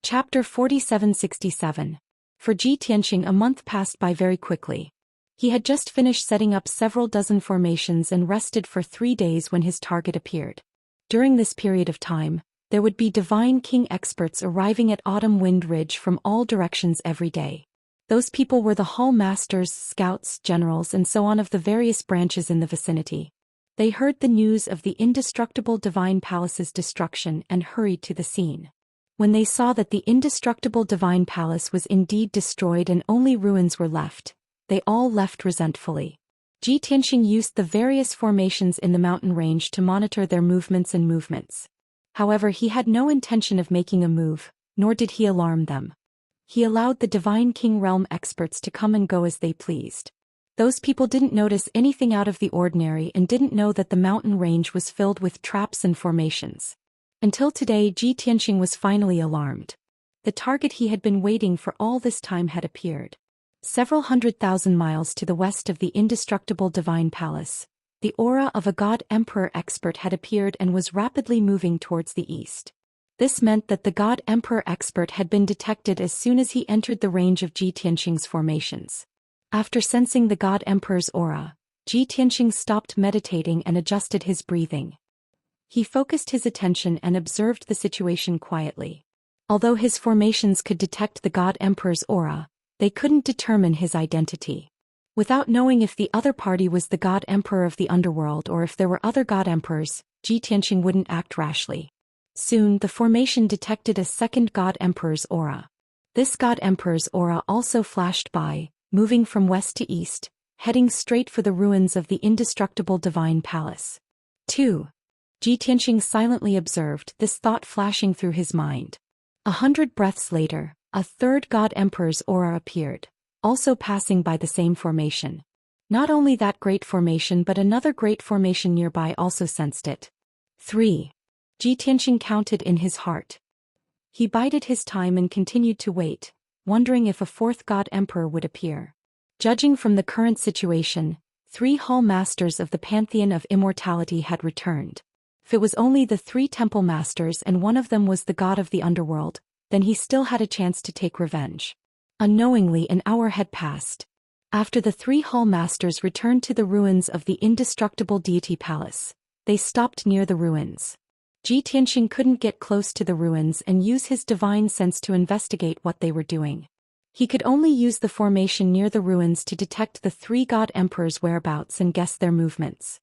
Chapter 4767. For Ji Tianxing, a month passed by very quickly. He had just finished setting up several dozen formations and rested for 3 days when his target appeared. During this period of time, there would be Divine King experts arriving at Autumn Wind Ridge from all directions every day. Those people were the hall masters, scouts, generals and so on of the various branches in the vicinity. They heard the news of the indestructible Divine Palace's destruction and hurried to the scene. When they saw that the indestructible Divine Palace was indeed destroyed and only ruins were left, they all left resentfully. Ji Tianxing used the various formations in the mountain range to monitor their movements. However, he had no intention of making a move, nor did he alarm them. He allowed the Divine King realm experts to come and go as they pleased. Those people didn't notice anything out of the ordinary and didn't know that the mountain range was filled with traps and formations. Until today, Ji Tianxing was finally alarmed. The target he had been waiting for all this time had appeared. Several 100,000 miles to the west of the indestructible Divine Palace, the aura of a God Emperor expert had appeared and was rapidly moving towards the east. This meant that the God Emperor expert had been detected as soon as he entered the range of Ji Tianxing's formations. After sensing the God Emperor's aura, Ji Tianxing stopped meditating and adjusted his breathing. He focused his attention and observed the situation quietly. Although his formations could detect the God Emperor's aura, they couldn't determine his identity. Without knowing if the other party was the God Emperor of the underworld or if there were other God Emperors, Ji Tianxing wouldn't act rashly. Soon, the formation detected a second God Emperor's aura. This God Emperor's aura also flashed by, moving from west to east, heading straight for the ruins of the indestructible Divine Palace. 2. Ji Tianxing silently observed this thought flashing through his mind. 100 breaths later, a third God Emperor's aura appeared, also passing by the same formation. Not only that great formation but another great formation nearby also sensed it. 3. Ji Tianxing counted in his heart. He bided his time and continued to wait, wondering if a fourth God Emperor would appear. Judging from the current situation, 3 hall masters of the pantheon of immortality had returned. If it was only the 3 temple masters and one of them was the god of the underworld, then he still had a chance to take revenge. Unknowingly, an hour had passed. After the 3 hall masters returned to the ruins of the indestructible deity palace, they stopped near the ruins. Ji Tianxing couldn't get close to the ruins and use his divine sense to investigate what they were doing. He could only use the formation near the ruins to detect the 3 God Emperors' whereabouts and guess their movements.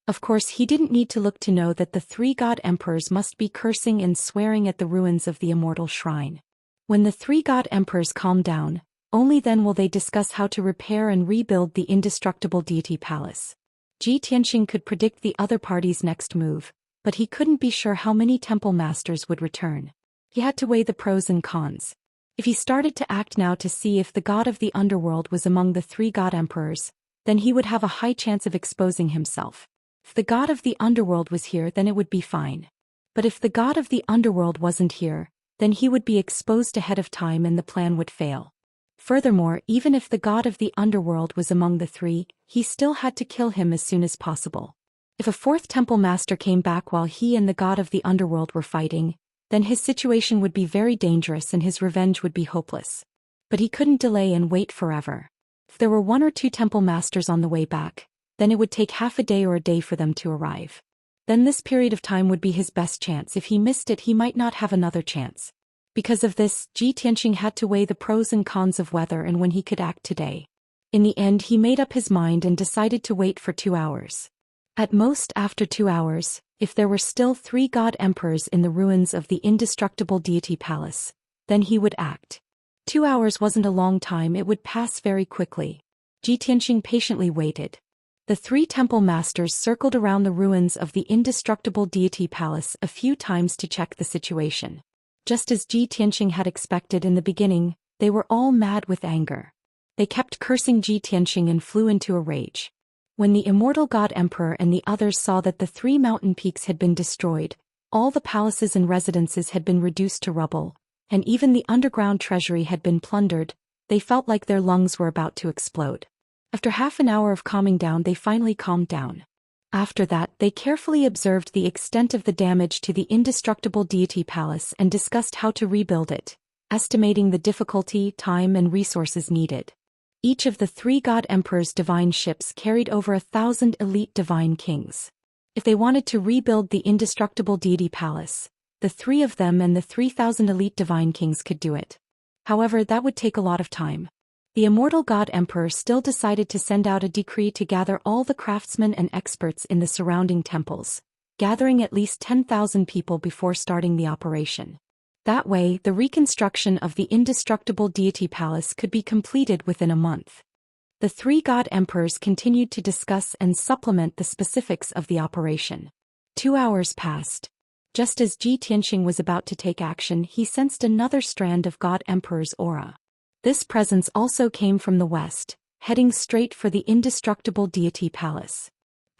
Of course, he didn't need to look to know that the 3 God Emperors must be cursing and swearing at the ruins of the Immortal Shrine. When the 3 God Emperors calm down, only then will they discuss how to repair and rebuild the indestructible deity palace. Ji Tianxing could predict the other party's next move, but he couldn't be sure how many temple masters would return. He had to weigh the pros and cons. If he started to act now to see if the god of the underworld was among the 3 God Emperors, then he would have a high chance of exposing himself. If the god of the underworld was here, then it would be fine. But if the god of the underworld wasn't here, then he would be exposed ahead of time and the plan would fail. Furthermore, even if the god of the underworld was among the 3, he still had to kill him as soon as possible. If a 4th temple master came back while he and the god of the underworld were fighting, then his situation would be very dangerous and his revenge would be hopeless. But he couldn't delay and wait forever. If there were 1 or 2 temple masters on the way back, then it would take half a day or a day for them to arrive. Then this period of time would be his best chance. If he missed it, he might not have another chance. Because of this, Ji Tianxing had to weigh the pros and cons of whether and when he could act today. In the end, he made up his mind and decided to wait for 2 hours. At most, after 2 hours, if there were still 3 God Emperors in the ruins of the indestructible deity palace, then he would act. 2 hours wasn't a long time, it would pass very quickly. Ji Tianxing patiently waited. The 3 temple masters circled around the ruins of the indestructible deity palace a few times to check the situation. Just as Ji Tianxing had expected in the beginning, they were all mad with anger. They kept cursing Ji Tianxing and flew into a rage. When the immortal God Emperor and the others saw that the 3 mountain peaks had been destroyed, all the palaces and residences had been reduced to rubble, and even the underground treasury had been plundered, they felt like their lungs were about to explode. After half an hour of calming down, they finally calmed down. After that, they carefully observed the extent of the damage to the indestructible deity palace and discussed how to rebuild it, estimating the difficulty, time and resources needed. Each of the 3 God Emperor's divine ships carried over 1,000 elite divine kings. If they wanted to rebuild the indestructible deity palace, the 3 of them and the 3,000 elite divine kings could do it. However, that would take a lot of time. The immortal God Emperor still decided to send out a decree to gather all the craftsmen and experts in the surrounding temples, gathering at least 10,000 people before starting the operation. That way, the reconstruction of the indestructible deity palace could be completed within a month. The 3 God Emperors continued to discuss and supplement the specifics of the operation. 2 hours passed. Just as Ji Tianxing was about to take action, he sensed another strand of God Emperor's aura. This presence also came from the west, heading straight for the indestructible deity palace.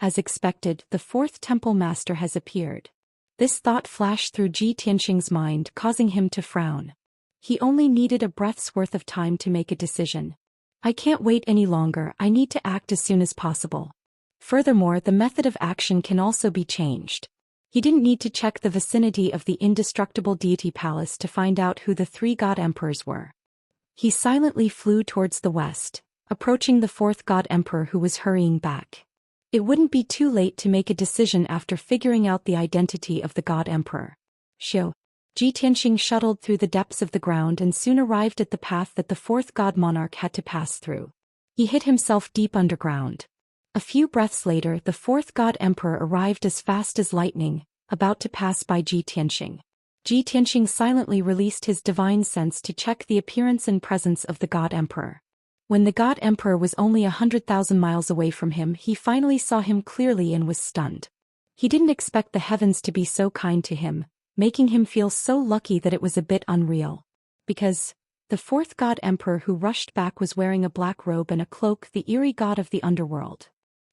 As expected, the 4th temple master has appeared. This thought flashed through Ji Tianxing's mind, causing him to frown. He only needed a breath's worth of time to make a decision. I can't wait any longer, I need to act as soon as possible. Furthermore, the method of action can also be changed. He didn't need to check the vicinity of the indestructible deity palace to find out who the 3 God Emperors were. He silently flew towards the west, approaching the 4th God Emperor who was hurrying back. It wouldn't be too late to make a decision after figuring out the identity of the God Emperor. Ji Tianxing shuttled through the depths of the ground and soon arrived at the path that the 4th God Monarch had to pass through. He hid himself deep underground. A few breaths later, the 4th God Emperor arrived as fast as lightning, about to pass by Ji Tianxing. Ji Tianxing silently released his divine sense to check the appearance and presence of the God Emperor. When the God Emperor was only 100,000 miles away from him, he finally saw him clearly and was stunned. He didn't expect the heavens to be so kind to him, making him feel so lucky that it was a bit unreal. Because the 4th God Emperor who rushed back was wearing a black robe and a cloak, the eerie god of the underworld.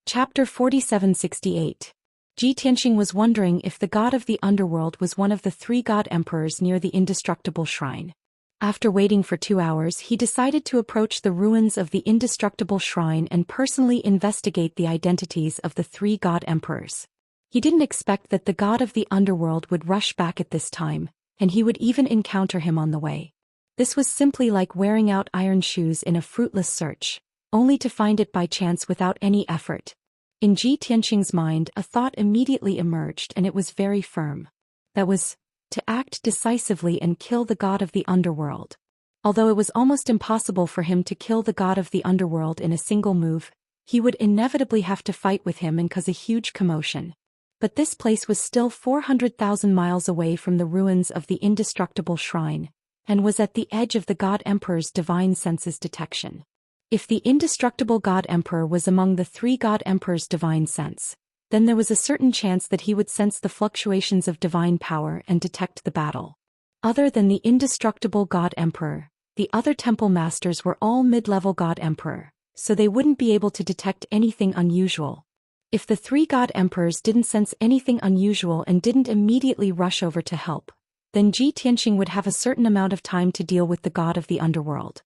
Chapter 4768. Ji Tianxing was wondering if the god of the underworld was one of the 3 God Emperors near the indestructible shrine. After waiting for 2 hours, he decided to approach the ruins of the indestructible shrine and personally investigate the identities of the 3 God Emperors. He didn't expect that the god of the underworld would rush back at this time, and he would even encounter him on the way. This was simply like wearing out iron shoes in a fruitless search, only to find it by chance without any effort. In Ji Tianxing's mind, a thought immediately emerged, and it was very firm. That was, to act decisively and kill the god of the underworld. Although it was almost impossible for him to kill the god of the underworld in a single move, he would inevitably have to fight with him and cause a huge commotion. But this place was still 400,000 miles away from the ruins of the indestructible shrine, and was at the edge of the God Emperor's divine senses detection. If the indestructible God Emperor was among the 3 God Emperor's divine sense, then there was a certain chance that he would sense the fluctuations of divine power and detect the battle. Other than the indestructible God Emperor, the other temple masters were all mid-level God Emperor, so they wouldn't be able to detect anything unusual. If the 3 God Emperors didn't sense anything unusual and didn't immediately rush over to help, then Ji Tianxing would have a certain amount of time to deal with the god of the underworld.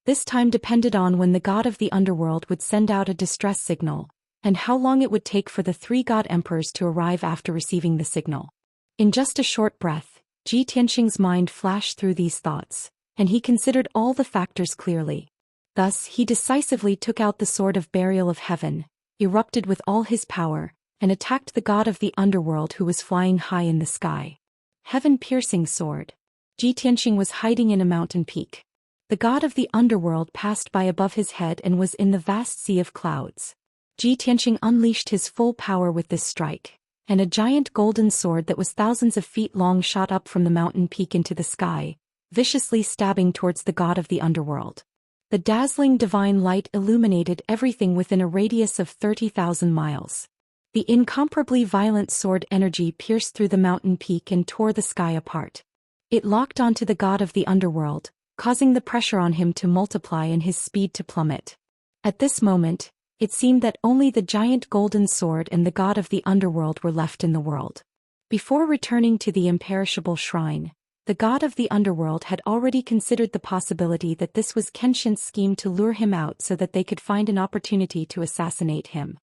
This time depended on when the god of the underworld would send out a distress signal, and how long it would take for the 3 God Emperors to arrive after receiving the signal. In just a short breath, Ji Tianxing's mind flashed through these thoughts, and he considered all the factors clearly. Thus, he decisively took out the sword of burial of heaven, erupted with all his power, and attacked the god of the underworld who was flying high in the sky. Heaven-piercing sword. Ji Tianxing was hiding in a mountain peak. The god of the underworld passed by above his head and was in the vast sea of clouds. Ji Tianxing unleashed his full power with this strike, and a giant golden sword that was thousands of feet long shot up from the mountain peak into the sky, viciously stabbing towards the god of the underworld. The dazzling divine light illuminated everything within a radius of 30,000 miles. The incomparably violent sword energy pierced through the mountain peak and tore the sky apart. It locked onto the god of the underworld, causing the pressure on him to multiply and his speed to plummet. At this moment, it seemed that only the giant golden sword and the god of the underworld were left in the world. Before returning to the imperishable shrine, the god of the underworld had already considered the possibility that this was Kenshin's scheme to lure him out so that they could find an opportunity to assassinate him.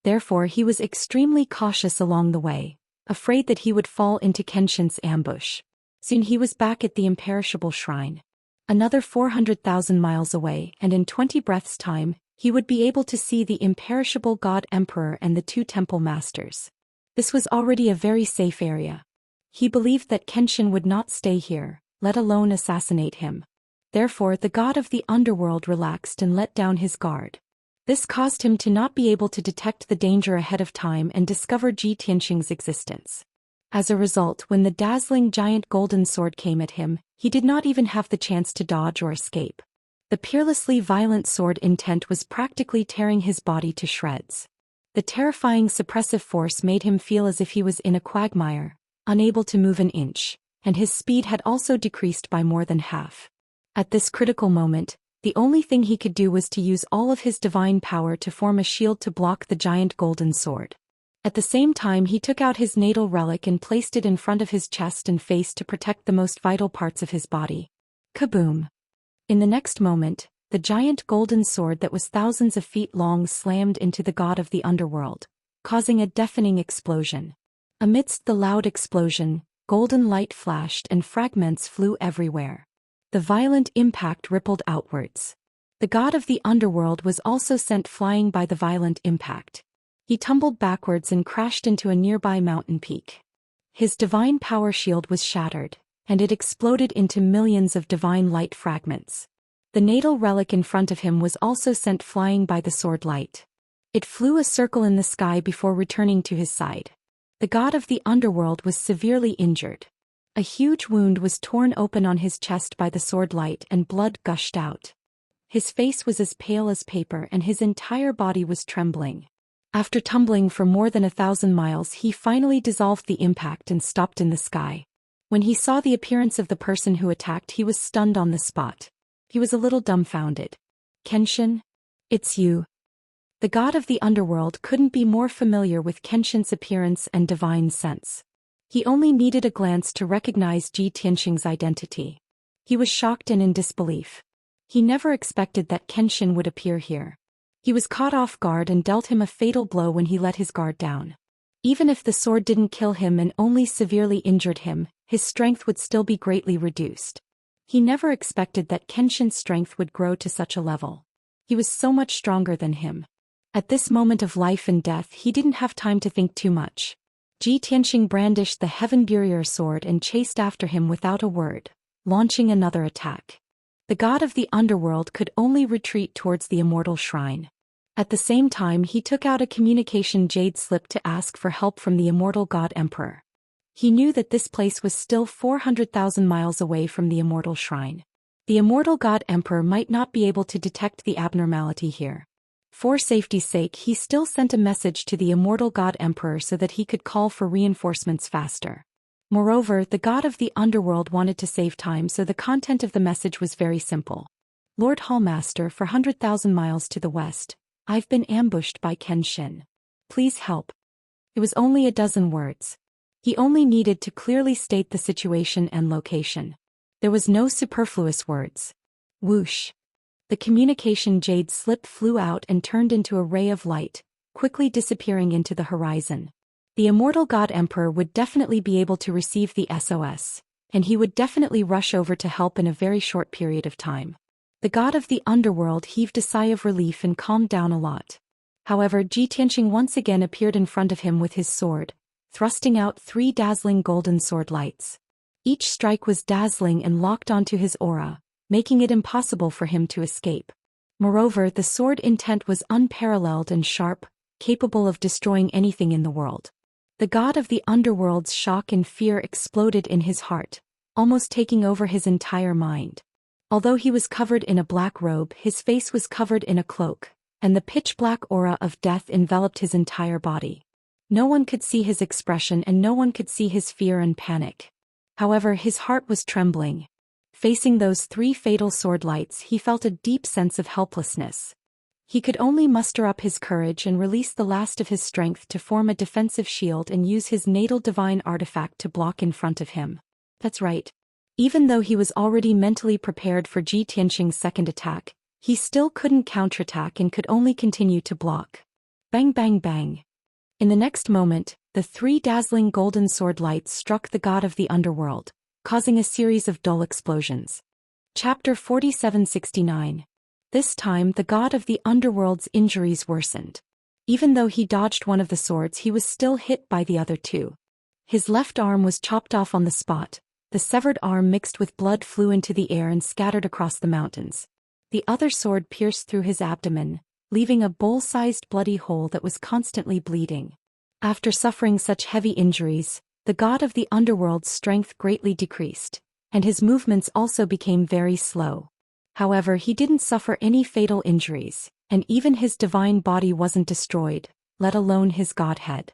Therefore he was extremely cautious along the way, afraid that he would fall into Kenshin's ambush. Soon he was back at the imperishable shrine. Another 400,000 miles away, and in 20 breaths' time, he would be able to see the imperishable God Emperor and the two temple masters. This was already a very safe area. He believed that Kenshin would not stay here, let alone assassinate him. Therefore the god of the underworld relaxed and let down his guard. This caused him to not be able to detect the danger ahead of time and discover Ji Tianxing's existence. As a result, when the dazzling giant golden sword came at him, he did not even have the chance to dodge or escape. The peerlessly violent sword intent was practically tearing his body to shreds. The terrifying suppressive force made him feel as if he was in a quagmire, unable to move an inch, and his speed had also decreased by more than half. At this critical moment, the only thing he could do was to use all of his divine power to form a shield to block the giant golden sword. At the same time, he took out his natal relic and placed it in front of his chest and face to protect the most vital parts of his body. Kaboom! In the next moment, the giant golden sword that was thousands of feet long slammed into the god of the underworld, causing a deafening explosion. Amidst the loud explosion, golden light flashed and fragments flew everywhere. The violent impact rippled outwards. The god of the underworld was also sent flying by the violent impact. He tumbled backwards and crashed into a nearby mountain peak. His divine power shield was shattered, and it exploded into millions of divine light fragments. The natal relic in front of him was also sent flying by the sword light. It flew a circle in the sky before returning to his side. The god of the underworld was severely injured. A huge wound was torn open on his chest by the sword light and blood gushed out. His face was as pale as paper and his entire body was trembling. After tumbling for more than 1,000 miles, he finally dissolved the impact and stopped in the sky. When he saw the appearance of the person who attacked, he was stunned on the spot. He was a little dumbfounded. Kenshin? It's you. The god of the underworld couldn't be more familiar with Kenshin's appearance and divine sense. He only needed a glance to recognize Ji Tianxing's identity. He was shocked and in disbelief. He never expected that Kenshin would appear here. He was caught off guard and dealt him a fatal blow when he let his guard down. Even if the sword didn't kill him and only severely injured him, his strength would still be greatly reduced. He never expected that Kenshin's strength would grow to such a level. He was so much stronger than him. At this moment of life and death, he didn't have time to think too much. Ji Tianxing brandished the Heaven Barrier sword and chased after him without a word, launching another attack. The god of the underworld could only retreat towards the Immortal shrine. At the same time, he took out a communication jade slip to ask for help from the Immortal God Emperor. He knew that this place was still 400,000 miles away from the Immortal shrine. The Immortal God Emperor might not be able to detect the abnormality here. For safety's sake, he still sent a message to the Immortal God Emperor so that he could call for reinforcements faster. Moreover, the god of the underworld wanted to save time, so the content of the message was very simple. Lord Hallmaster, for 100,000 miles to the west, I've been ambushed by Kenshin. Please help. It was only a dozen words. He only needed to clearly state the situation and location. There was no superfluous words. Whoosh. The communication jade slip flew out and turned into a ray of light, quickly disappearing into the horizon. The Immortal God Emperor would definitely be able to receive the SOS, and he would definitely rush over to help in a very short period of time. The god of the underworld heaved a sigh of relief and calmed down a lot. However, Ji Tianxing once again appeared in front of him with his sword, thrusting out 3 dazzling golden sword lights. Each strike was dazzling and locked onto his aura, making it impossible for him to escape. Moreover, the sword intent was unparalleled and sharp, capable of destroying anything in the world. The god of the underworld's shock and fear exploded in his heart, almost taking over his entire mind. Although he was covered in a black robe, his face was covered in a cloak, and the pitch-black aura of death enveloped his entire body. No one could see his expression and no one could see his fear and panic. However, his heart was trembling. Facing those 3 fatal sword lights, he felt a deep sense of helplessness. He could only muster up his courage and release the last of his strength to form a defensive shield and use his natal divine artifact to block in front of him. That's right. Even though he was already mentally prepared for Ji Tianxing's second attack, he still couldn't counterattack and could only continue to block. Bang bang bang. In the next moment, the 3 dazzling golden sword lights struck the god of the underworld, causing a series of dull explosions. Chapter 4769. This time the god of the underworld's injuries worsened. Even though he dodged one of the swords, he was still hit by the other two. His left arm was chopped off on the spot. The severed arm mixed with blood flew into the air and scattered across the mountains. The other sword pierced through his abdomen, leaving a bowl-sized bloody hole that was constantly bleeding. After suffering such heavy injuries, the god of the underworld's strength greatly decreased, and his movements also became very slow. However, he didn't suffer any fatal injuries, and even his divine body wasn't destroyed, let alone his godhead.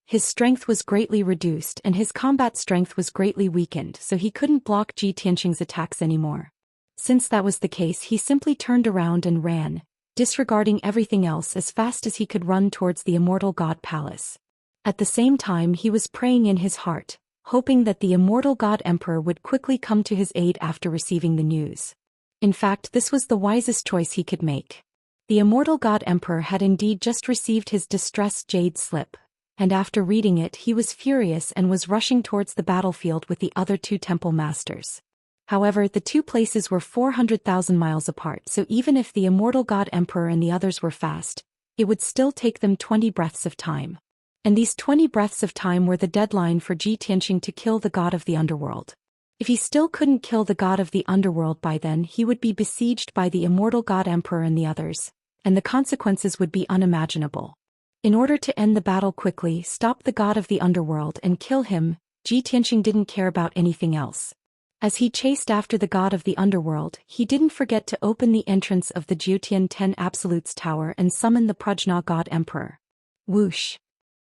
His strength was greatly reduced and his combat strength was greatly weakened, so he couldn't block Ji Tianqing's attacks anymore. Since that was the case, he simply turned around and ran, disregarding everything else, as fast as he could run towards the immortal god palace. At the same time, he was praying in his heart, hoping that the immortal god emperor would quickly come to his aid after receiving the news. In fact, this was the wisest choice he could make. The immortal god emperor had indeed just received his distressed jade slip, and after reading it he was furious and was rushing towards the battlefield with the other two temple masters. However, the two places were 400,000 miles apart, so even if the immortal god emperor and the others were fast, it would still take them 20 breaths of time. And these 20 breaths of time were the deadline for Ji Tianqing to kill the god of the underworld. If he still couldn't kill the god of the underworld by then, he would be besieged by the immortal god emperor and the others, and the consequences would be unimaginable. In order to end the battle quickly, stop the god of the underworld and kill him, Ji Tianqing didn't care about anything else. As he chased after the god of the underworld, he didn't forget to open the entrance of the Jiutian 10 Absolutes Tower and summon the Prajna god emperor. Whoosh!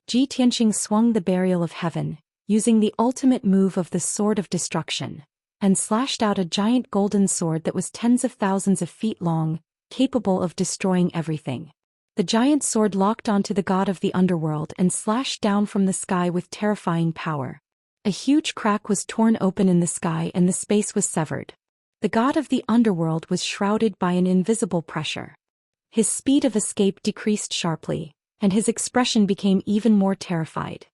Ji Tianqing swung the burial of heaven, using the ultimate move of the Sword of Destruction, and slashed out a giant golden sword that was tens of thousands of feet long, capable of destroying everything. The giant sword locked onto the god of the underworld and slashed down from the sky with terrifying power. A huge crack was torn open in the sky and the space was severed. The god of the underworld was shrouded by an invisible pressure. His speed of escape decreased sharply, and his expression became even more terrified.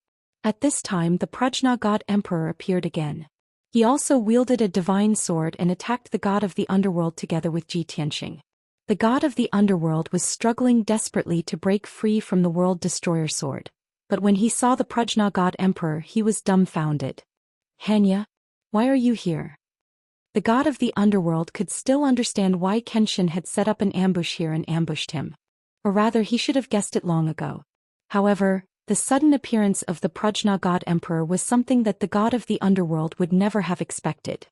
At this time the Prajna god emperor appeared again. He also wielded a divine sword and attacked the god of the underworld together with Ji Tianqing. The god of the underworld was struggling desperately to break free from the world destroyer sword, but when he saw the Prajna god emperor he was dumbfounded. Xianxia, why are you here? The god of the underworld could still understand why Kenshin had set up an ambush here and ambushed him. Or rather, he should have guessed it long ago. However, the sudden appearance of the Prajna god emperor was something that the god of the underworld would never have expected.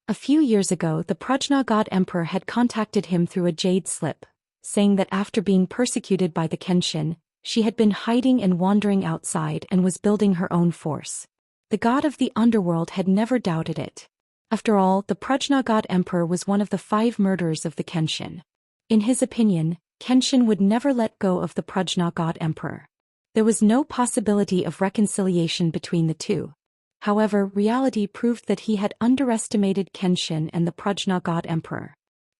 A few years ago, the Prajna god emperor had contacted him through a jade slip, saying that after being persecuted by the Kenshin, she had been hiding and wandering outside and was building her own force. The god of the underworld had never doubted it. After all, the Prajna god emperor was one of the 5 murderers of the Kenshin. In his opinion, Kenshin would never let go of the Prajna god emperor. There was no possibility of reconciliation between the two. However, reality proved that he had underestimated Kenshin and the Prajna god emperor.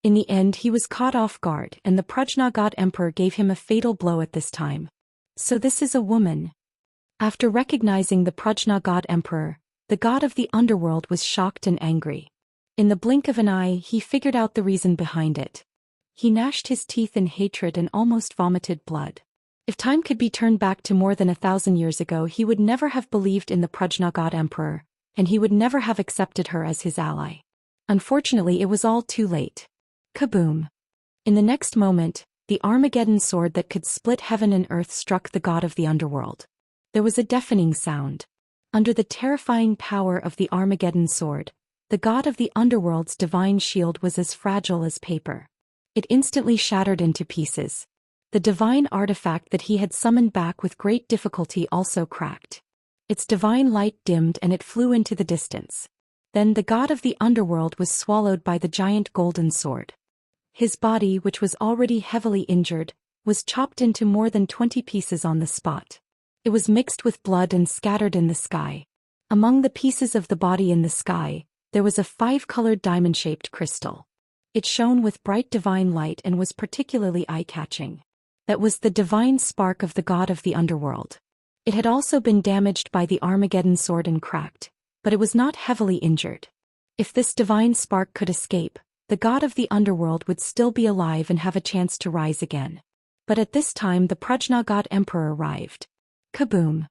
In the end, he was caught off guard and the Prajna god emperor gave him a fatal blow at this time. So this is a woman. After recognizing the Prajna god emperor, the god of the underworld was shocked and angry. In the blink of an eye, he figured out the reason behind it. He gnashed his teeth in hatred and almost vomited blood. If time could be turned back to more than 1,000 years ago, he would never have believed in the Prajna god emperor, and he would never have accepted her as his ally. Unfortunately, it was all too late. Kaboom! In the next moment, the Armageddon sword that could split heaven and earth struck the god of the underworld. There was a deafening sound. Under the terrifying power of the Armageddon sword, the god of the underworld's divine shield was as fragile as paper. It instantly shattered into pieces. The divine artifact that he had summoned back with great difficulty also cracked. Its divine light dimmed and it flew into the distance. Then the god of the underworld was swallowed by the giant golden sword. His body, which was already heavily injured, was chopped into more than 20 pieces on the spot. It was mixed with blood and scattered in the sky. Among the pieces of the body in the sky, there was a 5-colored diamond-shaped crystal. It shone with bright divine light and was particularly eye-catching. That was the divine spark of the god of the underworld. It had also been damaged by the Armageddon sword and cracked, but it was not heavily injured. If this divine spark could escape, the god of the underworld would still be alive and have a chance to rise again. But at this time the Prajna god emperor arrived. Kaboom!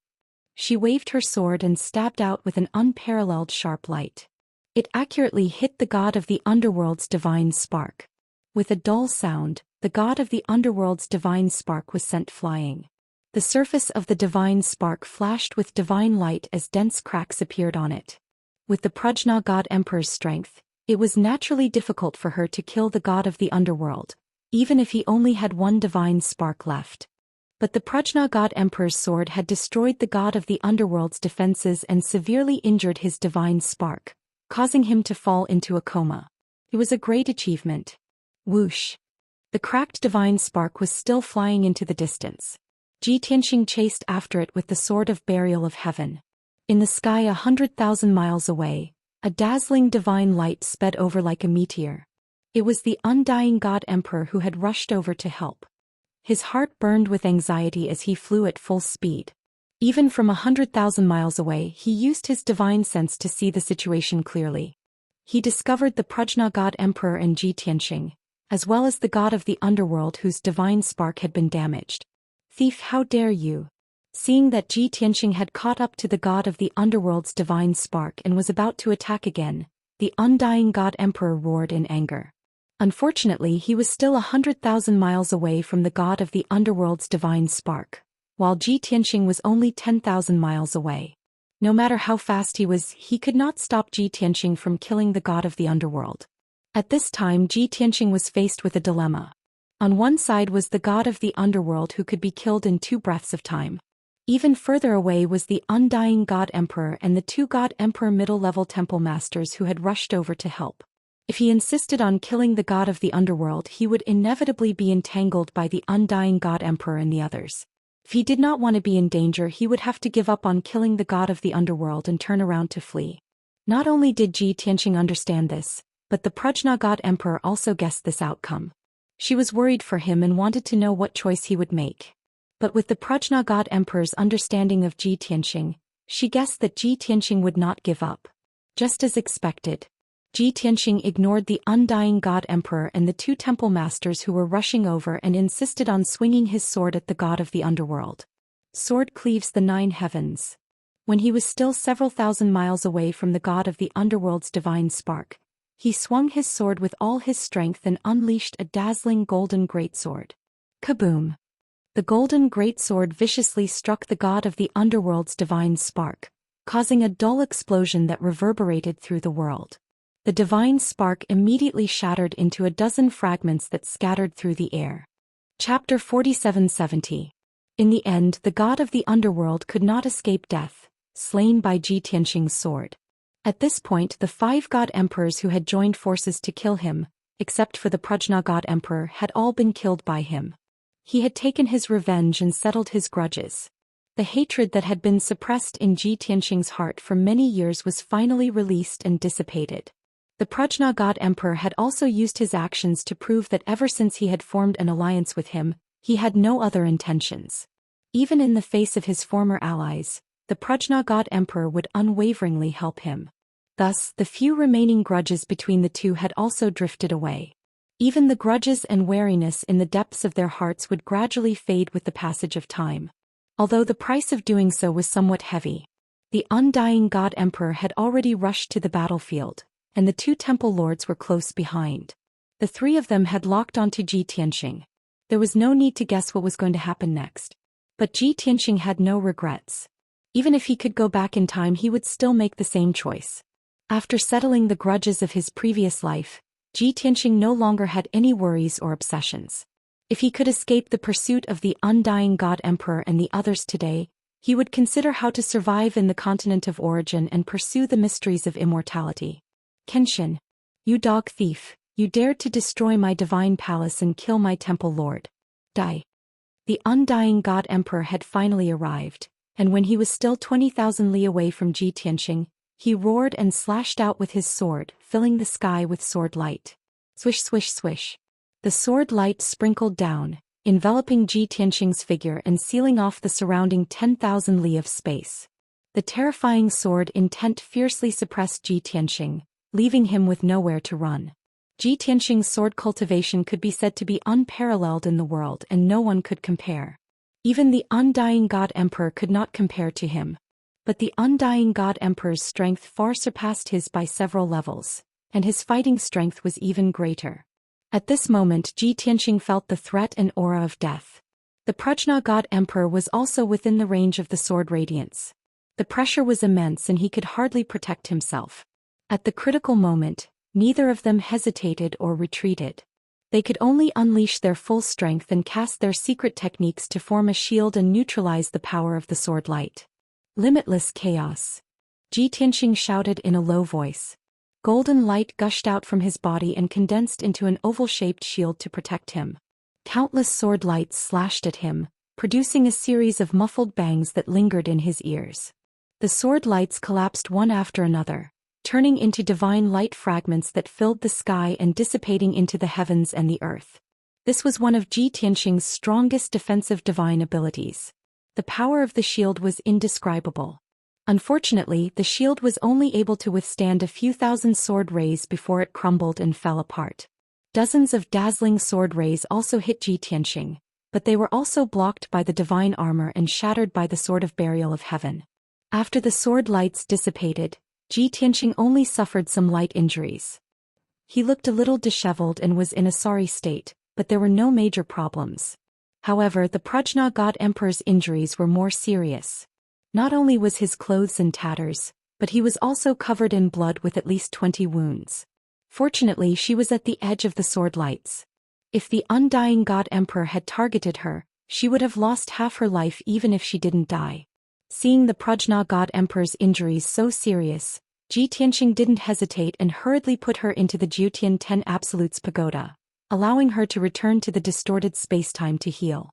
She waved her sword and stabbed out with an unparalleled sharp light. It accurately hit the god of the underworld's divine spark. With a dull sound, the god of the underworld's divine spark was sent flying. The surface of the divine spark flashed with divine light as dense cracks appeared on it. With the Prajna god emperor's strength, it was naturally difficult for her to kill the god of the underworld, even if he only had one divine spark left. But the Prajna god emperor's sword had destroyed the god of the underworld's defenses and severely injured his divine spark, causing him to fall into a coma. It was a great achievement. Whoosh! The cracked divine spark was still flying into the distance. Tianxing chased after it with the sword of burial of heaven. In the sky 100,000 miles away, a dazzling divine light sped over like a meteor. It was the undying god emperor who had rushed over to help. His heart burned with anxiety as he flew at full speed. Even from 100,000 miles away, he used his divine sense to see the situation clearly. He discovered the Prajna god emperor and Tianxing, as well as the god of the underworld whose divine spark had been damaged. Thief, how dare you! Seeing that Tianxing had caught up to the god of the underworld's divine spark and was about to attack again, the undying god emperor roared in anger. Unfortunately, he was still 100,000 miles away from the god of the underworld's divine spark, while Tianxing was only 10,000 miles away. No matter how fast he was, he could not stop Tianxing from killing the god of the underworld. At this time, Tianxing was faced with a dilemma. On one side was the god of the underworld who could be killed in 2 breaths of time. Even further away was the undying god emperor and the 2 god emperor middle-level temple masters who had rushed over to help. If he insisted on killing the god of the underworld, he would inevitably be entangled by the undying god emperor and the others. If he did not want to be in danger, he would have to give up on killing the god of the underworld and turn around to flee. Not only did Tianxing understand this, but the Prajna god emperor also guessed this outcome. She was worried for him and wanted to know what choice he would make. But with the Prajna god emperor's understanding of Tianxing, she guessed that Tianxing would not give up. Just as expected, Tianxing ignored the undying god emperor and the 2 temple masters who were rushing over and insisted on swinging his sword at the god of the underworld. Sword cleaves the 9 heavens. When he was still several thousand miles away from the god of the underworld's divine spark, he swung his sword with all his strength and unleashed a dazzling golden greatsword. Kaboom! The golden greatsword viciously struck the god of the underworld's divine spark, causing a dull explosion that reverberated through the world. The divine spark immediately shattered into a dozen fragments that scattered through the air. Chapter 4770. In the end, the god of the underworld could not escape death, slain by Tianxing's sword. At this point, the 5 god emperors who had joined forces to kill him, except for the Prajna god emperor, had all been killed by him. He had taken his revenge and settled his grudges. The hatred that had been suppressed in Tianxing's heart for many years was finally released and dissipated. The Prajna god emperor had also used his actions to prove that ever since he had formed an alliance with him, he had no other intentions. Even in the face of his former allies, the Prajna god emperor would unwaveringly help him. Thus, the few remaining grudges between the 2 had also drifted away. Even the grudges and wariness in the depths of their hearts would gradually fade with the passage of time. Although the price of doing so was somewhat heavy. The undying god emperor had already rushed to the battlefield, and the 2 temple lords were close behind. The 3 of them had locked onto Tianxing. There was no need to guess what was going to happen next. But Tianxing had no regrets. Even if he could go back in time, he would still make the same choice. After settling the grudges of his previous life, Tianxing no longer had any worries or obsessions. If he could escape the pursuit of the undying god emperor and the others today, he would consider how to survive in the continent of origin and pursue the mysteries of immortality. Kenshin, you dog thief, you dared to destroy my divine palace and kill my temple lord. Die. The undying god emperor had finally arrived, and when he was still 20,000 li away from Tianxing, he roared and slashed out with his sword, filling the sky with sword light. Swish swish swish. The sword light sprinkled down, enveloping Tianxing's figure and sealing off the surrounding 10,000 li of space. The terrifying sword intent fiercely suppressed Tianxing, leaving him with nowhere to run. Ji Tianxing's sword cultivation could be said to be unparalleled in the world and no one could compare. Even the undying God Emperor could not compare to him. But the undying God Emperor's strength far surpassed his by several levels, and his fighting strength was even greater. At this moment Ji Tianxing felt the threat and aura of death. The Prajna God Emperor was also within the range of the sword radiance. The pressure was immense and he could hardly protect himself. At the critical moment, neither of them hesitated or retreated. They could only unleash their full strength and cast their secret techniques to form a shield and neutralize the power of the sword light. Limitless chaos. Ji Tianxing shouted in a low voice. Golden light gushed out from his body and condensed into an oval-shaped shield to protect him. Countless sword lights slashed at him, producing a series of muffled bangs that lingered in his ears. The sword lights collapsed one after another, turning into divine light fragments that filled the sky and dissipating into the heavens and the earth. This was one of Ji Tianxing's strongest defensive divine abilities. The power of the shield was indescribable. Unfortunately, the shield was only able to withstand a few thousand sword rays before it crumbled and fell apart. Dozens of dazzling sword rays also hit Ji Tianxing, but they were also blocked by the divine armor and shattered by the sword of burial of heaven. After the sword lights dissipated, Ji Tianxing only suffered some light injuries. He looked a little disheveled and was in a sorry state, but there were no major problems. However, the Prajna God Emperor's injuries were more serious. Not only was his clothes in tatters, but he was also covered in blood with at least 20 wounds. Fortunately, she was at the edge of the sword lights. If the undying God Emperor had targeted her, she would have lost half her life even if she didn't die. Seeing the Prajna God Emperor's injuries so serious, Ji Tianxing didn't hesitate and hurriedly put her into the Jiutian 10 Absolutes Pagoda, allowing her to return to the distorted spacetime to heal.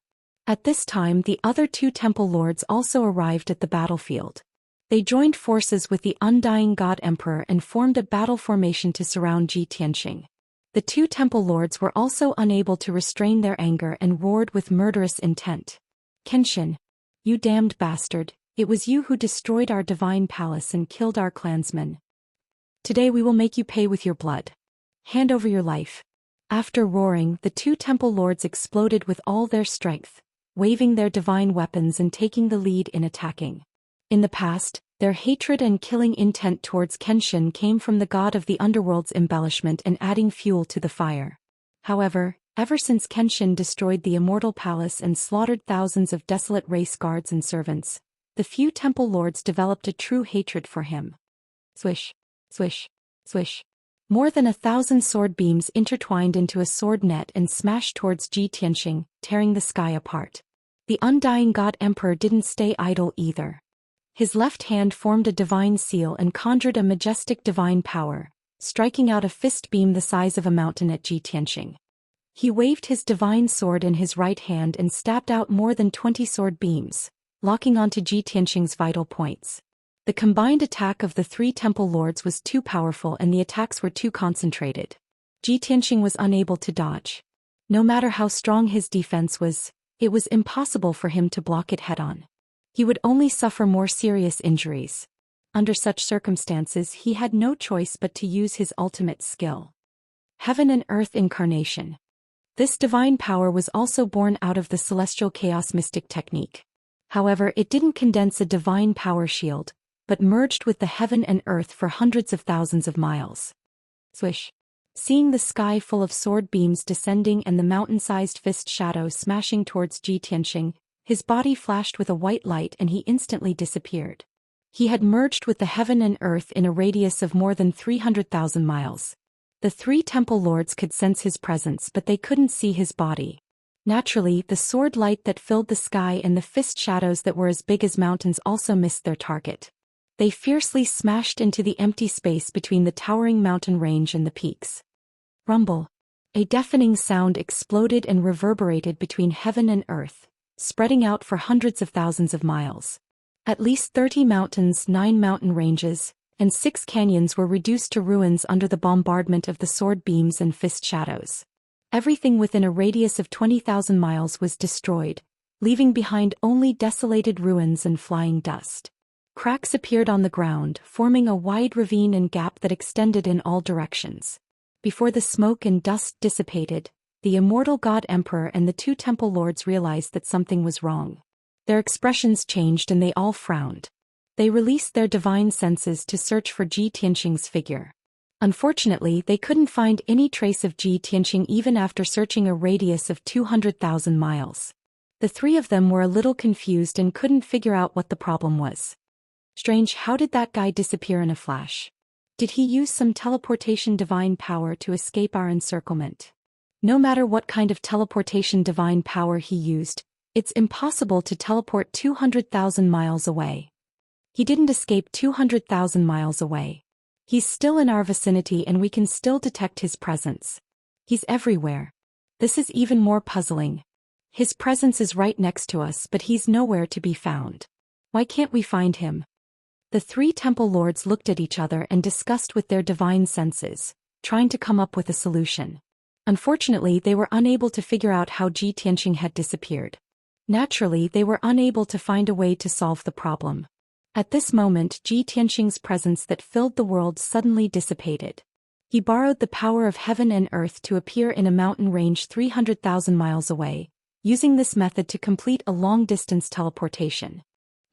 At this time the other two temple lords also arrived at the battlefield. They joined forces with the undying God Emperor and formed a battle formation to surround Ji Tianxing. The two temple lords were also unable to restrain their anger and roared with murderous intent. Kenshin, you damned bastard, it was you who destroyed our divine palace and killed our clansmen. Today we will make you pay with your blood. Hand over your life. After roaring, the two temple lords exploded with all their strength, waving their divine weapons and taking the lead in attacking. In the past, their hatred and killing intent towards Kenshin came from the god of the underworld's embellishment and adding fuel to the fire. However, ever since Kenshin destroyed the Immortal Palace and slaughtered thousands of desolate race guards and servants, the few temple lords developed a true hatred for him. Swish, swish, swish. More than 1,000 sword beams intertwined into a sword net and smashed towards Ji Tianxing, tearing the sky apart. The undying God Emperor didn't stay idle either. His left hand formed a divine seal and conjured a majestic divine power, striking out a fist beam the size of a mountain at Ji Tianxing. He waved his divine sword in his right hand and stabbed out more than 20 sword beams, locking onto Ji Tianxing's vital points. The combined attack of the three temple lords was too powerful and the attacks were too concentrated. Ji Tianxing was unable to dodge. No matter how strong his defense was, it was impossible for him to block it head-on. He would only suffer more serious injuries. Under such circumstances he had no choice but to use his ultimate skill. Heaven and Earth Incarnation. This divine power was also born out of the celestial chaos mystic technique. However, it didn't condense a divine power shield, but merged with the heaven and earth for hundreds of thousands of miles. Swish. Seeing the sky full of sword beams descending and the mountain-sized fist shadow smashing towards Ji Tianxing, his body flashed with a white light and he instantly disappeared. He had merged with the heaven and earth in a radius of more than 300,000 miles. The three temple lords could sense his presence but they couldn't see his body. Naturally, the sword light that filled the sky and the fist shadows that were as big as mountains also missed their target. They fiercely smashed into the empty space between the towering mountain range and the peaks. Rumble. A deafening sound exploded and reverberated between heaven and earth, spreading out for hundreds of thousands of miles. At least 30 mountains, 9 mountain ranges, and 6 canyons were reduced to ruins under the bombardment of the sword beams and fist shadows. Everything within a radius of 20,000 miles was destroyed, leaving behind only desolated ruins and flying dust. Cracks appeared on the ground, forming a wide ravine and gap that extended in all directions. Before the smoke and dust dissipated, the immortal God Emperor and the two temple lords realized that something was wrong. Their expressions changed and they all frowned. They released their divine senses to search for Ji Tianqing's figure. Unfortunately, they couldn't find any trace of Ji Tianqing even after searching a radius of 200,000 miles. The three of them were a little confused and couldn't figure out what the problem was. Strange, how did that guy disappear in a flash? Did he use some teleportation divine power to escape our encirclement? No matter what kind of teleportation divine power he used, it's impossible to teleport 200,000 miles away. He didn't escape 200,000 miles away. He's still in our vicinity and we can still detect his presence. He's everywhere. This is even more puzzling. His presence is right next to us, but he's nowhere to be found. Why can't we find him? The three temple lords looked at each other and discussed with their divine senses, trying to come up with a solution. Unfortunately, they were unable to figure out how Ji Tianqing had disappeared. Naturally, they were unable to find a way to solve the problem. At this moment, Ji Tianqing's presence that filled the world suddenly dissipated. He borrowed the power of heaven and earth to appear in a mountain range 300,000 miles away, using this method to complete a long-distance teleportation.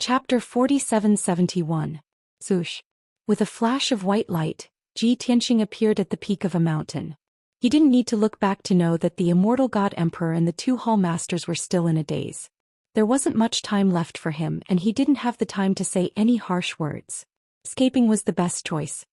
Chapter 4771. Zhou. With a flash of white light, Ji Tianqing appeared at the peak of a mountain. He didn't need to look back to know that the immortal God Emperor and the two hall masters were still in a daze. There wasn't much time left for him and he didn't have the time to say any harsh words. Escaping was the best choice.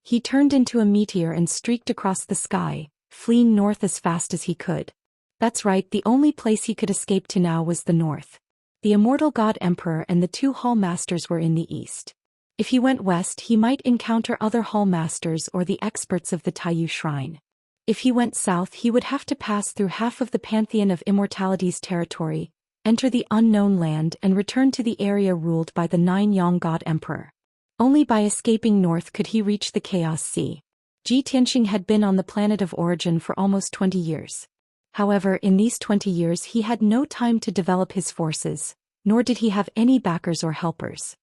He turned into a meteor and streaked across the sky, fleeing north as fast as he could. That's right, the only place he could escape to now was the north. The immortal God Emperor and the two hall masters were in the east. If he went west, he might encounter other hall masters or the experts of the Taiyu Shrine. If he went south, he would have to pass through half of the Pantheon of Immortality's territory, enter the unknown land and return to the area ruled by the Nine-Yang God Emperor. Only by escaping north could he reach the Chaos Sea. Ji Tianqing had been on the planet of origin for almost 20 years. However, in these 20 years he had no time to develop his forces, nor did he have any backers or helpers.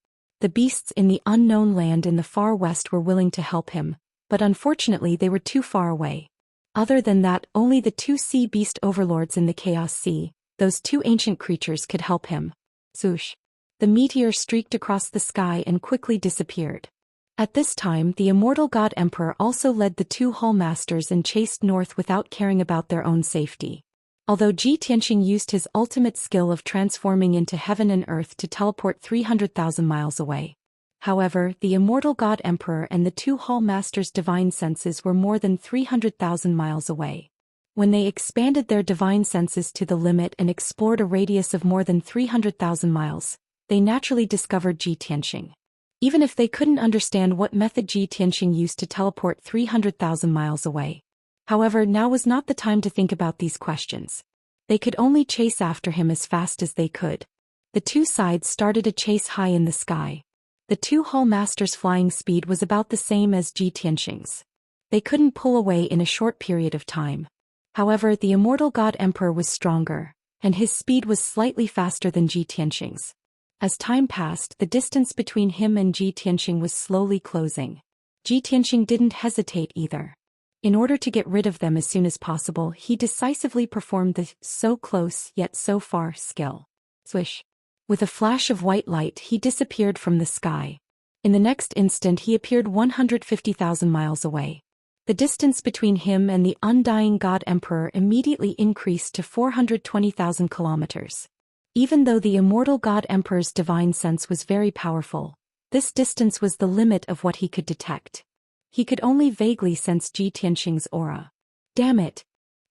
The beasts in the unknown land in the far west were willing to help him, but unfortunately they were too far away. Other than that, only the two sea beast overlords in the Chaos Sea, those two ancient creatures, could help him. Zhou. The meteor streaked across the sky and quickly disappeared. At this time, the immortal God Emperor also led the two hall masters and chased north without caring about their own safety. Although Ji Tianqing used his ultimate skill of transforming into heaven and earth to teleport 300,000 miles away. However, the immortal God Emperor and the two hall masters' divine senses were more than 300,000 miles away. When they expanded their divine senses to the limit and explored a radius of more than 300,000 miles, they naturally discovered Ji Tianqing. Even if they couldn't understand what method Ji Tianqing used to teleport 300,000 miles away. However, now was not the time to think about these questions. They could only chase after him as fast as they could. The two sides started a chase high in the sky. The two hall masters' flying speed was about the same as Ji Tianqing's. They couldn't pull away in a short period of time. However, the immortal God Emperor was stronger, and his speed was slightly faster than Ji Tianqing's. As time passed, the distance between him and Ji Tianqing was slowly closing. Ji Tianqing didn't hesitate either. In order to get rid of them as soon as possible, he decisively performed the so close yet so far skill. Swish. With a flash of white light, he disappeared from the sky. In the next instant, he appeared 150,000 miles away. The distance between him and the undying God Emperor immediately increased to 420,000 kilometers. Even though the immortal God Emperor's divine sense was very powerful, this distance was the limit of what he could detect. He could only vaguely sense Ji Tianqing's aura. Damn it!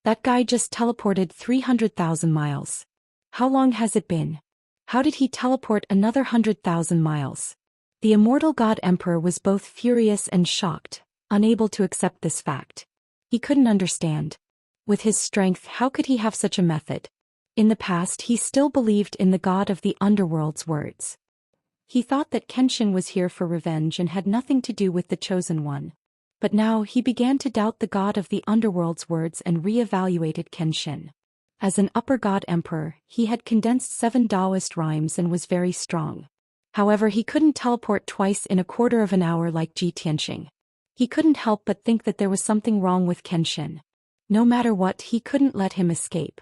That guy just teleported 300,000 miles. How long has it been? How did he teleport another 100,000 miles? The immortal God Emperor was both furious and shocked, unable to accept this fact. He couldn't understand. With his strength, how could he have such a method? In the past, he still believed in the god of the underworld's words. He thought that Kenshin was here for revenge and had nothing to do with the Chosen One. But now he began to doubt the god of the underworld's words and re-evaluated Kenshin. As an upper god emperor, he had condensed 7 Daoist rhymes and was very strong. However, he couldn't teleport twice in a quarter of an hour like Ji Tianqing. He couldn't help but think that there was something wrong with Kenshin. No matter what, he couldn't let him escape.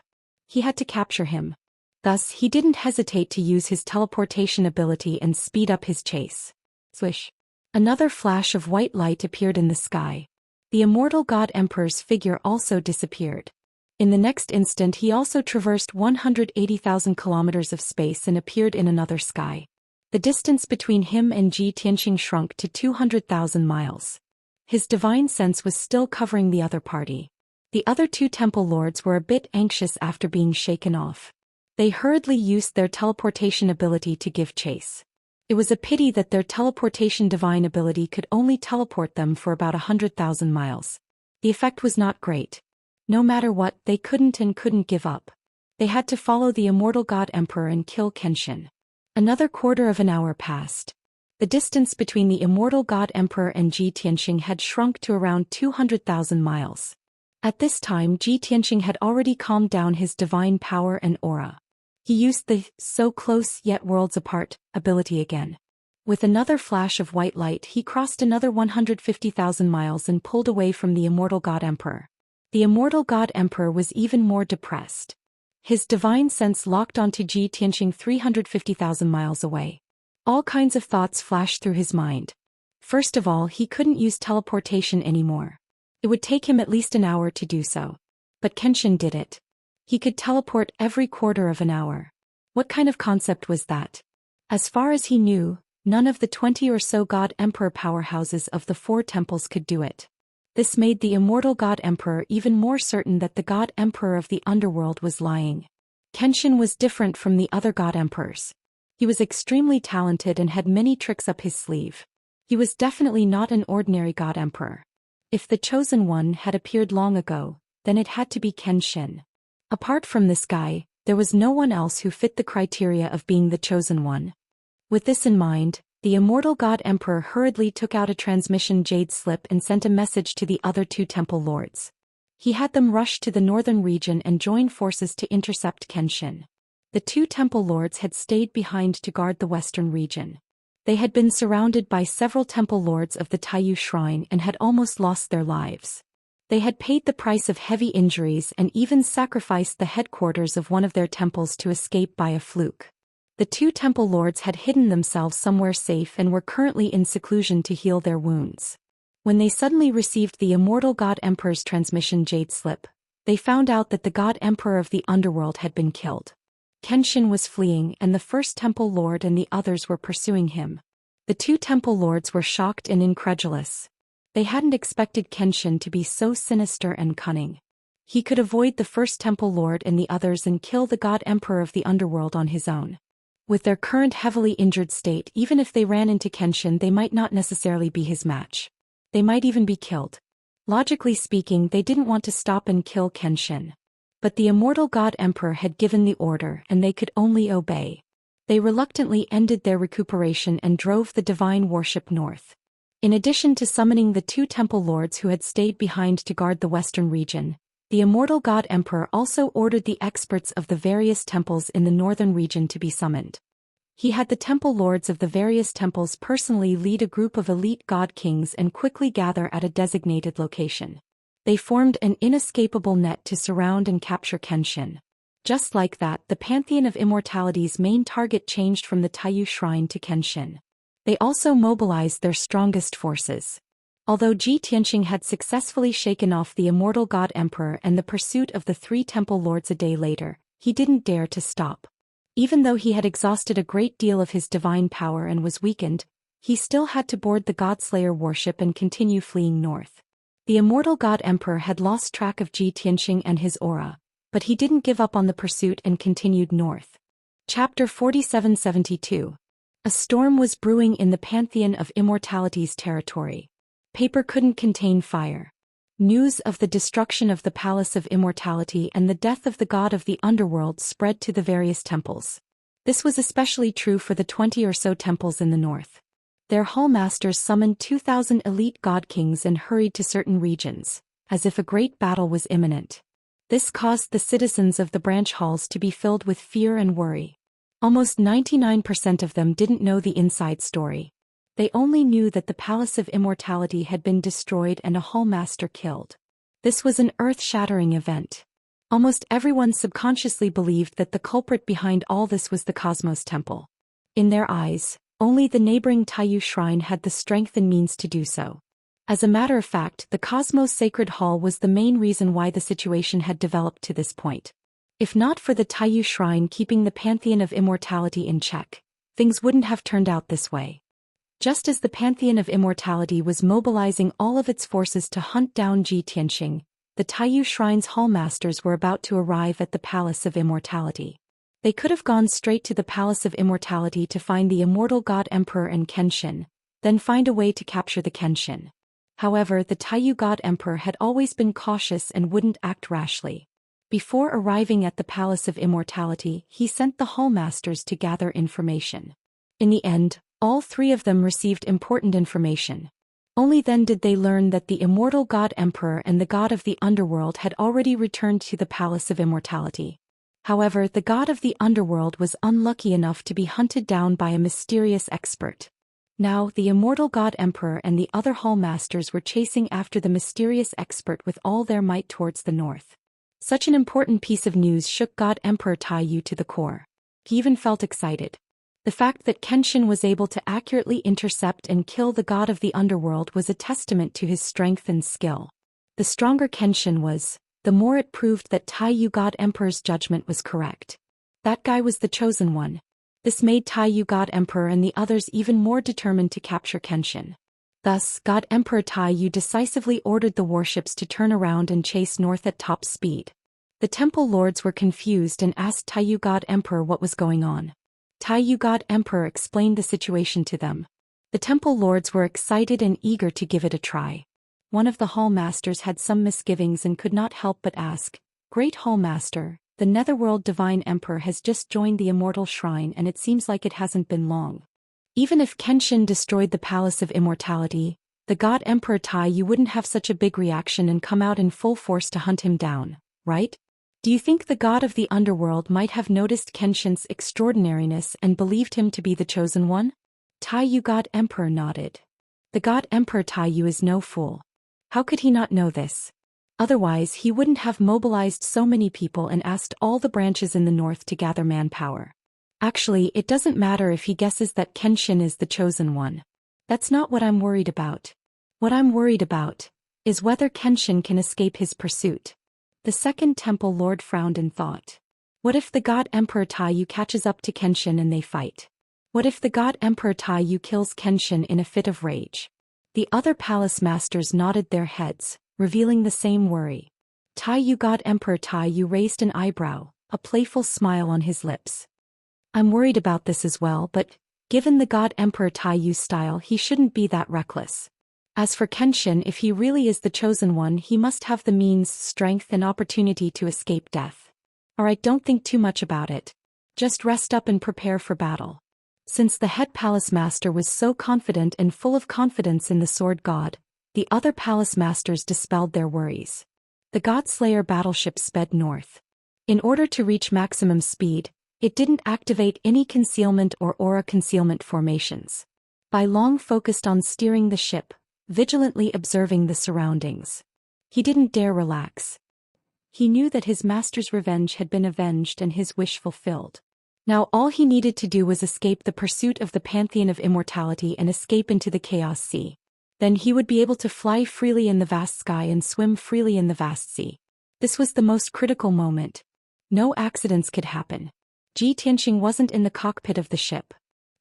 He had to capture him. Thus, he didn't hesitate to use his teleportation ability and speed up his chase. Swish. Another flash of white light appeared in the sky. The immortal God Emperor's figure also disappeared. In the next instant, he also traversed 180,000 kilometers of space and appeared in another sky. The distance between him and Ji Tianxing shrunk to 200,000 miles. His divine sense was still covering the other party. The other two temple lords were a bit anxious after being shaken off. They hurriedly used their teleportation ability to give chase. It was a pity that their teleportation divine ability could only teleport them for about 100,000 miles. The effect was not great. No matter what, they couldn't give up. They had to follow the immortal God Emperor and kill Kenshin. Another quarter of an hour passed. The distance between the immortal God Emperor and Ji Tianxing had shrunk to around 200,000 miles. At this time, Ji Tianxing had already calmed down his divine power and aura. He used the "so close yet worlds apart" ability again. With another flash of white light, he crossed another 150,000 miles and pulled away from the immortal God Emperor. The immortal God Emperor was even more depressed. His divine sense locked onto Ji Tianxing 350,000 miles away. All kinds of thoughts flashed through his mind. First of all, he couldn't use teleportation anymore. It would take him at least an hour to do so. But Kenshin did it. He could teleport every quarter of an hour. What kind of concept was that? As far as he knew, none of the 20 or so God Emperor powerhouses of the 4 temples could do it. This made the immortal God Emperor even more certain that the God Emperor of the underworld was lying. Kenshin was different from the other God Emperors. He was extremely talented and had many tricks up his sleeve. He was definitely not an ordinary God Emperor. If the chosen one had appeared long ago, then it had to be Kenshin. Apart from this guy, there was no one else who fit the criteria of being the chosen one. With this in mind, the immortal God Emperor hurriedly took out a transmission jade slip and sent a message to the other 2 temple lords. He had them rush to the northern region and join forces to intercept Kenshin. The 2 temple lords had stayed behind to guard the western region. They had been surrounded by several temple lords of the Taiyu Shrine and had almost lost their lives. They had paid the price of heavy injuries and even sacrificed the headquarters of one of their temples to escape by a fluke. The 2 temple lords had hidden themselves somewhere safe and were currently in seclusion to heal their wounds. When they suddenly received the immortal God Emperor's transmission jade slip, they found out that the God Emperor of the underworld had been killed. Kenshin was fleeing and the first temple lord and the others were pursuing him. The 2 temple lords were shocked and incredulous. They hadn't expected Kenshin to be so sinister and cunning. He could avoid the first temple lord and the others and kill the God Emperor of the underworld on his own. With their current heavily injured state, even if they ran into Kenshin, they might not necessarily be his match. They might even be killed. Logically speaking, they didn't want to stop and kill Kenshin. But the immortal God Emperor had given the order and they could only obey. They reluctantly ended their recuperation and drove the divine worship north. In addition to summoning the 2 temple lords who had stayed behind to guard the western region, the immortal God Emperor also ordered the experts of the various temples in the northern region to be summoned. He had the temple lords of the various temples personally lead a group of elite god kings and quickly gather at a designated location. They formed an inescapable net to surround and capture Kenshin. Just like that, the Pantheon of Immortality's main target changed from the Taiyu Shrine to Kenshin. They also mobilized their strongest forces. Although Ji Tianxing had successfully shaken off the immortal God Emperor and the pursuit of the 3 temple lords a day later, he didn't dare to stop. Even though he had exhausted a great deal of his divine power and was weakened, he still had to board the Godslayer warship and continue fleeing north. The immortal God Emperor had lost track of Ji Tianxing and his aura, but he didn't give up on the pursuit and continued north. Chapter 4772. A storm was brewing in the Pantheon of Immortality's territory. Paper couldn't contain fire. News of the destruction of the Palace of Immortality and the death of the god of the underworld spread to the various temples. This was especially true for the 20 or so temples in the north. Their hall masters summoned 2,000 elite god kings and hurried to certain regions, as if a great battle was imminent. This caused the citizens of the branch halls to be filled with fear and worry. Almost 99% of them didn't know the inside story. They only knew that the Palace of Immortality had been destroyed and a Hallmaster killed. This was an earth-shattering event. Almost everyone subconsciously believed that the culprit behind all this was the Cosmos Temple. In their eyes, only the neighboring Taiyu Shrine had the strength and means to do so. As a matter of fact, the Cosmos Sacred Hall was the main reason why the situation had developed to this point. If not for the Taiyu Shrine keeping the Pantheon of Immortality in check, things wouldn't have turned out this way. Just as the Pantheon of Immortality was mobilizing all of its forces to hunt down Ji Tianxing, the Taiyu Shrine's Hallmasters were about to arrive at the Palace of Immortality. They could have gone straight to the Palace of Immortality to find the immortal God Emperor and Kenshin, then find a way to capture the Kenshin. However, the Taiyu God Emperor had always been cautious and wouldn't act rashly. Before arriving at the Palace of Immortality, he sent the Hallmasters to gather information. In the end, all three of them received important information. Only then did they learn that the immortal God Emperor and the God of the Underworld had already returned to the Palace of Immortality. However, the God of the Underworld was unlucky enough to be hunted down by a mysterious expert. Now, the immortal God Emperor and the other Hallmasters were chasing after the mysterious expert with all their might towards the north. Such an important piece of news shook God Emperor Taiyu to the core. He even felt excited. The fact that Kenshin was able to accurately intercept and kill the god of the underworld was a testament to his strength and skill. The stronger Kenshin was, the more it proved that Taiyu God Emperor's judgment was correct. That guy was the chosen one. This made Taiyu God Emperor and the others even more determined to capture Kenshin. Thus, God Emperor Taiyu decisively ordered the warships to turn around and chase north at top speed. The temple lords were confused and asked Taiyu God Emperor what was going on. Taiyu God Emperor explained the situation to them. The temple lords were excited and eager to give it a try. One of the Hallmasters had some misgivings and could not help but ask, "Great Hallmaster, the Netherworld Divine Emperor has just joined the Immortal Shrine and it seems like it hasn't been long. Even if Kenshin destroyed the Palace of Immortality, the God Emperor Taiyu wouldn't have such a big reaction and come out in full force to hunt him down, right? Do you think the god of the underworld might have noticed Kenshin's extraordinariness and believed him to be the chosen one?" Taiyu God Emperor nodded. The God Emperor Taiyu is no fool. How could he not know this? Otherwise he wouldn't have mobilized so many people and asked all the branches in the north to gather manpower. Actually, it doesn't matter if he guesses that Kenshin is the chosen one. That's not what I'm worried about. What I'm worried about is whether Kenshin can escape his pursuit. The second temple lord frowned and thought. What if the God Emperor Taiyu catches up to Kenshin and they fight? What if the God Emperor Taiyu kills Kenshin in a fit of rage? The other palace masters nodded their heads, revealing the same worry. Taiyu God Emperor Taiyu raised an eyebrow, a playful smile on his lips. I'm worried about this as well, but given the God Emperor Taiyu's style, he shouldn't be that reckless. As for Kenshin, if he really is the chosen one, he must have the means, strength and opportunity to escape death. Alright, don't think too much about it. Just rest up and prepare for battle. Since the head palace master was so confident and full of confidence in the sword god, the other palace masters dispelled their worries. The God Slayer battleship sped north. In order to reach maximum speed, it didn't activate any concealment or aura concealment formations. Bai Long focused on steering the ship, vigilantly observing the surroundings. He didn't dare relax. He knew that his master's revenge had been avenged and his wish fulfilled. Now all he needed to do was escape the pursuit of the Pantheon of Immortality and escape into the Chaos Sea. Then he would be able to fly freely in the vast sky and swim freely in the vast sea. This was the most critical moment. No accidents could happen. Ji Tianxing wasn't in the cockpit of the ship.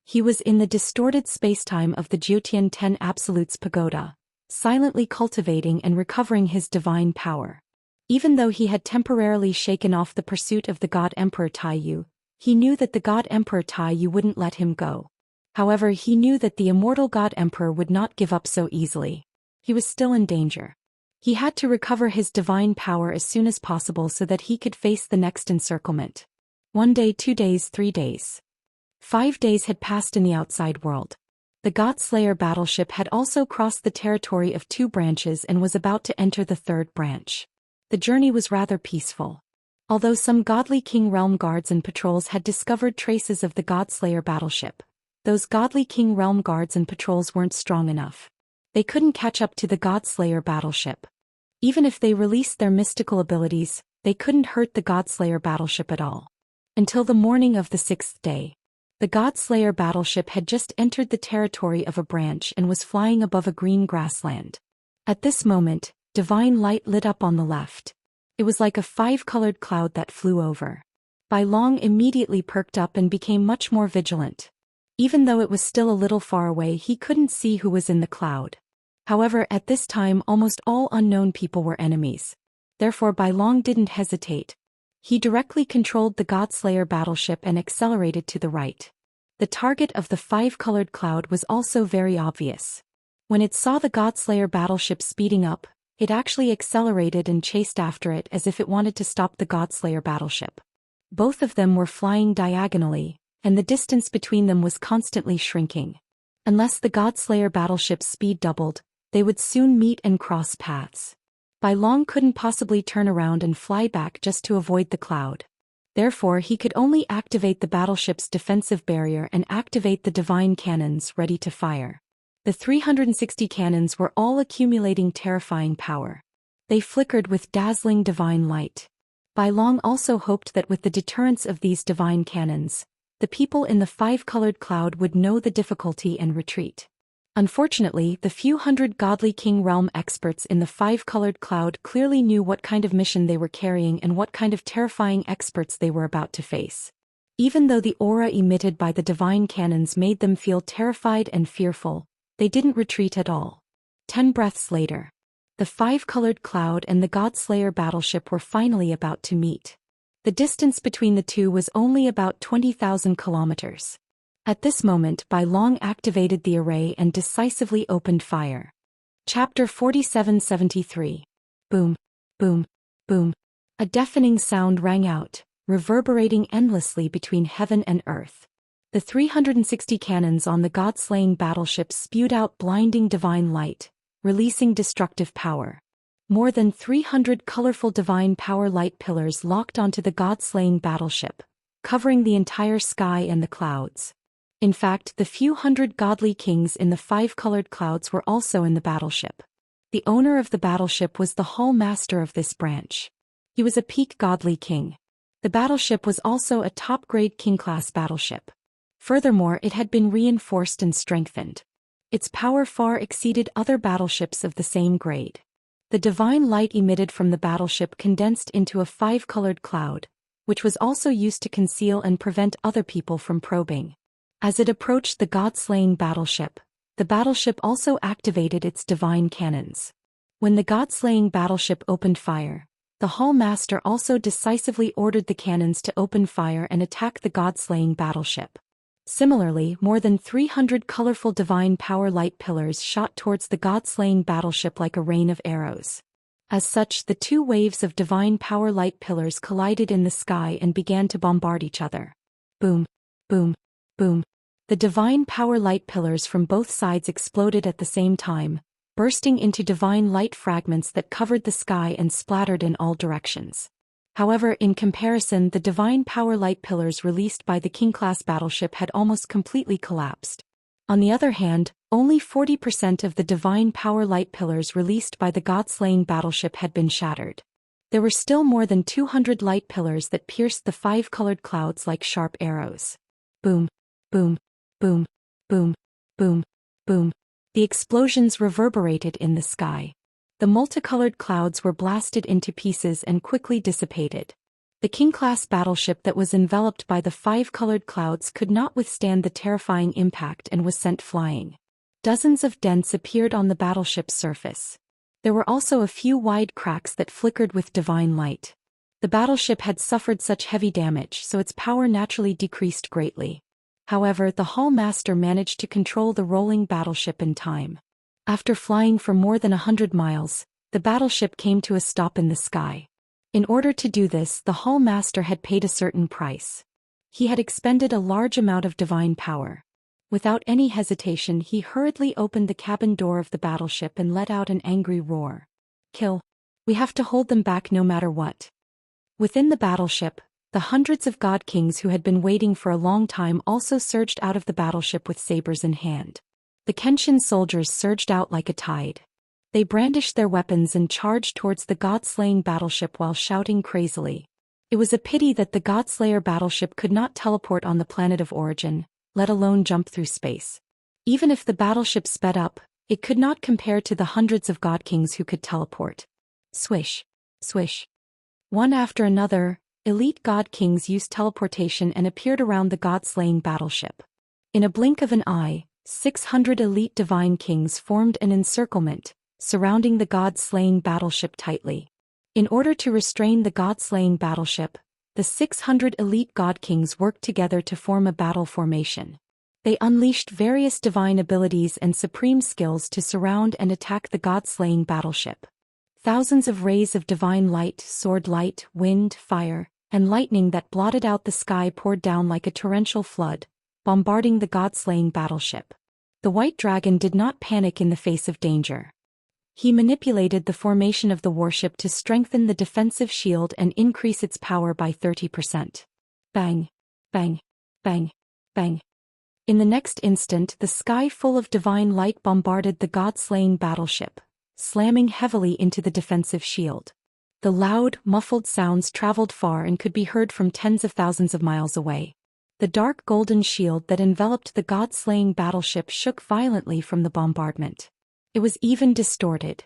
He was in the distorted spacetime of the Jiutian 10 Absolutes Pagoda, silently cultivating and recovering his divine power. Even though he had temporarily shaken off the pursuit of the God Emperor Taiyu, he knew that the God Emperor Taiyu wouldn't let him go. However, he knew that the immortal God Emperor would not give up so easily. He was still in danger. He had to recover his divine power as soon as possible so that he could face the next encirclement. 1 day, 2 days, 3 days. 5 days had passed in the outside world. The God Slayer battleship had also crossed the territory of 2 branches and was about to enter the 3rd branch. The journey was rather peaceful. Although some godly King Realm guards and patrols had discovered traces of the God Slayer battleship, Those godly king realm guards and patrols weren't strong enough. They couldn't catch up to the Godslayer battleship. Even if they released their mystical abilities, they couldn't hurt the Godslayer battleship at all. Until the morning of the 6th day. The Godslayer battleship had just entered the territory of a branch and was flying above a green grassland. At this moment, divine light lit up on the left. It was like a 5-colored cloud that flew over. Bai Long immediately perked up and became much more vigilant. Even though it was still a little far away, he couldn't see who was in the cloud. However, at this time almost all unknown people were enemies. Therefore Bai Long didn't hesitate. He directly controlled the Godslayer battleship and accelerated to the right. The target of the 5-colored cloud was also very obvious. When it saw the Godslayer battleship speeding up, it actually accelerated and chased after it as if it wanted to stop the Godslayer battleship. Both of them were flying diagonally, and the distance between them was constantly shrinking. Unless the Godslayer battleship's speed doubled, they would soon meet and cross paths. Bai Long couldn't possibly turn around and fly back just to avoid the cloud. Therefore he could only activate the battleship's defensive barrier and activate the divine cannons ready to fire. The 360 cannons were all accumulating terrifying power. They flickered with dazzling divine light. Bai Long also hoped that with the deterrence of these divine cannons, the people in the 5-colored cloud would know the difficulty and retreat. Unfortunately, the few hundred godly king realm experts in the 5-colored cloud clearly knew what kind of mission they were carrying and what kind of terrifying experts they were about to face. Even though the aura emitted by the divine cannons made them feel terrified and fearful, they didn't retreat at all. 10 breaths later, the 5-colored cloud and the Godslayer battleship were finally about to meet. The distance between the two was only about 20,000 kilometers. At this moment Bai Long activated the array and decisively opened fire. Chapter 4773. Boom, boom, boom. A deafening sound rang out, reverberating endlessly between heaven and earth. The 360 cannons on the god-slaying battleship spewed out blinding divine light, releasing destructive power. More than 300 colorful divine power light pillars locked onto the god-slaying battleship, covering the entire sky and the clouds. In fact, the few hundred godly kings in the 5-colored clouds were also in the battleship. The owner of the battleship was the hall master of this branch. He was a peak godly king. The battleship was also a top-grade king-class battleship. Furthermore, it had been reinforced and strengthened. Its power far exceeded other battleships of the same grade. The divine light emitted from the battleship condensed into a 5-colored cloud, which was also used to conceal and prevent other people from probing. As it approached the god-slaying battleship, the battleship also activated its divine cannons. When the god-slaying battleship opened fire, the hall master also decisively ordered the cannons to open fire and attack the god-slaying battleship. Similarly, more than 300 colorful divine power light pillars shot towards the god-slaying battleship like a rain of arrows. As such, the two waves of divine power light pillars collided in the sky and began to bombard each other. Boom, boom, boom. The divine power light pillars from both sides exploded at the same time, bursting into divine light fragments that covered the sky and splattered in all directions. However, in comparison, the divine power light pillars released by the king-class battleship had almost completely collapsed. On the other hand, only 40% of the divine power light pillars released by the god-slaying battleship had been shattered. There were still more than 200 light pillars that pierced the 5-colored clouds like sharp arrows. Boom, boom, boom, boom, boom, boom. The explosions reverberated in the sky. The multicolored clouds were blasted into pieces and quickly dissipated. The king-class battleship that was enveloped by the 5-colored clouds could not withstand the terrifying impact and was sent flying. Dozens of dents appeared on the battleship's surface. There were also a few wide cracks that flickered with divine light. The battleship had suffered such heavy damage, so its power naturally decreased greatly. However, the hall master managed to control the rolling battleship in time. After flying for more than 100 miles, the battleship came to a stop in the sky. In order to do this, the hall master had paid a certain price. He had expended a large amount of divine power. Without any hesitation, he hurriedly opened the cabin door of the battleship and let out an angry roar. Kill. We have to hold them back no matter what. Within the battleship, The hundreds of god kings who had been waiting for a long time also surged out of the battleship with sabers in hand. The Kenshin soldiers surged out like a tide. They brandished their weapons and charged towards the god-slaying battleship while shouting crazily. It was a pity that the God-Slayer battleship could not teleport on the planet of origin, let alone jump through space. Even if the battleship sped up, it could not compare to the hundreds of god kings who could teleport. Swish. Swish. One after another, elite god kings used teleportation and appeared around the god-slaying battleship. In a blink of an eye, 600 elite divine kings formed an encirclement, surrounding the god-slaying battleship tightly. In order to restrain the god-slaying battleship, the 600 elite god kings worked together to form a battle formation. They unleashed various divine abilities and supreme skills to surround and attack the god-slaying battleship. Thousands of rays of divine light, sword light, wind, fire, and lightning that blotted out the sky poured down like a torrential flood, bombarding the god-slaying battleship. The white dragon did not panic in the face of danger. He manipulated the formation of the warship to strengthen the defensive shield and increase its power by 30%. Bang! Bang! Bang! Bang! In the next instant, the sky full of divine light bombarded the god-slaying battleship, slamming heavily into the defensive shield. The loud, muffled sounds traveled far and could be heard from tens of thousands of miles away. The dark golden shield that enveloped the god-slaying battleship shook violently from the bombardment. It was even distorted.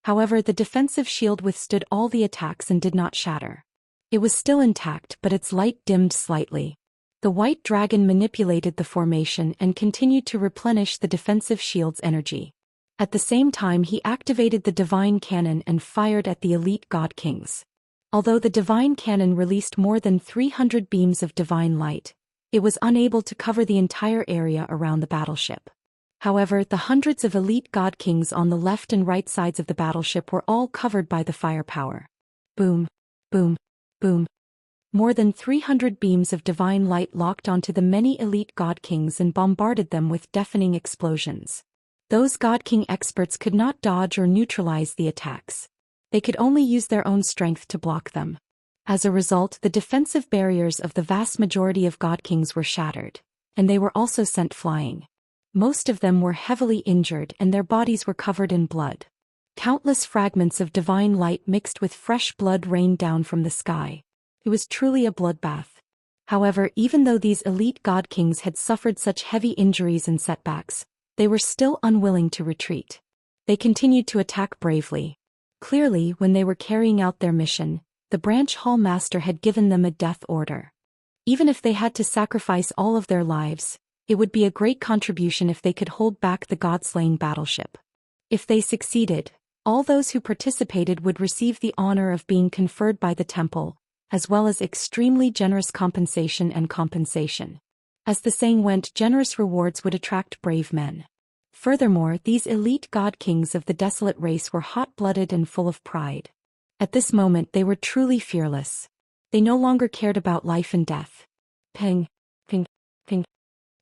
However, the defensive shield withstood all the attacks and did not shatter. It was still intact, but its light dimmed slightly. The white dragon manipulated the formation and continued to replenish the defensive shield's energy. At the same time, he activated the divine cannon and fired at the elite god kings. Although the divine cannon released more than 300 beams of divine light, it was unable to cover the entire area around the battleship. However, the hundreds of elite god kings on the left and right sides of the battleship were all covered by the firepower. Boom, boom, boom. More than 300 beams of divine light locked onto the many elite god kings and bombarded them with deafening explosions. Those god king experts could not dodge or neutralize the attacks. They could only use their own strength to block them. As a result, the defensive barriers of the vast majority of god kings were shattered, and they were also sent flying. Most of them were heavily injured and their bodies were covered in blood. Countless fragments of divine light mixed with fresh blood rained down from the sky. It was truly a bloodbath. However, even though these elite god kings had suffered such heavy injuries and setbacks, they were still unwilling to retreat. They continued to attack bravely. Clearly, when they were carrying out their mission, the branch hall master had given them a death order. Even if they had to sacrifice all of their lives, it would be a great contribution if they could hold back the god-slaying battleship. If they succeeded, all those who participated would receive the honor of being conferred by the temple, as well as extremely generous compensation. As the saying went, generous rewards would attract brave men. Furthermore, these elite god kings of the desolate race were hot-blooded and full of pride. At this moment they were truly fearless. They no longer cared about life and death. Ping, ping, ping.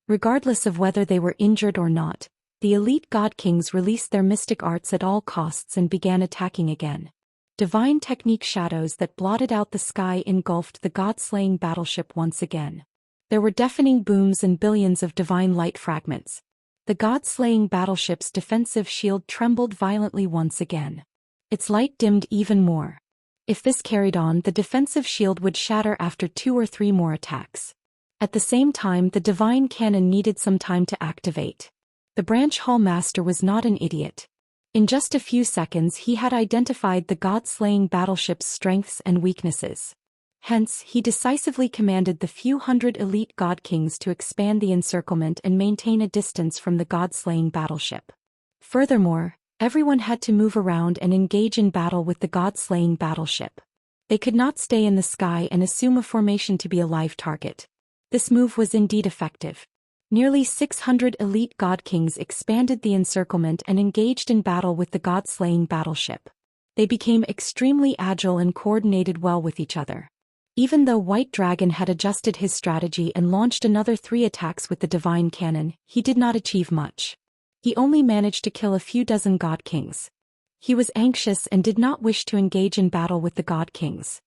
Regardless of whether they were injured or not, the elite god kings released their mystic arts at all costs and began attacking again. Divine technique shadows that blotted out the sky engulfed the god-slaying battleship once again. There were deafening booms and billions of divine light fragments. The god-slaying battleship's defensive shield trembled violently once again. Its light dimmed even more. If this carried on, the defensive shield would shatter after 2 or 3 more attacks. At the same time, the divine cannon needed some time to activate. The branch hall master was not an idiot. In just a few seconds he had identified the god-slaying battleship's strengths and weaknesses. Hence, he decisively commanded the few hundred elite god kings to expand the encirclement and maintain a distance from the god-slaying battleship. Furthermore, everyone had to move around and engage in battle with the god-slaying battleship. They could not stay in the sky and assume a formation to be a live target. This move was indeed effective. Nearly 600 elite god kings expanded the encirclement and engaged in battle with the god-slaying battleship. They became extremely agile and coordinated well with each other. Even though White Dragon had adjusted his strategy and launched another 3 attacks with the divine cannon, he did not achieve much. He only managed to kill a few dozen god kings. He was anxious and did not wish to engage in battle with the god kings.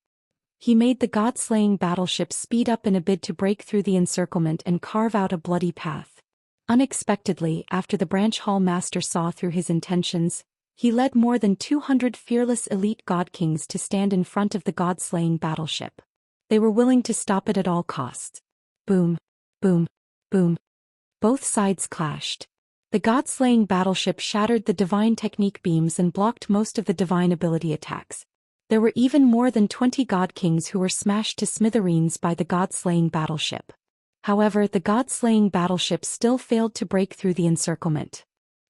He made the god-slaying battleship speed up in a bid to break through the encirclement and carve out a bloody path. Unexpectedly, after the branch hall master saw through his intentions, he led more than 200 fearless elite god kings to stand in front of the god-slaying battleship. They were willing to stop it at all costs. Boom, boom, boom. Both sides clashed. The god-slaying battleship shattered the divine technique beams and blocked most of the divine ability attacks. There were even more than 20 god kings who were smashed to smithereens by the god-slaying battleship. However, the god-slaying battleship still failed to break through the encirclement.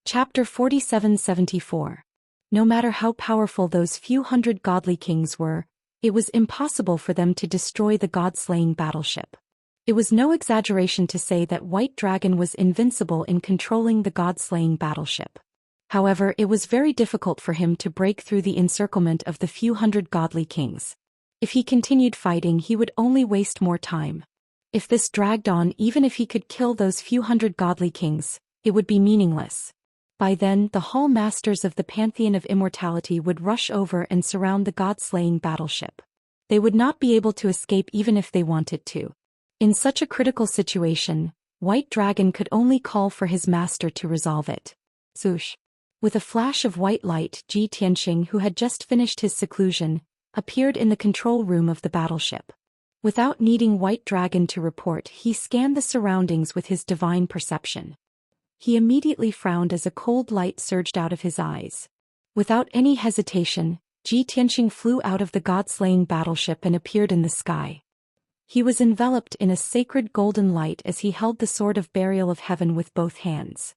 Chapter 4774. No matter how powerful those few hundred godly kings were, it was impossible for them to destroy the god-slaying battleship. It was no exaggeration to say that White Dragon was invincible in controlling the god-slaying battleship. However, it was very difficult for him to break through the encirclement of the few hundred godly kings. If he continued fighting, he would only waste more time. If this dragged on, even if he could kill those few hundred godly kings, it would be meaningless. By then, the Hall Masters of the Pantheon of Immortality would rush over and surround the god-slaying battleship. They would not be able to escape even if they wanted to. In such a critical situation, White Dragon could only call for his master to resolve it. Swoosh. With a flash of white light, Zhou Xian, who had just finished his seclusion, appeared in the control room of the battleship. Without needing White Dragon to report, he scanned the surroundings with his divine perception. He immediately frowned as a cold light surged out of his eyes. Without any hesitation, Zhou Xian flew out of the god-slaying battleship and appeared in the sky. He was enveloped in a sacred golden light as he held the sword of burial of heaven with both hands.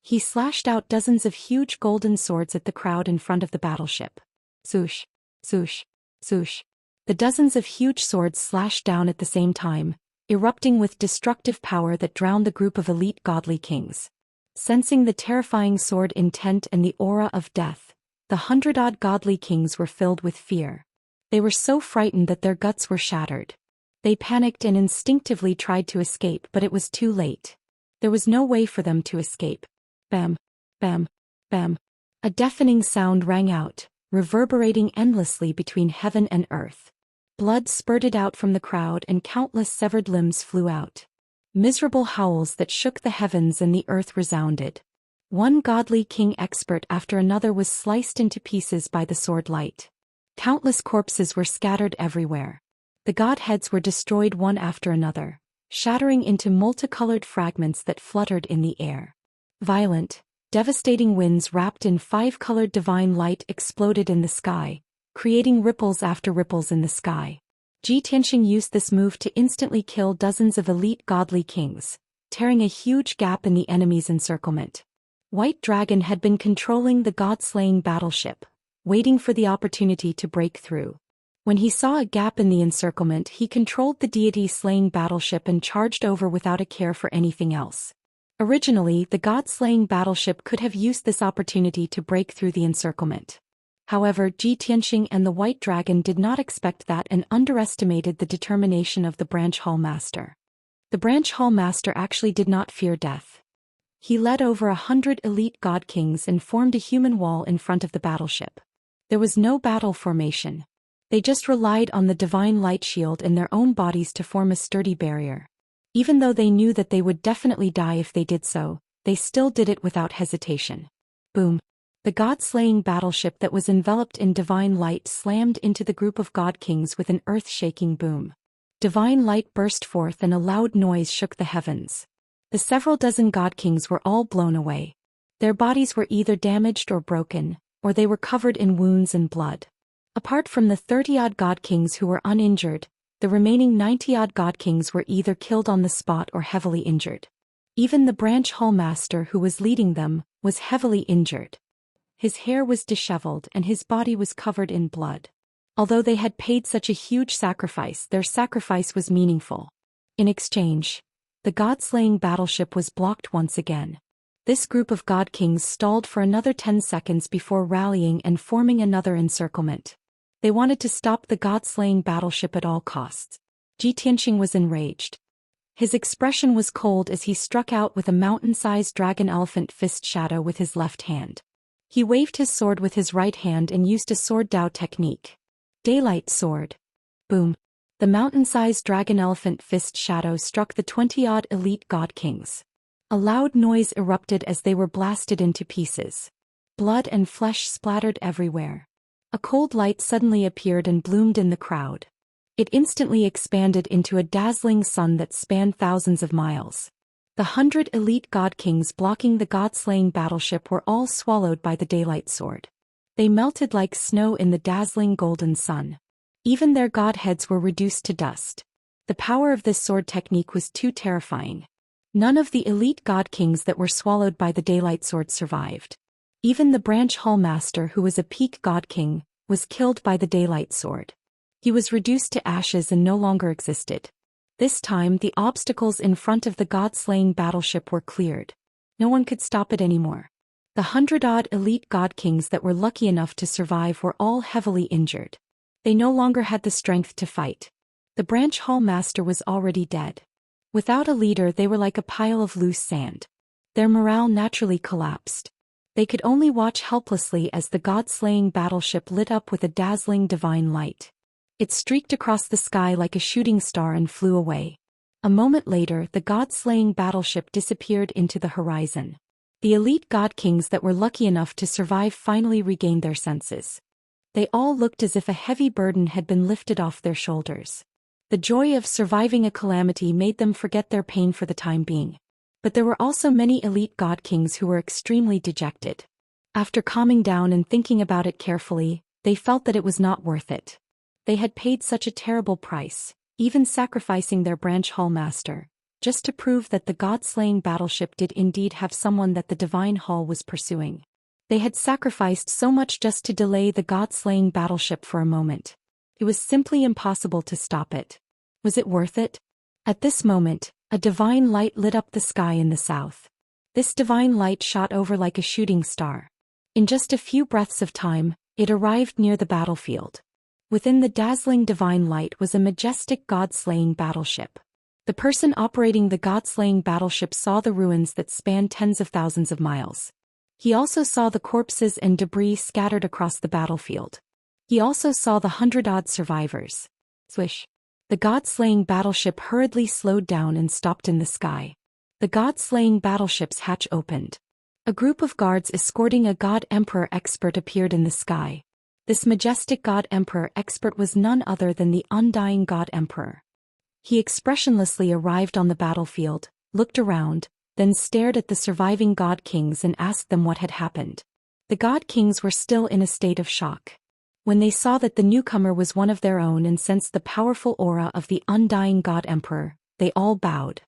He slashed out dozens of huge golden swords at the crowd in front of the battleship. Swoosh, swoosh, swoosh. The dozens of huge swords slashed down at the same time, erupting with destructive power that drowned the group of elite godly kings. Sensing the terrifying sword intent and the aura of death, the 100-odd godly kings were filled with fear. They were so frightened that their guts were shattered. They panicked and instinctively tried to escape, but it was too late. There was no way for them to escape. Bam, bam, bam. A deafening sound rang out, reverberating endlessly between heaven and earth. Blood spurted out from the crowd and countless severed limbs flew out. Miserable howls that shook the heavens and the earth resounded. One godly king expert after another was sliced into pieces by the sword light. Countless corpses were scattered everywhere. The godheads were destroyed one after another, shattering into multicolored fragments that fluttered in the air. Violent, devastating winds wrapped in 5-colored divine light exploded in the sky, creating ripples after ripples in the sky. Zhou Xian used this move to instantly kill dozens of elite godly kings, tearing a huge gap in the enemy's encirclement. White Dragon had been controlling the god-slaying battleship, waiting for the opportunity to break through. When he saw a gap in the encirclement, he controlled the deity-slaying battleship and charged over without a care for anything else. Originally, the god-slaying battleship could have used this opportunity to break through the encirclement. However, Zhou Xian and the White Dragon did not expect that and underestimated the determination of the Branch Hall Master. The Branch Hall Master actually did not fear death. He led over 100 elite god kings and formed a human wall in front of the battleship. There was no battle formation. They just relied on the divine light shield in their own bodies to form a sturdy barrier. Even though they knew that they would definitely die if they did so, they still did it without hesitation. Boom. The god-slaying battleship that was enveloped in divine light slammed into the group of god kings with an earth-shaking boom. Divine light burst forth and a loud noise shook the heavens. The several dozen god kings were all blown away. Their bodies were either damaged or broken, or they were covered in wounds and blood. Apart from the 30-odd god kings who were uninjured, the remaining 90-odd god kings were either killed on the spot or heavily injured. Even the Branch Hall Master who was leading them was heavily injured. His hair was disheveled and his body was covered in blood. Although they had paid such a huge sacrifice, their sacrifice was meaningful. In exchange, the god-slaying battleship was blocked once again. This group of god kings stalled for another 10 seconds before rallying and forming another encirclement. They wanted to stop the god-slaying battleship at all costs. Zhou Xian was enraged. His expression was cold as he struck out with a mountain-sized dragon-elephant fist shadow with his left hand. He waved his sword with his right hand and used a sword Dao technique. Daylight sword. Boom! The mountain-sized dragon-elephant fist shadow struck the 20-odd elite god kings. A loud noise erupted as they were blasted into pieces. Blood and flesh splattered everywhere. A cold light suddenly appeared and bloomed in the crowd. It instantly expanded into a dazzling sun that spanned thousands of miles. The 100 elite god kings blocking the god-slaying battleship were all swallowed by the daylight sword. They melted like snow in the dazzling golden sun. Even their god heads were reduced to dust. The power of this sword technique was too terrifying. None of the elite god kings that were swallowed by the daylight sword survived. Even the branch hall master, who was a peak god king, was killed by the daylight sword. He was reduced to ashes and no longer existed. This time the obstacles in front of the god-slaying battleship were cleared. No one could stop it anymore. The 100-odd elite god kings that were lucky enough to survive were all heavily injured. They no longer had the strength to fight. The branch hall master was already dead. Without a leader, they were like a pile of loose sand. Their morale naturally collapsed. They could only watch helplessly as the god-slaying battleship lit up with a dazzling divine light. It streaked across the sky like a shooting star and flew away. A moment later, the god-slaying battleship disappeared into the horizon. The elite god kings that were lucky enough to survive finally regained their senses. They all looked as if a heavy burden had been lifted off their shoulders. The joy of surviving a calamity made them forget their pain for the time being. But there were also many elite god kings who were extremely dejected. After calming down and thinking about it carefully, they felt that it was not worth it. They had paid such a terrible price, even sacrificing their branch hall master, just to prove that the god-slaying battleship did indeed have someone that the divine hall was pursuing. They had sacrificed so much just to delay the god-slaying battleship for a moment. It was simply impossible to stop it. Was it worth it? At this moment, a divine light lit up the sky in the south. This divine light shot over like a shooting star. In just a few breaths of time, it arrived near the battlefield. Within the dazzling divine light was a majestic god-slaying battleship. The person operating the god-slaying battleship saw the ruins that spanned tens of thousands of miles. He also saw the corpses and debris scattered across the battlefield. He also saw the 100-odd survivors. Swish! The god-slaying battleship hurriedly slowed down and stopped in the sky. The god-slaying battleship's hatch opened. A group of guards escorting a god emperor expert appeared in the sky. This majestic god emperor expert was none other than the undying god emperor. He expressionlessly arrived on the battlefield, looked around, then stared at the surviving god kings and asked them what had happened. The god kings were still in a state of shock. When they saw that the newcomer was one of their own and sensed the powerful aura of the undying god emperor, they all bowed.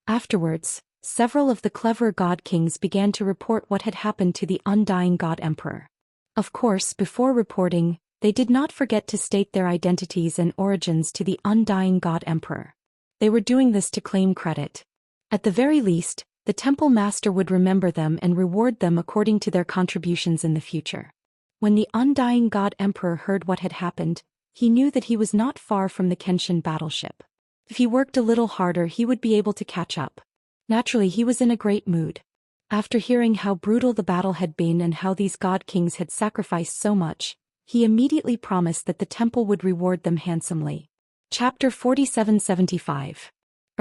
Afterwards, several of the clever god kings began to report what had happened to the undying god emperor. Of course, before reporting, they did not forget to state their identities and origins to the undying god emperor. They were doing this to claim credit. At the very least, the temple master would remember them and reward them according to their contributions in the future. When the undying god emperor heard what had happened, he knew that he was not far from the Kenshin battleship. If he worked a little harder, he would be able to catch up. Naturally, he was in a great mood. After hearing how brutal the battle had been and how these god kings had sacrificed so much, he immediately promised that the temple would reward them handsomely. Chapter 4775.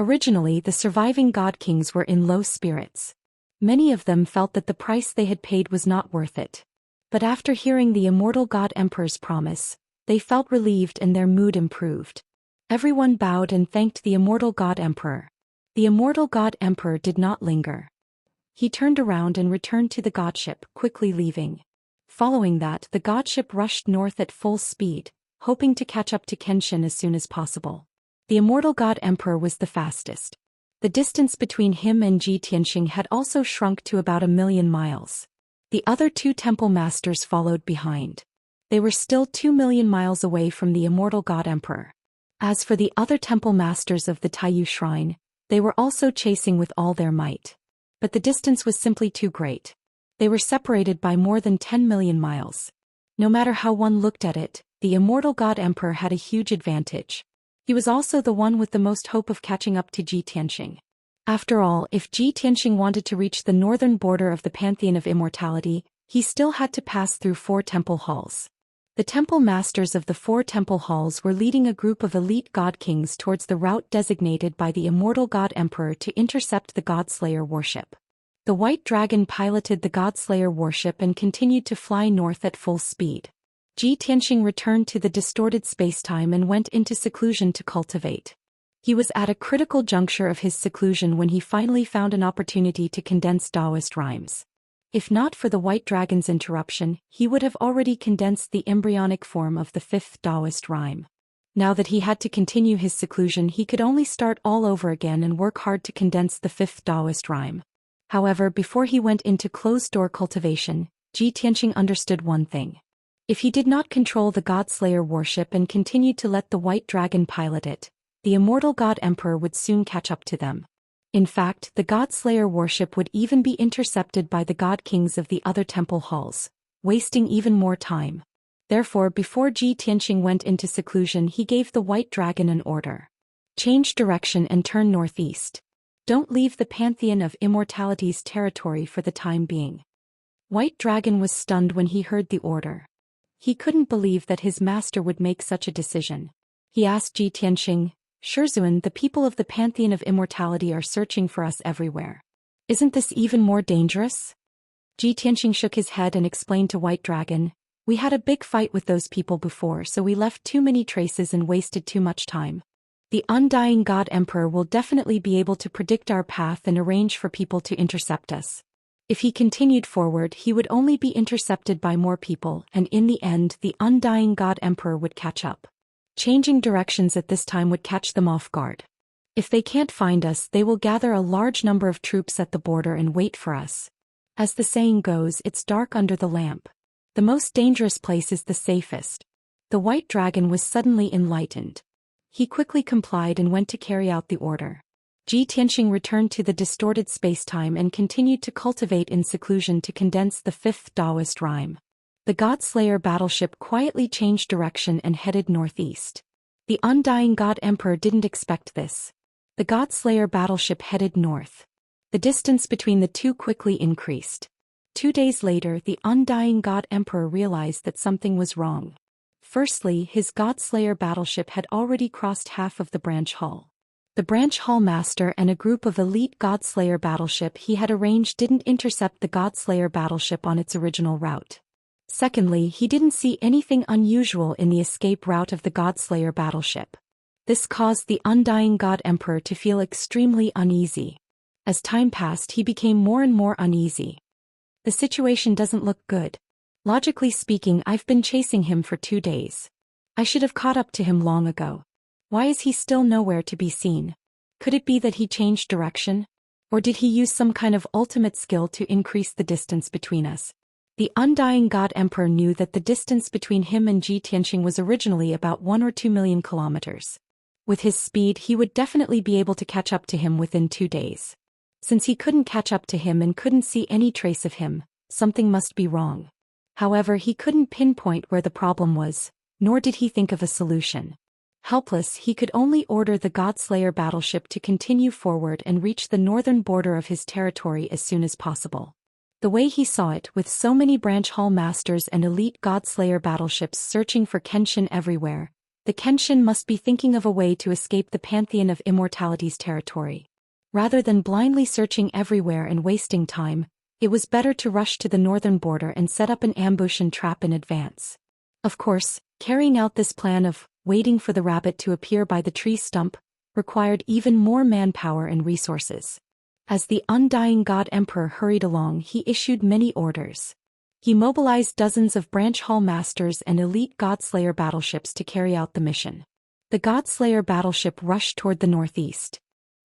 Originally, the surviving god kings were in low spirits. Many of them felt that the price they had paid was not worth it. But after hearing the immortal god emperor's promise, they felt relieved and their mood improved. Everyone bowed and thanked the immortal god emperor. The immortal god emperor did not linger. He turned around and returned to the godship, quickly leaving. Following that, the godship rushed north at full speed, hoping to catch up to Kenshin as soon as possible. The immortal god emperor was the fastest. The distance between him and Tianxing had also shrunk to about 1,000,000 miles. The other two temple masters followed behind. They were still 2,000,000 miles away from the immortal god emperor. As for the other temple masters of the Taiyu shrine, they were also chasing with all their might. But the distance was simply too great. They were separated by more than 10,000,000 miles. No matter how one looked at it, the immortal god emperor had a huge advantage. He was also the one with the most hope of catching up to Tianxing. After all, if Tianxing wanted to reach the northern border of the Pantheon of Immortality, he still had to pass through 4 temple halls. The temple masters of the 4 temple halls were leading a group of elite god kings towards the route designated by the immortal god emperor to intercept the God-Slayer warship. The white dragon piloted the God-Slayer warship and continued to fly north at full speed. Ji Tianxing returned to the distorted spacetime and went into seclusion to cultivate. He was at a critical juncture of his seclusion when he finally found an opportunity to condense Daoist rhymes. If not for the white dragon's interruption, he would have already condensed the embryonic form of the 5th Daoist rhyme. Now that he had to continue his seclusion, he could only start all over again and work hard to condense the 5th Daoist rhyme. However, before he went into closed-door cultivation, Ji Tianxing understood one thing. If he did not control the God-Slayer warship and continued to let the white dragon pilot it, the immortal god emperor would soon catch up to them. In fact, the God-Slayer warship would even be intercepted by the god kings of the other temple halls, wasting even more time. Therefore, before Ji Tianxing went into seclusion, he gave the white dragon an order. Change direction and turn northeast. Don't leave the Pantheon of Immortality's territory for the time being. White Dragon was stunned when he heard the order. He couldn't believe that his master would make such a decision. He asked Ji Tianxing, "Shizhuan, the people of the Pantheon of Immortality are searching for us everywhere. Isn't this even more dangerous?" Ji Tianxing shook his head and explained to White Dragon, "We had a big fight with those people before, so we left too many traces and wasted too much time. The undying God Emperor will definitely be able to predict our path and arrange for people to intercept us. If he continued forward, he would only be intercepted by more people, and in the end the undying God Emperor would catch up. Changing directions at this time would catch them off guard. If they can't find us, they will gather a large number of troops at the border and wait for us. As the saying goes, it's dark under the lamp. The most dangerous place is the safest." The White Dragon was suddenly enlightened. He quickly complied and went to carry out the order. Ji Tianxing returned to the distorted spacetime and continued to cultivate in seclusion to condense the 5th Daoist rhyme. The God-Slayer battleship quietly changed direction and headed northeast. The undying God Emperor didn't expect this. The God-Slayer battleship headed north. The distance between the two quickly increased. 2 days later, the undying God Emperor realized that something was wrong. Firstly, his God-Slayer battleship had already crossed half of the branch hall. The branch hall master and a group of elite God-Slayer battleship he had arranged didn't intercept the God-Slayer battleship on its original route. Secondly, he didn't see anything unusual in the escape route of the God-Slayer battleship. This caused the undying God Emperor to feel extremely uneasy. As time passed, he became more and more uneasy. The situation doesn't look good. Logically speaking, I've been chasing him for 2 days. I should have caught up to him long ago. Why is he still nowhere to be seen? Could it be that he changed direction? Or did he use some kind of ultimate skill to increase the distance between us? The undying God Emperor knew that the distance between him and Ji Tianxing was originally about 1 or 2 million kilometers. With his speed, he would definitely be able to catch up to him within 2 days. Since he couldn't catch up to him and couldn't see any trace of him, something must be wrong. However, he couldn't pinpoint where the problem was, nor did he think of a solution. Helpless, he could only order the God-Slayer battleship to continue forward and reach the northern border of his territory as soon as possible. The way he saw it, with so many branch hall masters and elite God-Slayer battleships searching for Kenshin everywhere, the Kenshin must be thinking of a way to escape the Pantheon of Immortality's territory. Rather than blindly searching everywhere and wasting time, it was better to rush to the northern border and set up an ambush and trap in advance. Of course, carrying out this plan of waiting for the rabbit to appear by the tree stump required even more manpower and resources. As the undying God Emperor hurried along, he issued many orders. He mobilized dozens of branch hall masters and elite God-Slayer battleships to carry out the mission. The God-Slayer battleship rushed toward the northeast.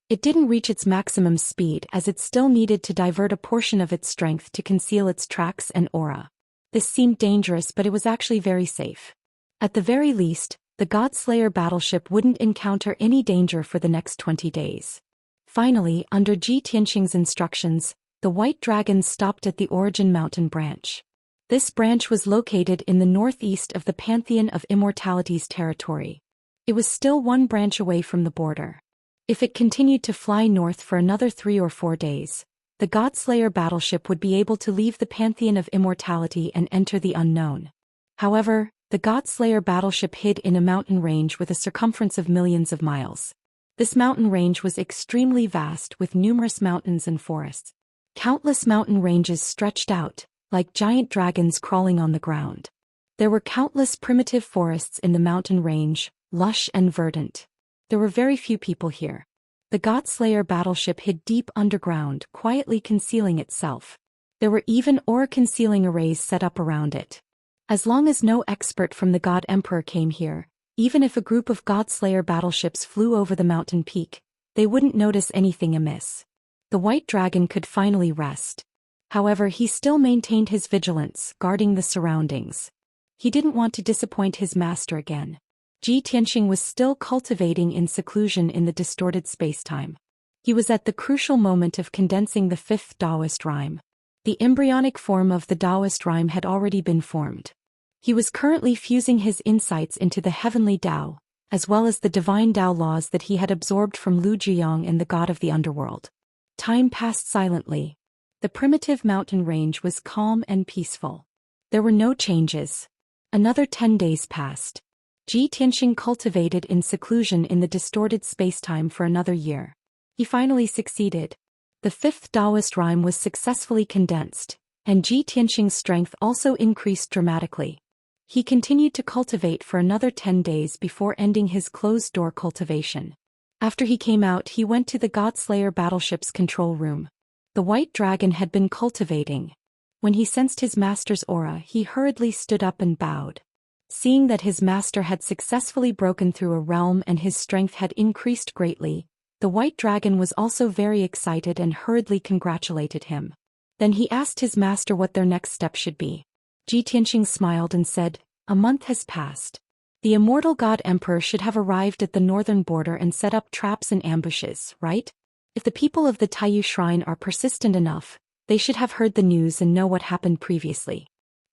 It didn't reach its maximum speed as it still needed to divert a portion of its strength to conceal its tracks and aura. This seemed dangerous, but it was actually very safe. At the very least, the God-Slayer battleship wouldn't encounter any danger for the next 20 days. Finally, under Ji Tianxing's instructions, the White Dragon stopped at the Origin Mountain branch. This branch was located in the northeast of the Pantheon of Immortality's territory. It was still one branch away from the border. If it continued to fly north for another 3 or 4 days, the God-Slayer battleship would be able to leave the Pantheon of Immortality and enter the unknown. However, the God-Slayer battleship hid in a mountain range with a circumference of millions of miles. This mountain range was extremely vast with numerous mountains and forests. Countless mountain ranges stretched out, like giant dragons crawling on the ground. There were countless primitive forests in the mountain range, lush and verdant. There were very few people here. The God-Slayer battleship hid deep underground, quietly concealing itself. There were even aura-concealing arrays set up around it. As long as no expert from the God Emperor came here, even if a group of God-Slayer battleships flew over the mountain peak, they wouldn't notice anything amiss. The white dragon could finally rest. However, he still maintained his vigilance, guarding the surroundings. He didn't want to disappoint his master again. Tianxia was still cultivating in seclusion in the distorted spacetime. He was at the crucial moment of condensing the fifth Daoist rhyme. The embryonic form of the Daoist rhyme had already been formed. He was currently fusing his insights into the heavenly Dao, as well as the divine Dao laws that he had absorbed from Lu Zhiyang and the god of the underworld. Time passed silently. The primitive mountain range was calm and peaceful. There were no changes. Another 10 days passed. Tianxia cultivated in seclusion in the distorted spacetime for another year. He finally succeeded. The fifth Daoist rhyme was successfully condensed, and Tianxia's strength also increased dramatically. He continued to cultivate for another 10 days before ending his closed-door cultivation. After he came out, he went to the God-Slayer battleship's control room. The white dragon had been cultivating. When he sensed his master's aura, he hurriedly stood up and bowed. Seeing that his master had successfully broken through a realm and his strength had increased greatly, the white dragon was also very excited and hurriedly congratulated him. Then he asked his master what their next step should be. Tianxia smiled and said, "A month has passed. The immortal God Emperor should have arrived at the northern border and set up traps and ambushes, right? If the people of the Taiyu Shrine are persistent enough, they should have heard the news and know what happened previously.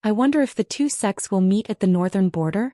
I wonder if the two sects will meet at the northern border?"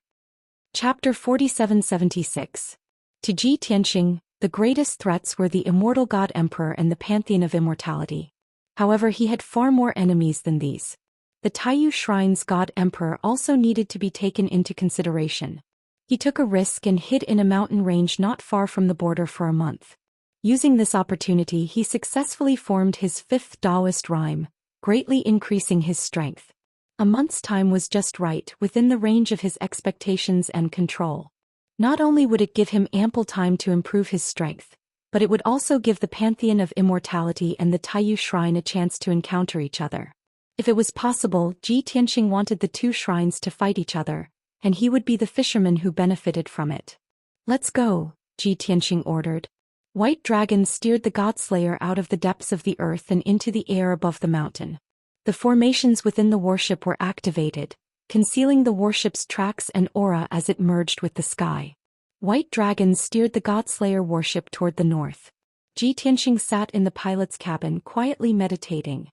Chapter 4776. To Tianxia, the greatest threats were the immortal God Emperor and the pantheon of immortality. However, he had far more enemies than these. The Taiyu Shrine's God Emperor also needed to be taken into consideration. He took a risk and hid in a mountain range not far from the border for a month. Using this opportunity, he successfully formed his fifth Daoist rhyme, greatly increasing his strength. A month's time was just right, within the range of his expectations and control. Not only would it give him ample time to improve his strength, but it would also give the pantheon of immortality and the Taiyu Shrine a chance to encounter each other. If it was possible, Tianxia wanted the two shrines to fight each other, and he would be the fisherman who benefited from it. "Let's go," Tianxia ordered. White dragons steered the God-Slayer out of the depths of the earth and into the air above the mountain. The formations within the warship were activated, concealing the warship's tracks and aura as it merged with the sky. White dragons steered the God-Slayer warship toward the north. Tianxia sat in the pilot's cabin quietly meditating.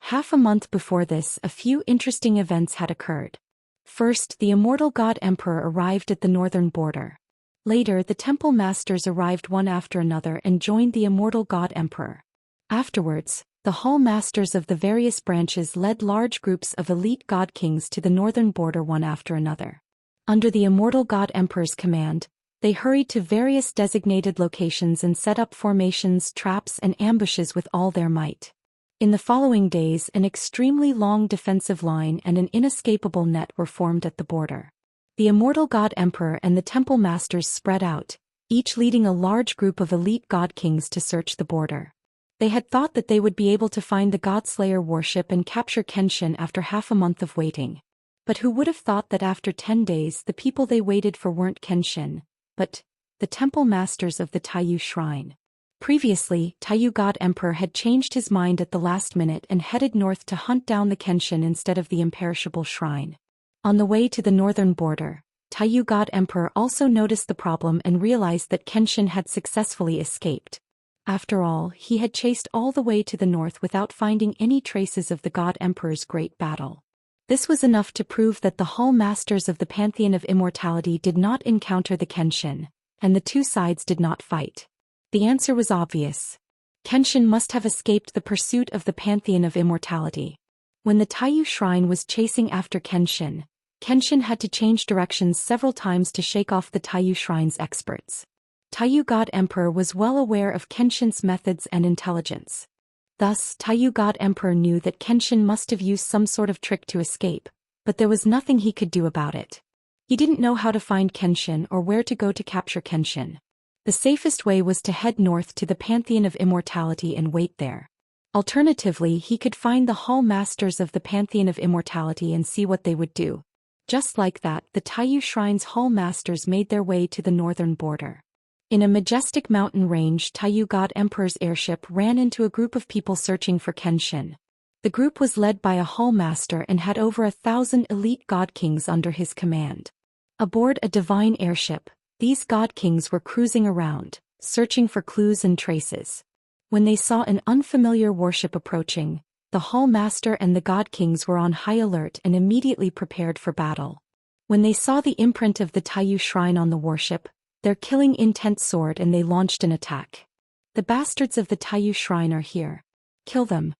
Half a month before this, a few interesting events had occurred. First, the immortal God Emperor arrived at the northern border. Later, the temple masters arrived one after another and joined the immortal God Emperor. Afterwards, the hall masters of the various branches led large groups of elite god kings to the northern border one after another. Under the immortal God Emperor's command, they hurried to various designated locations and set up formations, traps, and ambushes with all their might. In the following days, an extremely long defensive line and an inescapable net were formed at the border. The immortal God Emperor and the temple masters spread out, each leading a large group of elite god kings to search the border. They had thought that they would be able to find the God-Slayer warship and capture Xianxia after half a month of waiting. But who would have thought that after 10 days the people they waited for weren't Xianxia, but the temple masters of the Taiyu Shrine. Previously, Taiyu God Emperor had changed his mind at the last minute and headed north to hunt down the Xianxia instead of the imperishable shrine. On the way to the northern border, Taiyu God Emperor also noticed the problem and realized that Xianxia had successfully escaped. After all, he had chased all the way to the north without finding any traces of the God Emperor's great battle. This was enough to prove that the hall masters of the pantheon of immortality did not encounter the Xianxia, and the two sides did not fight. The answer was obvious. Xianxia must have escaped the pursuit of the pantheon of immortality. When the Taiyu Shrine was chasing after Xianxia, Kenshin had to change directions several times to shake off the Taiyu Shrine's experts. Taiyu God Emperor was well aware of Kenshin's methods and intelligence. Thus, Taiyu God Emperor knew that Kenshin must have used some sort of trick to escape, but there was nothing he could do about it. He didn't know how to find Kenshin or where to go to capture Kenshin. The safest way was to head north to the Pantheon of Immortality and wait there. Alternatively, he could find the Hall Masters of the Pantheon of Immortality and see what they would do. Just like that, the Taiyu Shrine's Hall Masters made their way to the northern border. In a majestic mountain range, Taiyu God Emperor's airship ran into a group of people searching for Kenshin. The group was led by a Hall Master and had over 1,000 elite God Kings under his command. Aboard a divine airship, these God Kings were cruising around, searching for clues and traces. When they saw an unfamiliar warship approaching, the Hall Master and the God Kings were on high alert and immediately prepared for battle. When they saw the imprint of the Taiyu Shrine on the warship, their killing intent soared and they launched an attack. The bastards of the Taiyu Shrine are here. Kill them.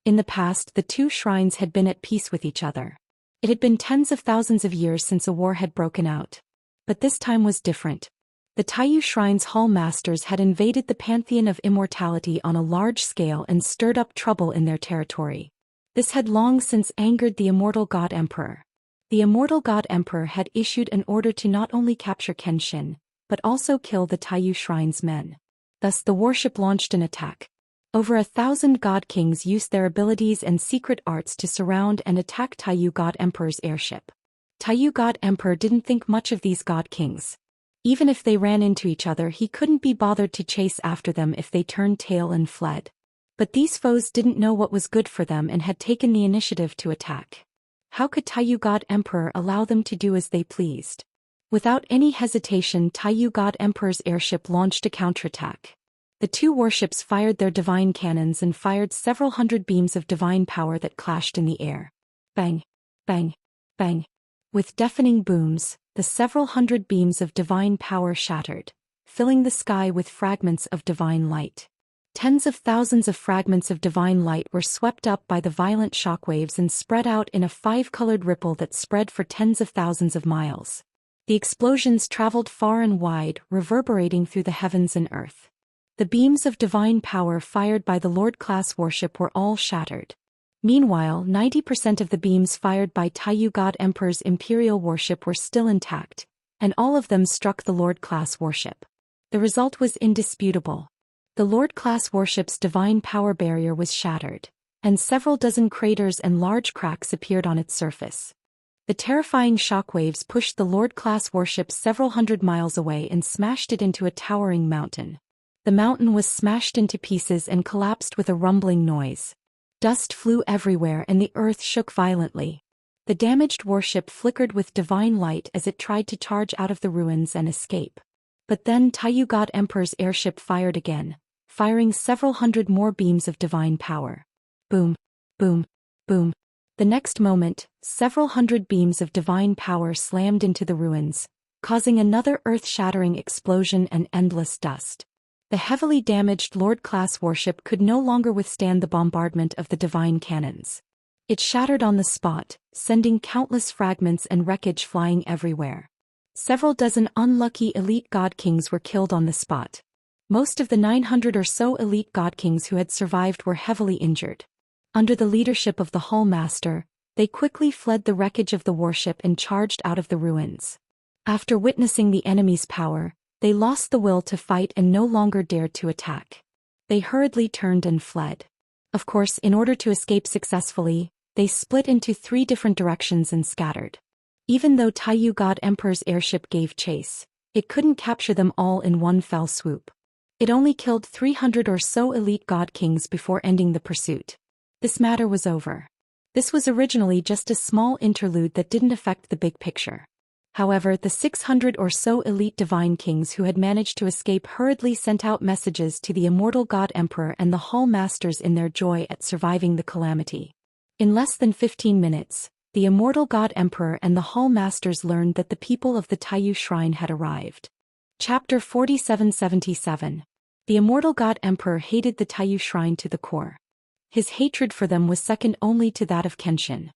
In the past, the two shrines had been at peace with each other. It had been tens of thousands of years since a war had broken out. But this time was different. The Taiyu Shrine's Hall Masters had invaded the Pantheon of Immortality on a large scale and stirred up trouble in their territory. This had long since angered the Immortal God Emperor. The Immortal God Emperor had issued an order to not only capture Kenshin, but also kill the Taiyu Shrine's men. Thus the warship launched an attack. Over 1,000 God Kings used their abilities and secret arts to surround and attack Taiyu God Emperor's airship. Taiyu God Emperor didn't think much of these God Kings. Even if they ran into each other, he couldn't be bothered to chase after them if they turned tail and fled. But these foes didn't know what was good for them and had taken the initiative to attack. How could Taiyu God Emperor allow them to do as they pleased? Without any hesitation, Taiyu God Emperor's airship launched a counterattack. The two warships fired their divine cannons and fired several hundred beams of divine power that clashed in the air. Bang! Bang! Bang! With deafening booms, the several hundred beams of divine power shattered, filling the sky with fragments of divine light. Tens of thousands of fragments of divine light were swept up by the violent shockwaves and spread out in a five-colored ripple that spread for tens of thousands of miles. The explosions traveled far and wide, reverberating through the heavens and earth. The beams of divine power fired by the Lord-class warship were all shattered. Meanwhile, 90% of the beams fired by Taiyu God Emperor's Imperial warship were still intact, and all of them struck the Lord-class warship. The result was indisputable. The Lord-class warship's divine power barrier was shattered, and several dozen craters and large cracks appeared on its surface. The terrifying shockwaves pushed the Lord-class warship several hundred miles away and smashed it into a towering mountain. The mountain was smashed into pieces and collapsed with a rumbling noise. Dust flew everywhere and the earth shook violently. The damaged warship flickered with divine light as it tried to charge out of the ruins and escape. But then Taiyu God Emperor's airship fired again, firing several hundred more beams of divine power. Boom! Boom! Boom! The next moment, several hundred beams of divine power slammed into the ruins, causing another earth-shattering explosion and endless dust. The heavily damaged Lord-class warship could no longer withstand the bombardment of the divine cannons. It shattered on the spot, sending countless fragments and wreckage flying everywhere. Several dozen unlucky elite god kings were killed on the spot. Most of the 900 or so elite god kings who had survived were heavily injured. Under the leadership of the Hull Master, they quickly fled the wreckage of the warship and charged out of the ruins. After witnessing the enemy's power, they lost the will to fight and no longer dared to attack. They hurriedly turned and fled. Of course, in order to escape successfully, they split into 3 different directions and scattered. Even though Taiyu God Emperor's airship gave chase, it couldn't capture them all in one fell swoop. It only killed 300 or so elite god kings before ending the pursuit. This matter was over. This was originally just a small interlude that didn't affect the big picture. However, the 600 or so elite divine kings who had managed to escape hurriedly sent out messages to the Immortal God Emperor and the Hall Masters in their joy at surviving the calamity. In less than 15 minutes, the Immortal God Emperor and the Hall Masters learned that the people of the Taiyu Shrine had arrived. Chapter 4777. The Immortal God Emperor hated the Taiyu Shrine to the core. His hatred for them was second only to that of Kenshin.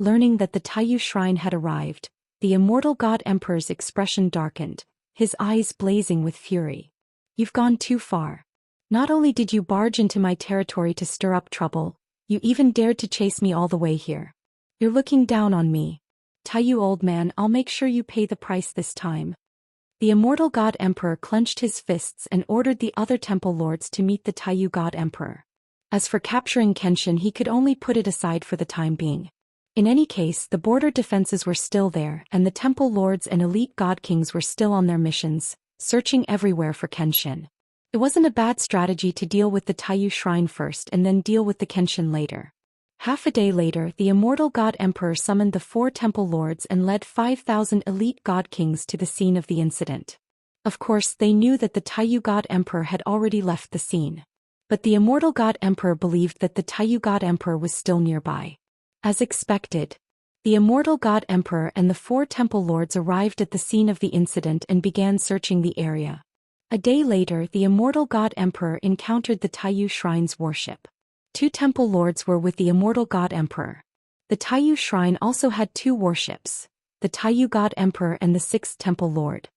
Learning that the Taiyu shrine had arrived, the Immortal God Emperor's expression darkened, his eyes blazing with fury. You've gone too far. Not only did you barge into my territory to stir up trouble, you even dared to chase me all the way here. You're looking down on me. Taiyu old man, I'll make sure you pay the price this time. The Immortal God Emperor clenched his fists and ordered the other temple lords to meet the Taiyu God Emperor. As for capturing Kenshin, he could only put it aside for the time being. In any case, the border defenses were still there, and the temple lords and elite god kings were still on their missions, searching everywhere for Kenshin. It wasn't a bad strategy to deal with the Taiyu shrine first and then deal with the Kenshin later. Half a day later, the Immortal God Emperor summoned the 4 temple lords and led 5,000 elite god kings to the scene of the incident. Of course, they knew that the Taiyu God Emperor had already left the scene. But the Immortal God Emperor believed that the Taiyu God Emperor was still nearby. As expected, the Immortal God Emperor and the 4 temple lords arrived at the scene of the incident and began searching the area. A day later, the Immortal God Emperor encountered the Taiyu Shrine's worship. 2 temple lords were with the Immortal God Emperor. The Taiyu Shrine also had 2 warships, the Taiyu God Emperor and the 6th Temple Lord.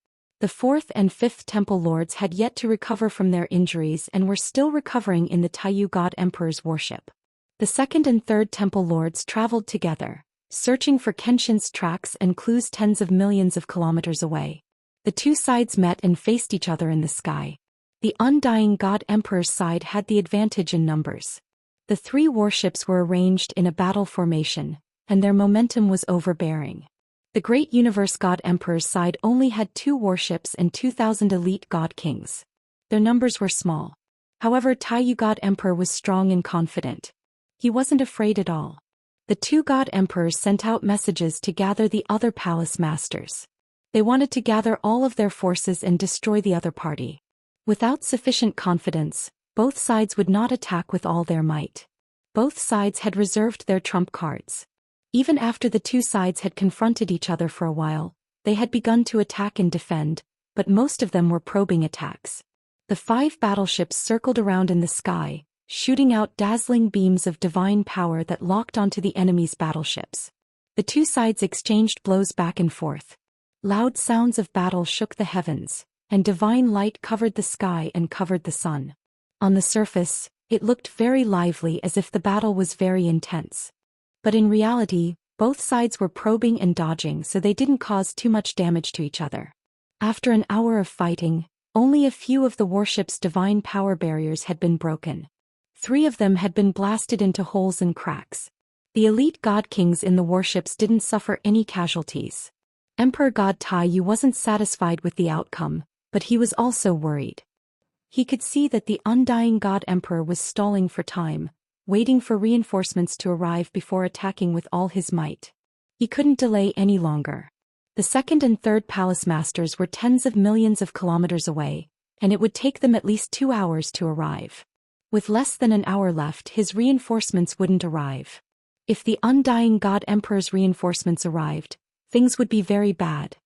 The 4th and 5th Temple Lords had yet to recover from their injuries and were still recovering in the Taiyu God Emperor's worship. The 2nd and 3rd Temple Lords traveled together, searching for Kenshin's tracks and clues tens of millions of kilometers away. The 2 sides met and faced each other in the sky. The Undying God Emperor's side had the advantage in numbers. The 3 warships were arranged in a battle formation, and their momentum was overbearing. The Great Universe God Emperor's side only had 2 warships and 2,000 elite god kings. Their numbers were small. However, Taiyu God Emperor was strong and confident. He wasn't afraid at all. The 2 god emperors sent out messages to gather the other palace masters. They wanted to gather all of their forces and destroy the other party. Without sufficient confidence, both sides would not attack with all their might. Both sides had reserved their trump cards. Even after the 2 sides had confronted each other for a while, they had begun to attack and defend, but most of them were probing attacks. The 5 battleships circled around in the sky, shooting out dazzling beams of divine power that locked onto the enemy's battleships. The 2 sides exchanged blows back and forth. Loud sounds of battle shook the heavens, and divine light covered the sky and covered the sun. On the surface, it looked very lively, as if the battle was very intense. But in reality, both sides were probing and dodging, so they didn't cause too much damage to each other. After an hour of fighting, only a few of the warship's divine power barriers had been broken. 3 of them had been blasted into holes and cracks. The elite god kings in the warships didn't suffer any casualties. Emperor God Taiyu wasn't satisfied with the outcome, but he was also worried. He could see that the Undying God Emperor was stalling for time, waiting for reinforcements to arrive before attacking with all his might. He couldn't delay any longer. The 2nd and 3rd palace masters were tens of millions of kilometers away, and it would take them at least 2 hours to arrive. With less than an hour left, his reinforcements wouldn't arrive. If the Undying God Emperor's reinforcements arrived, things would be very bad.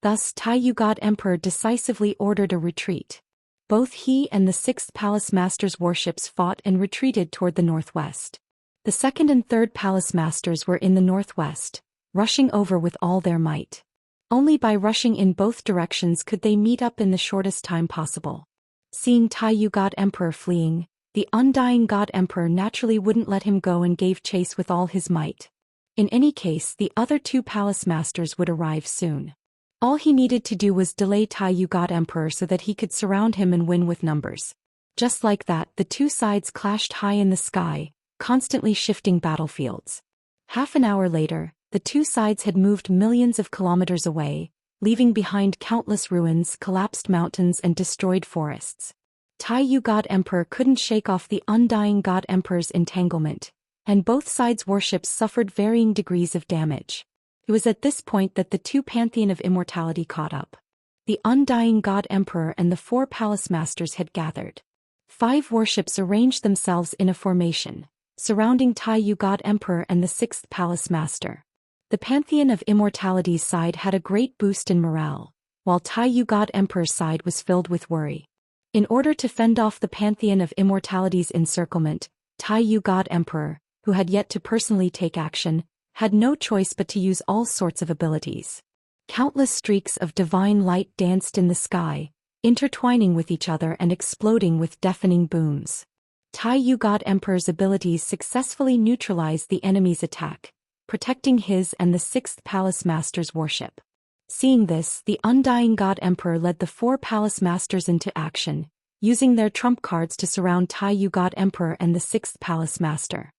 Thus, Taiyu God Emperor decisively ordered a retreat. Both he and the 6th Palace Master's warships fought and retreated toward the northwest. The 2nd and 3rd Palace Masters were in the northwest, rushing over with all their might. Only by rushing in both directions could they meet up in the shortest time possible. Seeing Taiyu God Emperor fleeing, the Undying God Emperor naturally wouldn't let him go and gave chase with all his might. In any case, the other 2 Palace Masters would arrive soon. All he needed to do was delay Taiyu God Emperor so that he could surround him and win with numbers. Just like that, the 2 sides clashed high in the sky, constantly shifting battlefields. Half an hour later, the 2 sides had moved millions of kilometers away, leaving behind countless ruins, collapsed mountains and destroyed forests. Taiyu God Emperor couldn't shake off the Undying God Emperor's entanglement, and both sides' warships suffered varying degrees of damage. It was at this point that the 2 Pantheon of Immortality caught up. The Undying God Emperor and the 4 Palace Masters had gathered. 5 warships arranged themselves in a formation, surrounding Taiyu God Emperor and the 6th Palace Master. The Pantheon of Immortality's side had a great boost in morale, while Taiyu God Emperor's side was filled with worry. In order to fend off the Pantheon of Immortality's encirclement, Taiyu God Emperor, who had yet to personally take action, had no choice but to use all sorts of abilities. Countless streaks of divine light danced in the sky, intertwining with each other and exploding with deafening booms. Taiyu God Emperor's abilities successfully neutralized the enemy's attack, protecting his and the Sixth Palace Master's worship. Seeing this, the Undying God Emperor led the 4 Palace Masters into action, using their trump cards to surround Taiyu God Emperor and the Sixth Palace Master.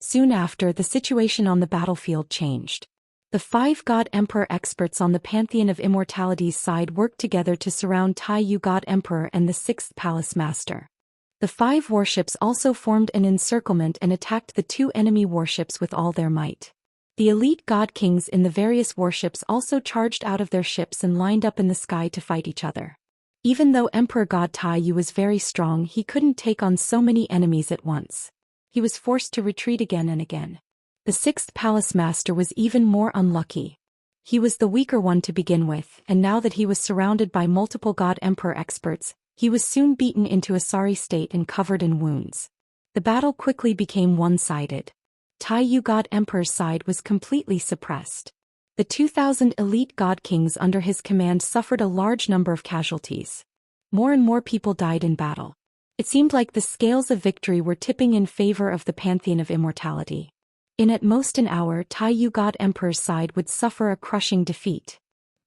Soon after, the situation on the battlefield changed. The 5 God Emperor experts on the Pantheon of Immortality's side worked together to surround Taiyu God Emperor and the Sixth Palace Master. The 5 warships also formed an encirclement and attacked the 2 enemy warships with all their might. The elite God Kings in the various warships also charged out of their ships and lined up in the sky to fight each other. Even though Emperor God Taiyu was very strong, he couldn't take on so many enemies at once. He was forced to retreat again and again. The Sixth Palace Master was even more unlucky. He was the weaker one to begin with, and now that he was surrounded by multiple God Emperor experts, he was soon beaten into a sorry state and covered in wounds. The battle quickly became one-sided. Taiyu God Emperor's side was completely suppressed. The 2,000 elite God Kings under his command suffered a large number of casualties. More and more people died in battle. It seemed like the scales of victory were tipping in favor of the Pantheon of Immortality. In at most an hour, Taiyu God Emperor's side would suffer a crushing defeat.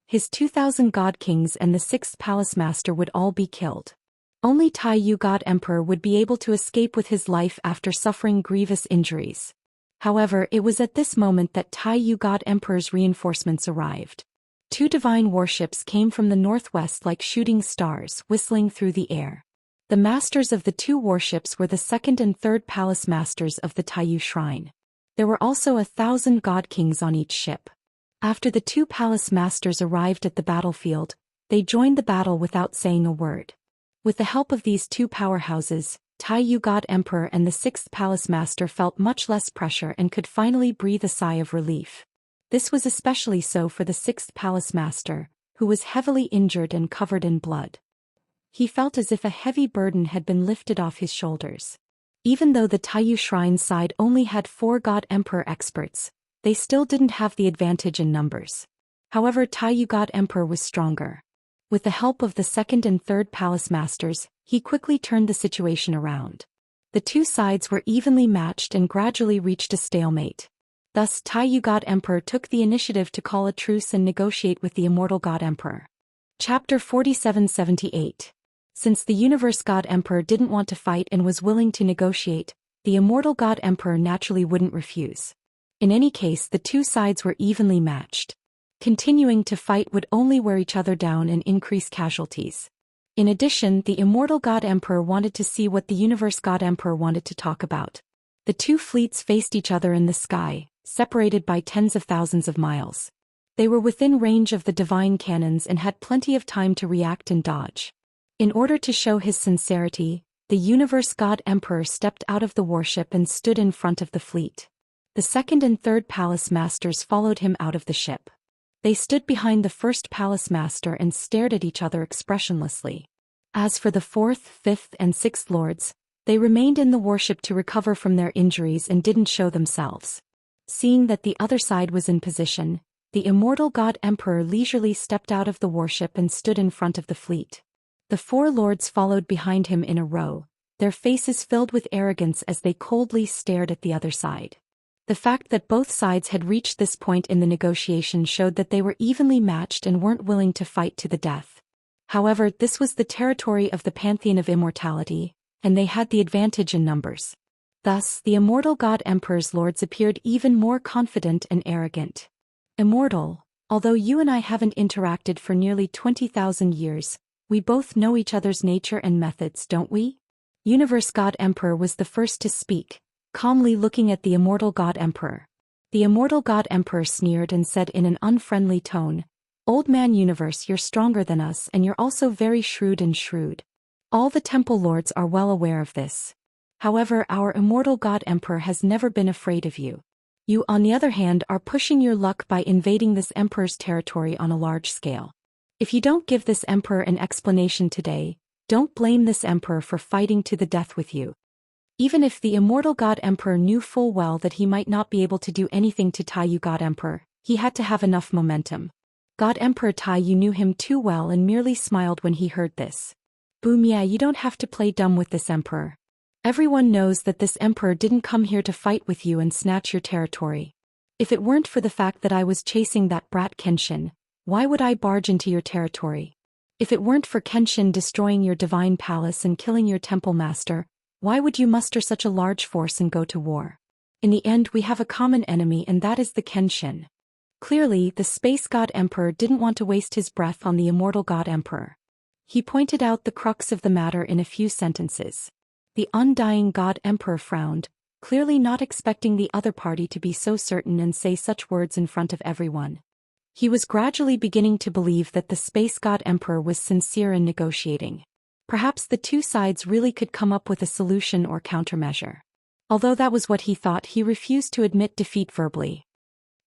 His 2,000 God Kings and the Sixth Palace Master would all be killed. Only Taiyu God Emperor would be able to escape with his life after suffering grievous injuries. However, it was at this moment that Taiyu God Emperor's reinforcements arrived. 2 divine warships came from the northwest like shooting stars, whistling through the air. The masters of the 2 warships were the 2nd and 3rd Palace Masters of the Taiyu Shrine. There were also 1,000 God Kings on each ship. After the 2 Palace Masters arrived at the battlefield, they joined the battle without saying a word. With the help of these 2 powerhouses, Taiyu God Emperor and the Sixth Palace Master felt much less pressure and could finally breathe a sigh of relief. This was especially so for the Sixth Palace Master, who was heavily injured and covered in blood. He felt as if a heavy burden had been lifted off his shoulders. Even though the Taiyu Shrine side only had 4 God Emperor experts, they still didn't have the advantage in numbers. However, Taiyu God Emperor was stronger. With the help of the 2nd and 3rd Palace Masters, he quickly turned the situation around. The 2 sides were evenly matched and gradually reached a stalemate. Thus, Taiyu God Emperor took the initiative to call a truce and negotiate with the Immortal God Emperor. Chapter 4778. Since the Universe God Emperor didn't want to fight and was willing to negotiate, the Immortal God Emperor naturally wouldn't refuse. In any case, the 2 sides were evenly matched. Continuing to fight would only wear each other down and increase casualties. In addition, the Immortal God Emperor wanted to see what the Universe God Emperor wanted to talk about. The 2 fleets faced each other in the sky, separated by tens of thousands of miles. They were within range of the divine cannons and had plenty of time to react and dodge. In order to show his sincerity, the Universe God Emperor stepped out of the warship and stood in front of the fleet. The 2nd and 3rd Palace Masters followed him out of the ship. They stood behind the 1st Palace Master and stared at each other expressionlessly. As for the 4th, 5th, and 6th Lords, they remained in the warship to recover from their injuries and didn't show themselves. Seeing that the other side was in position, the Immortal God Emperor leisurely stepped out of the warship and stood in front of the fleet. The 4 lords followed behind him in a row, their faces filled with arrogance as they coldly stared at the other side. The fact that both sides had reached this point in the negotiation showed that they were evenly matched and weren't willing to fight to the death. However, this was the territory of the Pantheon of Immortality, and they had the advantage in numbers. Thus, the Immortal God Emperor's lords appeared even more confident and arrogant. Immortal, although you and I haven't interacted for nearly 20,000 years, we both know each other's nature and methods, don't we? Universe God Emperor was the first to speak, calmly looking at the Immortal God Emperor. The Immortal God Emperor sneered and said in an unfriendly tone, "Old man Universe, you're stronger than us and you're also very shrewd. All the Temple Lords are well aware of this. However, our Immortal God Emperor has never been afraid of you. You, on the other hand, are pushing your luck by invading this Emperor's territory on a large scale. If you don't give this Emperor an explanation today, don't blame this Emperor for fighting to the death with you." Even if the Immortal God Emperor knew full well that he might not be able to do anything to Taiyu God Emperor, he had to have enough momentum. God Emperor Taiyu knew him too well and merely smiled when he heard this. Boomia, you don't have to play dumb with this emperor. Everyone knows that this emperor didn't come here to fight with you and snatch your territory. If it weren't for the fact that I was chasing that brat Kenshin, why would I barge into your territory? If it weren't for Kenshin destroying your divine palace and killing your temple master, why would you muster such a large force and go to war? In the end, we have a common enemy, and that is the Kenshin. Clearly, the Space God Emperor didn't want to waste his breath on the Immortal God Emperor. He pointed out the crux of the matter in a few sentences. The Undying God Emperor frowned, clearly not expecting the other party to be so certain and say such words in front of everyone. He was gradually beginning to believe that the Space God Emperor was sincere in negotiating. Perhaps the two sides really could come up with a solution or countermeasure. Although that was what he thought, he refused to admit defeat verbally.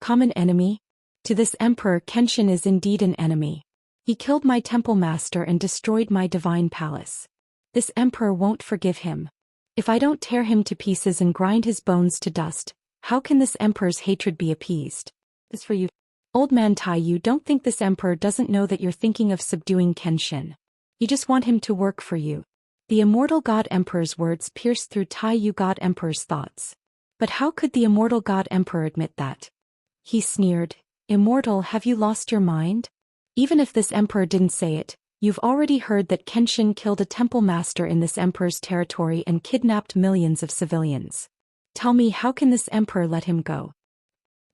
Common enemy? To this emperor, Kenshin is indeed an enemy. He killed my temple master and destroyed my divine palace. This emperor won't forgive him. If I don't tear him to pieces and grind his bones to dust, how can this emperor's hatred be appeased? This for you. Old man Taiyu, don't think this emperor doesn't know that you're thinking of subduing Kenshin. You just want him to work for you. The Immortal God Emperor's words pierced through Taiyu God Emperor's thoughts. But how could the Immortal God Emperor admit that? He sneered, Immortal, have you lost your mind? Even if this emperor didn't say it, you've already heard that Kenshin killed a temple master in this emperor's territory and kidnapped millions of civilians. Tell me, how can this emperor let him go?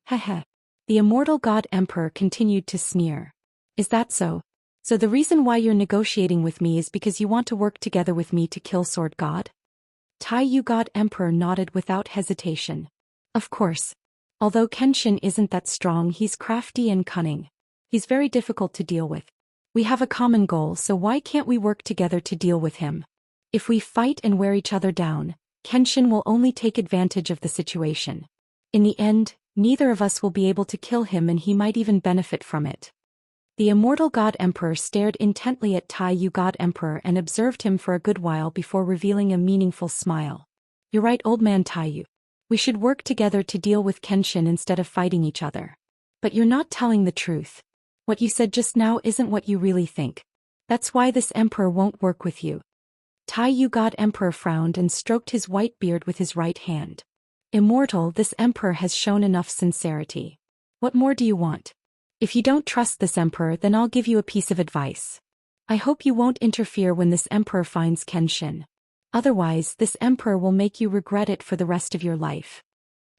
Heh. The Immortal God Emperor continued to sneer. Is that so? So the reason why you're negotiating with me is because you want to work together with me to kill Sword God? Taiyu God Emperor nodded without hesitation. Of course. Although Kenshin isn't that strong, he's crafty and cunning. He's very difficult to deal with. We have a common goal, so why can't we work together to deal with him? If we fight and wear each other down, Kenshin will only take advantage of the situation. In the end, neither of us will be able to kill him, and he might even benefit from it. The Immortal God Emperor stared intently at Taiyu God Emperor and observed him for a good while before revealing a meaningful smile. You're right, old man Taiyu. We should work together to deal with Kenshin instead of fighting each other. But you're not telling the truth. What you said just now isn't what you really think. That's why this emperor won't work with you. Taiyu God Emperor frowned and stroked his white beard with his right hand. Immortal, this emperor has shown enough sincerity. What more do you want? If you don't trust this emperor, then I'll give you a piece of advice. I hope you won't interfere when this emperor finds Kenshin. Otherwise, this emperor will make you regret it for the rest of your life.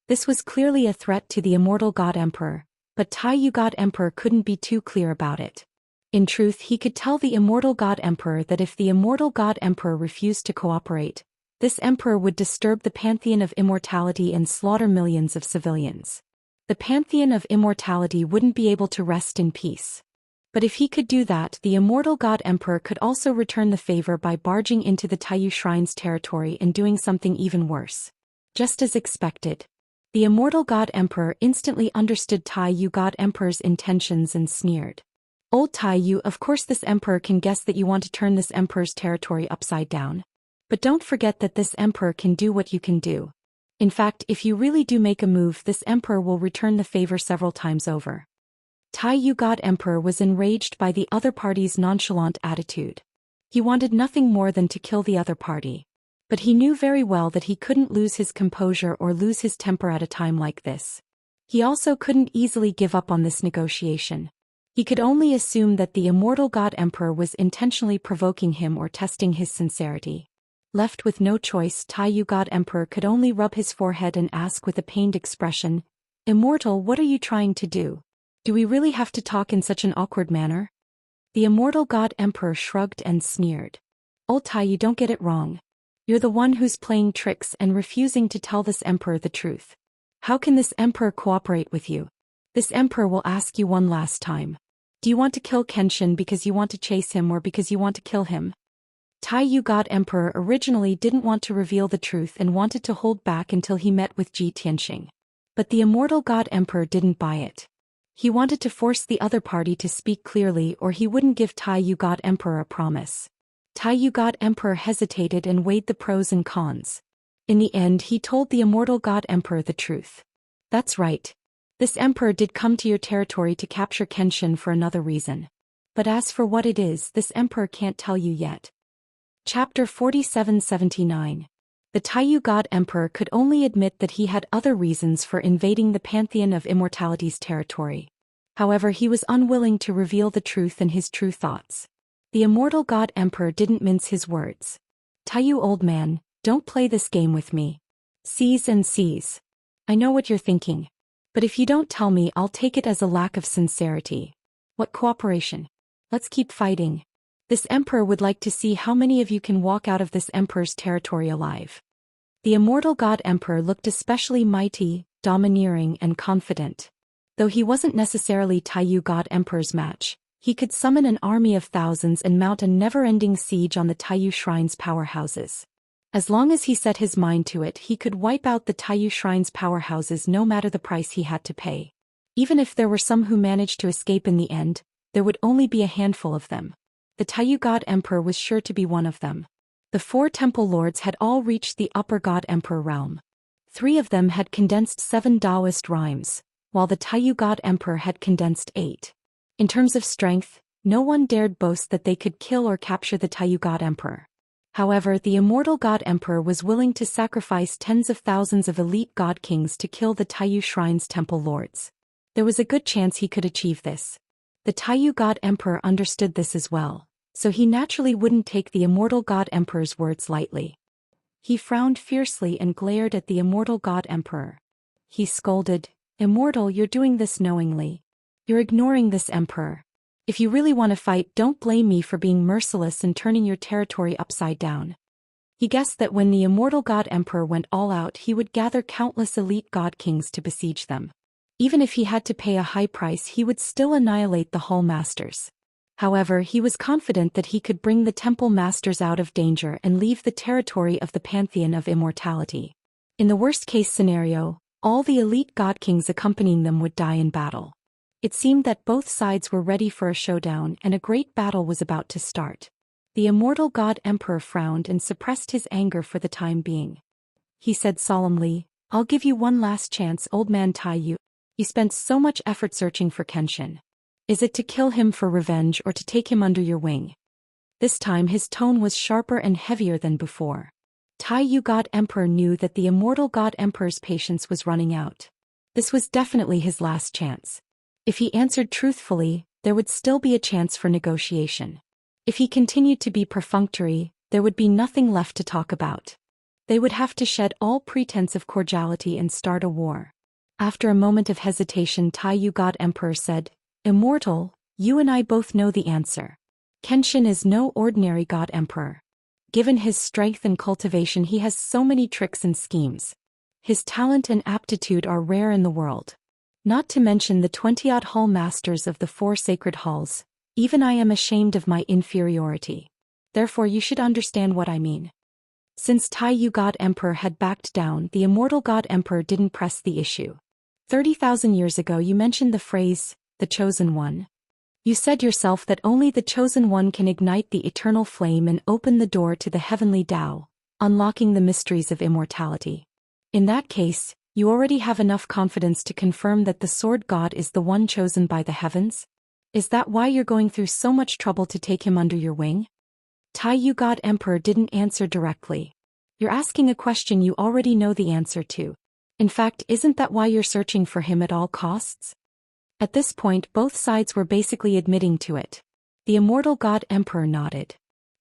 This was clearly a threat to the Immortal God Emperor, but Taiyu God Emperor couldn't be too clear about it. In truth, he could tell the Immortal God Emperor that if the Immortal God Emperor refused to cooperate, this emperor would disturb the pantheon of immortality and slaughter millions of civilians. The pantheon of immortality wouldn't be able to rest in peace. But if he could do that, the Immortal God Emperor could also return the favor by barging into the Taiyu Shrine's territory and doing something even worse. Just as expected. The Immortal God Emperor instantly understood Taiyu God Emperor's intentions and sneered. Old Taiyu, of course this emperor can guess that you want to turn this emperor's territory upside down. But don't forget that this emperor can do what you can do. In fact, if you really do make a move, this emperor will return the favor several times over. Taiyu God Emperor was enraged by the other party's nonchalant attitude. He wanted nothing more than to kill the other party. But he knew very well that he couldn't lose his composure or lose his temper at a time like this. He also couldn't easily give up on this negotiation. He could only assume that the Immortal God Emperor was intentionally provoking him or testing his sincerity. Left with no choice, Taiyu God Emperor could only rub his forehead and ask with a pained expression, Immortal, what are you trying to do? Do we really have to talk in such an awkward manner? The Immortal God Emperor shrugged and sneered. Old Taiyu, don't get it wrong. You're the one who's playing tricks and refusing to tell this emperor the truth. How can this emperor cooperate with you? This emperor will ask you one last time. Do you want to kill Kenshin because you want to chase him or because you want to kill him? Taiyu God Emperor originally didn't want to reveal the truth and wanted to hold back until he met with Ji Tianxing. But the Immortal God Emperor didn't buy it. He wanted to force the other party to speak clearly or he wouldn't give Taiyu God Emperor a promise. Taiyu God Emperor hesitated and weighed the pros and cons. In the end, he told the immortal God Emperor the truth. That's right. This emperor did come to your territory to capture Kenshin for another reason. But as for what it is, this emperor can't tell you yet. Chapter 4779. The Taiyu God Emperor could only admit that he had other reasons for invading the Pantheon of Immortality's territory. However, he was unwilling to reveal the truth and his true thoughts. The immortal God Emperor didn't mince his words. Taiyu old man, don't play this game with me. Seize and seize. I know what you're thinking. But if you don't tell me, I'll take it as a lack of sincerity. What cooperation? Let's keep fighting. This emperor would like to see how many of you can walk out of this emperor's territory alive. The immortal God Emperor looked especially mighty, domineering, and confident. Though he wasn't necessarily Taiyu God Emperor's match, he could summon an army of thousands and mount a never-ending siege on the Taiyu Shrine's powerhouses. As long as he set his mind to it, he could wipe out the Taiyu Shrine's powerhouses no matter the price he had to pay. Even if there were some who managed to escape in the end, there would only be a handful of them. The Taiyu God Emperor was sure to be one of them. The 4 temple lords had all reached the upper God Emperor realm. 3 of them had condensed 7 Daoist rhymes, while the Taiyu God Emperor had condensed 8. In terms of strength, no one dared boast that they could kill or capture the Taiyu God Emperor. However, the immortal God Emperor was willing to sacrifice tens of thousands of elite God Kings to kill the Taiyu Shrine's temple lords. There was a good chance he could achieve this. The Taiyu God Emperor understood this as well, so he naturally wouldn't take the immortal God Emperor's words lightly. He frowned fiercely and glared at the immortal God Emperor. He scolded, "Immortal, you're doing this knowingly. You're ignoring this emperor. If you really want to fight, don't blame me for being merciless and turning your territory upside down." He guessed that when the immortal God Emperor went all out, he would gather countless elite God Kings to besiege them. Even if he had to pay a high price, he would still annihilate the Hall Masters. However, he was confident that he could bring the Temple Masters out of danger and leave the territory of the Pantheon of Immortality. In the worst-case scenario, all the elite God Kings accompanying them would die in battle. It seemed that both sides were ready for a showdown and a great battle was about to start. The immortal God Emperor frowned and suppressed his anger for the time being. He said solemnly, "I'll give you one last chance, old man Taiyu. You spent so much effort searching for Kenshin. Is it to kill him for revenge or to take him under your wing?" This time his tone was sharper and heavier than before. Taiyu God Emperor knew that the immortal God Emperor's patience was running out. This was definitely his last chance. If he answered truthfully, there would still be a chance for negotiation. If he continued to be perfunctory, there would be nothing left to talk about. They would have to shed all pretense of cordiality and start a war. After a moment of hesitation, Taiyu God Emperor said, "Immortal, you and I both know the answer. Kenshin is no ordinary God Emperor. Given his strength and cultivation, he has so many tricks and schemes. His talent and aptitude are rare in the world. Not to mention the 20-odd hall masters of the 4 sacred halls. Even I am ashamed of my inferiority. Therefore you should understand what I mean." Since Taiyu God Emperor had backed down, the immortal God Emperor didn't press the issue. 30,000 years ago you mentioned the phrase, "the chosen one." You said yourself that only the chosen one can ignite the eternal flame and open the door to the heavenly Tao, unlocking the mysteries of immortality. In that case, you already have enough confidence to confirm that the Sword God is the one chosen by the heavens? Is that why you're going through so much trouble to take him under your wing? Taiyu God Emperor didn't answer directly. You're asking a question you already know the answer to. In fact, isn't that why you're searching for him at all costs? At this point, both sides were basically admitting to it. The immortal God Emperor nodded.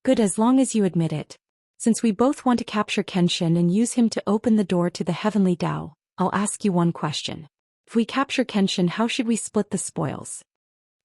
Good, as long as you admit it. Since we both want to capture Kenshin and use him to open the door to the heavenly Tao, I'll ask you one question. If we capture Kenshin, how should we split the spoils?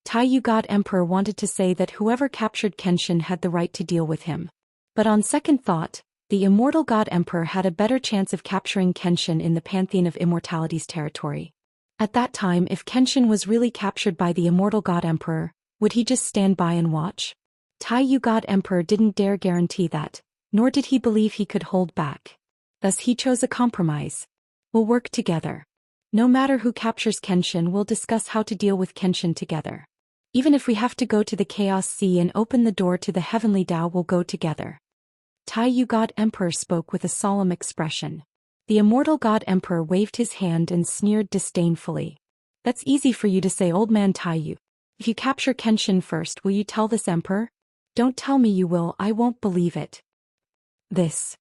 Taiyu God Emperor wanted to say that whoever captured Kenshin had the right to deal with him. But on second thought, the immortal God Emperor had a better chance of capturing Kenshin in the Pantheon of Immortality's territory. At that time, if Kenshin was really captured by the immortal God Emperor, would he just stand by and watch? Taiyu God Emperor didn't dare guarantee that, nor did he believe he could hold back. Thus he chose a compromise. We'll work together. No matter who captures Kenshin, we'll discuss how to deal with Kenshin together. Even if we have to go to the Chaos Sea and open the door to the Heavenly Tao, we'll go together. Taiyu God Emperor spoke with a solemn expression. The Immortal God Emperor waved his hand and sneered disdainfully. That's easy for you to say, old man Taiyu. If you capture Kenshin first, will you tell this emperor? Don't tell me you will, I won't believe it. This.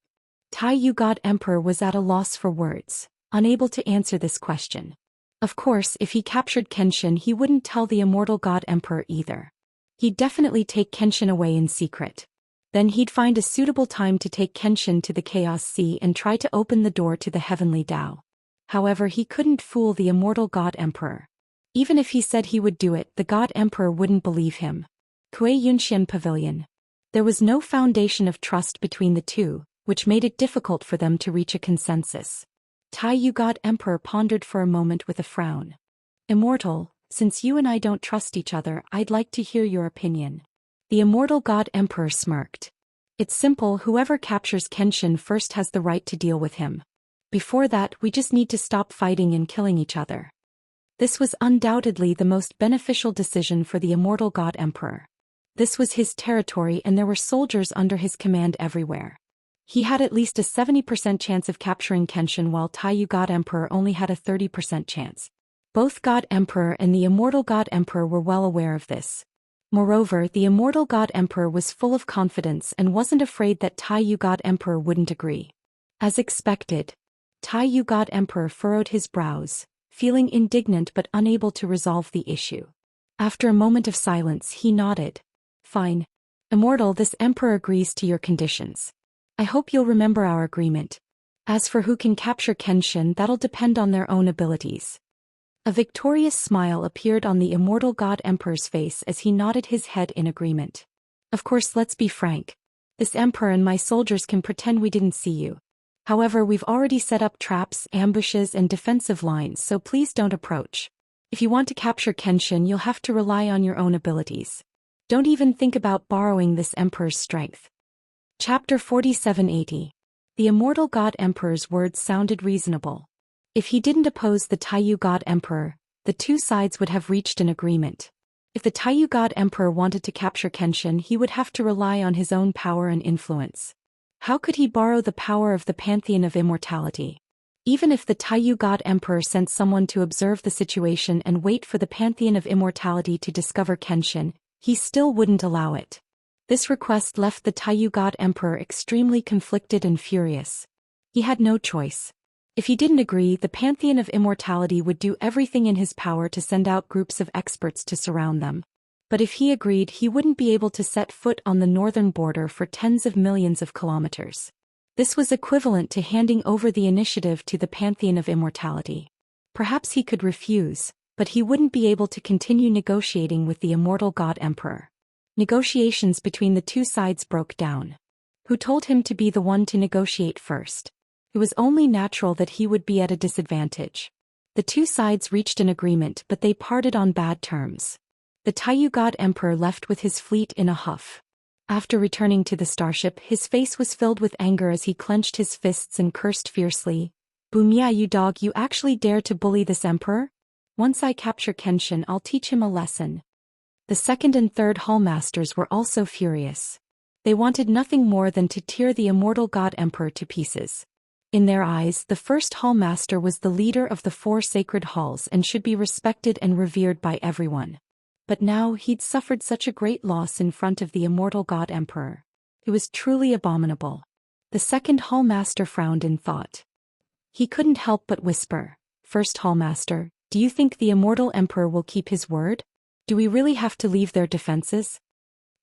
Taiyu God Emperor was at a loss for words, unable to answer this question. Of course, if he captured Kenshin, he wouldn't tell the Immortal God Emperor either. He'd definitely take Kenshin away in secret. Then he'd find a suitable time to take Kenshin to the Chaos Sea and try to open the door to the Heavenly Tao. However, he couldn't fool the Immortal God Emperor. Even if he said he would do it, the God Emperor wouldn't believe him. Kuei Yunxian Pavilion. There was no foundation of trust between the two, which made it difficult for them to reach a consensus. Taiyu God Emperor pondered for a moment with a frown. Immortal, since you and I don't trust each other, I'd like to hear your opinion. The Immortal God Emperor smirked. It's simple, whoever captures Kenshin first has the right to deal with him. Before that, we just need to stop fighting and killing each other. This was undoubtedly the most beneficial decision for the Immortal God Emperor. This was his territory and there were soldiers under his command everywhere. He had at least a 70% chance of capturing Kenshin while Taiyu God Emperor only had a 30% chance. Both God Emperor and the Immortal God Emperor were well aware of this. Moreover, the Immortal God Emperor was full of confidence and wasn't afraid that Taiyu God Emperor wouldn't agree. As expected, Taiyu God Emperor furrowed his brows, feeling indignant but unable to resolve the issue. After a moment of silence, he nodded. Fine. Immortal, this emperor agrees to your conditions. I hope you'll remember our agreement. As for who can capture Kenshin, that'll depend on their own abilities. A victorious smile appeared on the Immortal God Emperor's face as he nodded his head in agreement. Of course, let's be frank. This emperor and my soldiers can pretend we didn't see you. However, we've already set up traps, ambushes, and defensive lines, so please don't approach. If you want to capture Kenshin, you'll have to rely on your own abilities. Don't even think about borrowing this emperor's strength. Chapter 4780. The Immortal God Emperor's words sounded reasonable. If he didn't oppose the Taiyu God Emperor, the two sides would have reached an agreement. If the Taiyu God Emperor wanted to capture Kenshin, he would have to rely on his own power and influence. How could he borrow the power of the Pantheon of Immortality? Even if the Taiyu God Emperor sent someone to observe the situation and wait for the Pantheon of Immortality to discover Kenshin, he still wouldn't allow it. This request left the Taiyu God Emperor extremely conflicted and furious. He had no choice. If he didn't agree, the Pantheon of Immortality would do everything in his power to send out groups of experts to surround them. But if he agreed, he wouldn't be able to set foot on the northern border for tens of millions of kilometers. This was equivalent to handing over the initiative to the Pantheon of Immortality. Perhaps he could refuse, but he wouldn't be able to continue negotiating with the Immortal God Emperor. Negotiations between the two sides broke down. Who told him to be the one to negotiate first? It was only natural that he would be at a disadvantage. The two sides reached an agreement, but they parted on bad terms. The Taiyu God Emperor left with his fleet in a huff. After returning to the starship, his face was filled with anger as he clenched his fists and cursed fiercely. Boomia, you dog, you actually dare to bully this emperor? Once I capture Kenshin, I'll teach him a lesson. The second and third hallmasters were also furious. They wanted nothing more than to tear the Immortal God Emperor to pieces. In their eyes, the first hallmaster was the leader of the 4 sacred halls and should be respected and revered by everyone. But now he'd suffered such a great loss in front of the Immortal God Emperor. It was truly abominable. The second hallmaster frowned in thought. He couldn't help but whisper, First hallmaster, do you think the Immortal Emperor will keep his word? Do we really have to leave their defenses?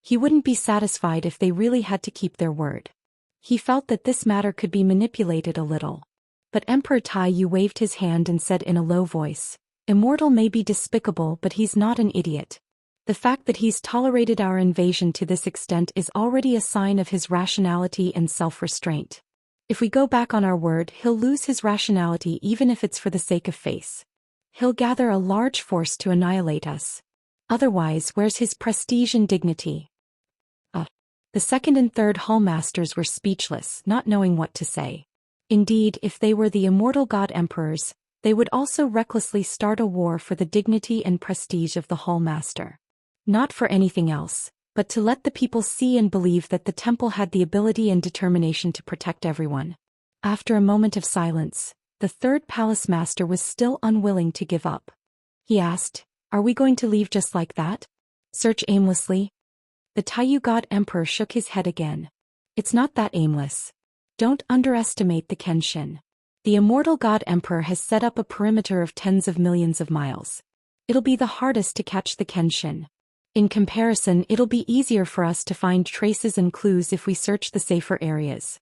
He wouldn't be satisfied if they really had to keep their word. He felt that this matter could be manipulated a little. But Emperor Taiyu waved his hand and said in a low voice, Immortal may be despicable, but he's not an idiot. The fact that he's tolerated our invasion to this extent is already a sign of his rationality and self-restraint. If we go back on our word, he'll lose his rationality even if it's for the sake of face. He'll gather a large force to annihilate us. Otherwise, where's his prestige and dignity? The second and third hallmasters were speechless, not knowing what to say. Indeed, if they were the Immortal God Emperors, they would also recklessly start a war for the dignity and prestige of the hallmaster. Not for anything else. but to let the people see and believe that the temple had the ability and determination to protect everyone. After a moment of silence, the third palace master was still unwilling to give up. He asked, "Are we going to leave just like that? Search aimlessly?" The Taiyu God Emperor shook his head again. "It's not that aimless. Don't underestimate the Kenshin. The Immortal God Emperor has set up a perimeter of tens of millions of miles. It'll be the hardest to catch the Kenshin. In comparison, it'll be easier for us to find traces and clues if we search the safer areas."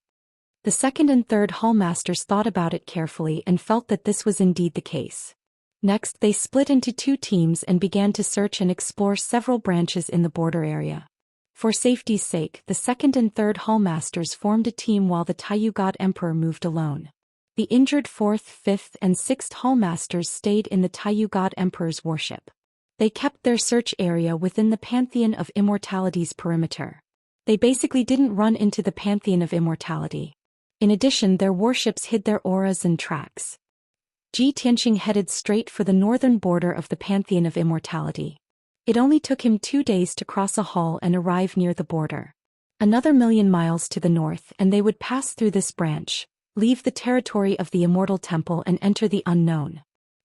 The second and third hall masters thought about it carefully and felt that this was indeed the case. Next, they split into two teams and began to search and explore several branches in the border area. For safety's sake, the second and third hall masters formed a team while the Taiyu God Emperor moved alone. The injured fourth, fifth, and sixth hall masters stayed in the Taiyu God Emperor's worship. They kept their search area within the Pantheon of Immortality's perimeter. They basically didn't run into the Pantheon of Immortality. In addition, their worships hid their auras and tracks. Ji Tianqing headed straight for the northern border of the Pantheon of Immortality. It only took him 2 days to cross a hall and arrive near the border. Another 1,000,000 miles to the north and they would pass through this branch, leave the territory of the Immortal Temple and enter the unknown.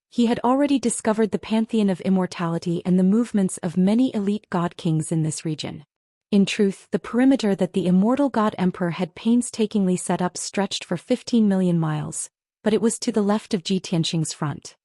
He had already discovered the Pantheon of Immortality and the movements of many elite god kings in this region. In truth, the perimeter that the Immortal God Emperor had painstakingly set up stretched for 15 million miles, but it was to the left of Ji Tianqing's front.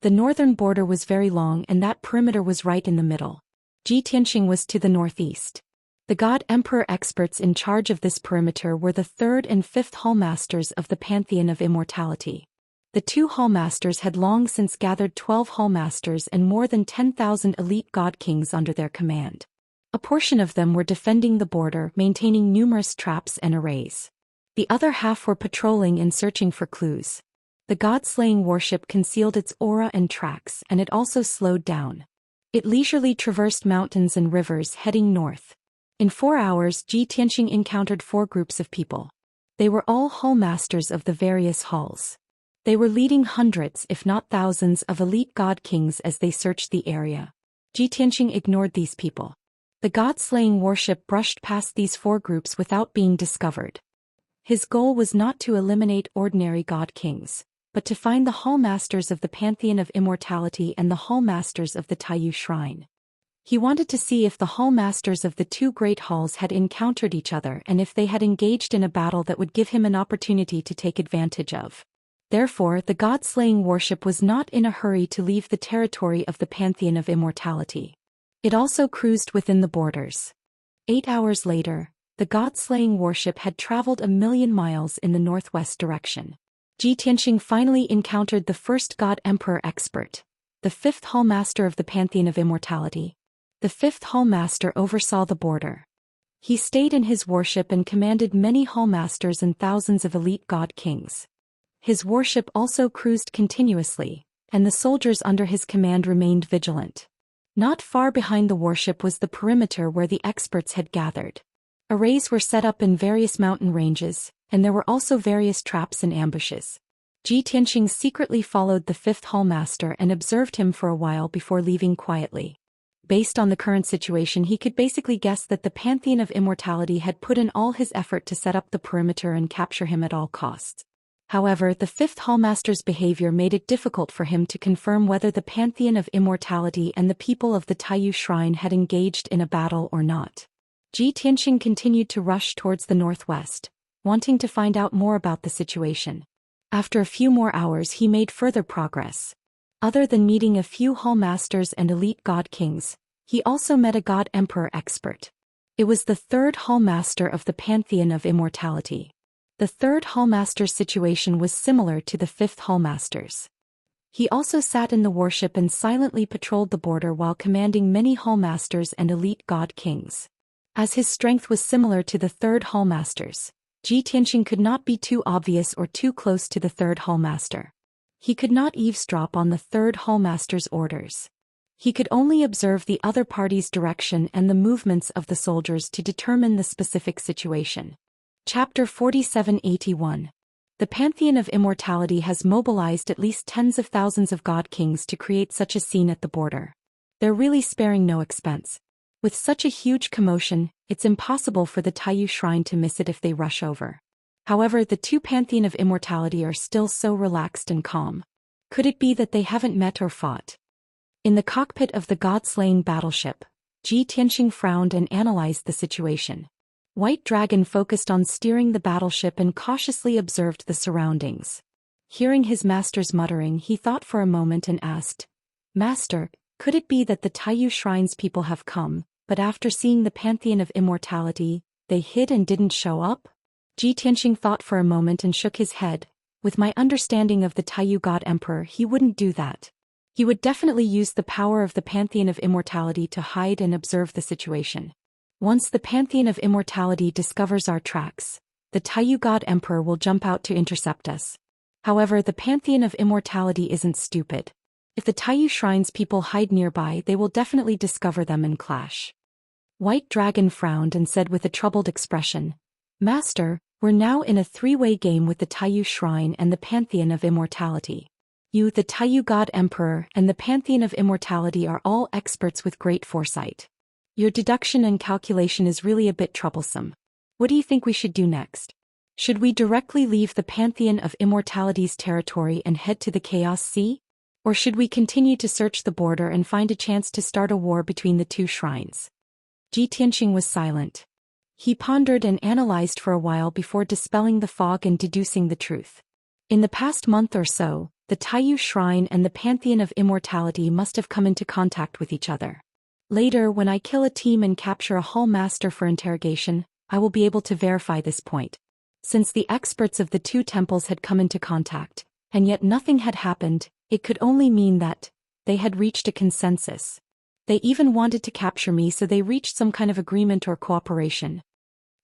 The northern border was very long and that perimeter was right in the middle. Ji Tianqing was to the northeast. The God Emperor experts in charge of this perimeter were the third and fifth hall masters of the Pantheon of Immortality. The two hall masters had long since gathered 12 hall masters and more than 10,000 elite god kings under their command. A portion of them were defending the border, maintaining numerous traps and arrays. The other half were patrolling and searching for clues. The god-slaying worship concealed its aura and tracks, and it also slowed down. It leisurely traversed mountains and rivers, heading north. In 4 hours, Ji Tianqing encountered 4 groups of people. They were all hall masters of the various halls. They were leading hundreds, if not thousands, of elite god kings as they searched the area. Ji Tianqing ignored these people. The god-slaying worship brushed past these 4 groups without being discovered. His goal was not to eliminate ordinary god kings, but to find the hall masters of the Pantheon of Immortality and the hall masters of the Taiyu Shrine. He wanted to see if the hall masters of the 2 great halls had encountered each other and if they had engaged in a battle that would give him an opportunity to take advantage of. Therefore, the god-slaying worship was not in a hurry to leave the territory of the Pantheon of Immortality. It also cruised within the borders. 8 hours later, the god-slaying worship had traveled 1,000,000 miles in the northwest direction. Ji Tianqing finally encountered the first God Emperor expert, the 5th Hall Master of the Pantheon of Immortality. The 5th Hall Master oversaw the border. He stayed in his worship and commanded many Hall Masters and thousands of elite god kings. His worship also cruised continuously, and the soldiers under his command remained vigilant. Not far behind the worship was the perimeter where the experts had gathered. Arrays were set up in various mountain ranges, and there were also various traps and ambushes. Ji Tianqing secretly followed the 5th Hall Master and observed him for a while before leaving quietly. Based on the current situation, he could basically guess that the Pantheon of Immortality had put in all his effort to set up the perimeter and capture him at all costs. However, the 5th Hall Master's behavior made it difficult for him to confirm whether the Pantheon of Immortality and the people of the Taiyu Shrine had engaged in a battle or not. Ji Tianqing continued to rush towards the northwest, wanting to find out more about the situation. After a few more hours, he made further progress. Other than meeting a few Hall Masters and elite god kings, he also met a God Emperor expert. It was the 3rd Hall Master of the Pantheon of Immortality. The 3rd Hall Master's situation was similar to the 5th Hall Master's. He also sat in the worship and silently patrolled the border while commanding many Hall Masters and elite god kings. As his strength was similar to the 3rd Hall Master's, Ji Tianqing could not be too obvious or too close to the 3rd Hall Master. He could not eavesdrop on the 3rd Hall Master's orders. He could only observe the other party's direction and the movements of the soldiers to determine the specific situation. Chapter 4781. The Pantheon of Immortality has mobilized at least tens of thousands of god kings to create such a scene at the border. They're really sparing no expense. With such a huge commotion, it's impossible for the Taiyu Shrine to miss it if they rush over. However, the two Pantheon of Immortality are still so relaxed and calm. Could it be that they haven't met or fought? In the cockpit of the god-slaying battleship, Ji Tianxing frowned and analyzed the situation. White Dragon focused on steering the battleship and cautiously observed the surroundings. Hearing his master's muttering, he thought for a moment and asked, "Master, could it be that the Taiyu Shrine's people have come, but after seeing the Pantheon of Immortality, they hid and didn't show up?" Ji Tianxing thought for a moment and shook his head. With my understanding of the Taiyu God Emperor, he wouldn't do that. He would definitely use the power of the Pantheon of Immortality to hide and observe the situation. Once the Pantheon of Immortality discovers our tracks, the Taiyu God Emperor will jump out to intercept us. However, the Pantheon of Immortality isn't stupid. If the Taiyu Shrine's people hide nearby, they will definitely discover them and clash. White Dragon frowned and said with a troubled expression, "Master, we're now in a three-way game with the Taiyu Shrine and the Pantheon of Immortality. You, the Taiyu God Emperor, and the Pantheon of Immortality are all experts with great foresight. Your deduction and calculation is really a bit troublesome. What do you think we should do next? Should we directly leave the Pantheon of Immortality's territory and head to the Chaos Sea? Or should we continue to search the border and find a chance to start a war between the two shrines?" Ji Tianxing was silent. He pondered and analyzed for a while before dispelling the fog and deducing the truth. In the past month or so, the Taiyu Shrine and the Pantheon of Immortality must have come into contact with each other. Later, when I kill a team and capture a Hall Master for interrogation, I will be able to verify this point. Since the experts of the two temples had come into contact, and yet nothing had happened, it could only mean that they had reached a consensus. They even wanted to capture me, so they reached some kind of agreement or cooperation.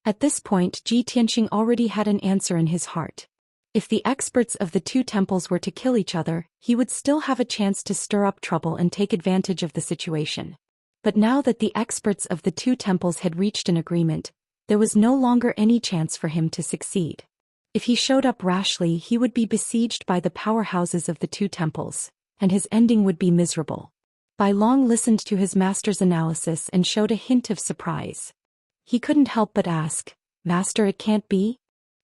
At this point, Ji Tianxing already had an answer in his heart. If the experts of the two temples were to kill each other, he would still have a chance to stir up trouble and take advantage of the situation. But now that the experts of the two temples had reached an agreement, there was no longer any chance for him to succeed. If he showed up rashly, he would be besieged by the powerhouses of the two temples, and his ending would be miserable. Bai Long listened to his master's analysis and showed a hint of surprise. He couldn't help but ask, "Master, it can't be?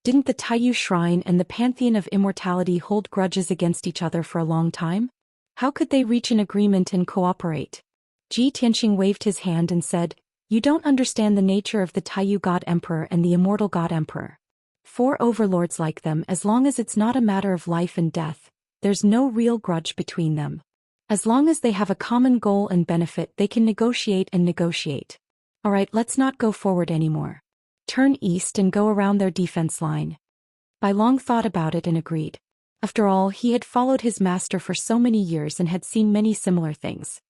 Didn't the Taiyu Shrine and the Pantheon of Immortality hold grudges against each other for a long time? How could they reach an agreement and cooperate?" Ji Tianxing waved his hand and said, "You don't understand the nature of the Taiyu God Emperor and the Immortal God Emperor. For overlords like them, as long as it's not a matter of life and death, there's no real grudge between them. As long as they have a common goal and benefit, they can negotiate and negotiate. Alright, let's not go forward anymore. Turn east and go around their defense line." Bai Long thought about it and agreed. After all, he had followed his master for so many years and had seen many similar things.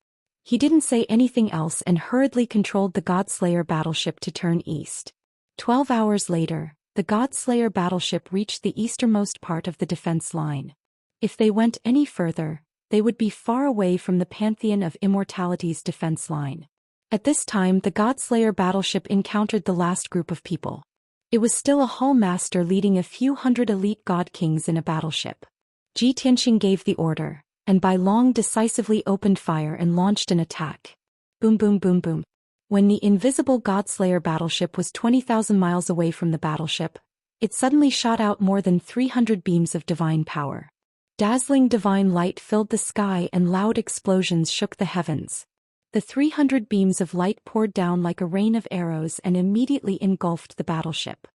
He didn't say anything else and hurriedly controlled the Godslayer battleship to turn east. 12 hours later, the Godslayer battleship reached the easternmost part of the defense line. If they went any further, they would be far away from the Pantheon of Immortality's defense line. At this time, the Godslayer battleship encountered the last group of people. It was still a Hall Master leading a few hundred elite God Kings in a battleship. Ji Tianxing gave the order, and Bai Long decisively opened fire and launched an attack. Boom boom boom boom. When the invisible Godslayer battleship was 20,000 miles away from the battleship, it suddenly shot out more than 300 beams of divine power. Dazzling divine light filled the sky and loud explosions shook the heavens. The 300 beams of light poured down like a rain of arrows and immediately engulfed the battleship.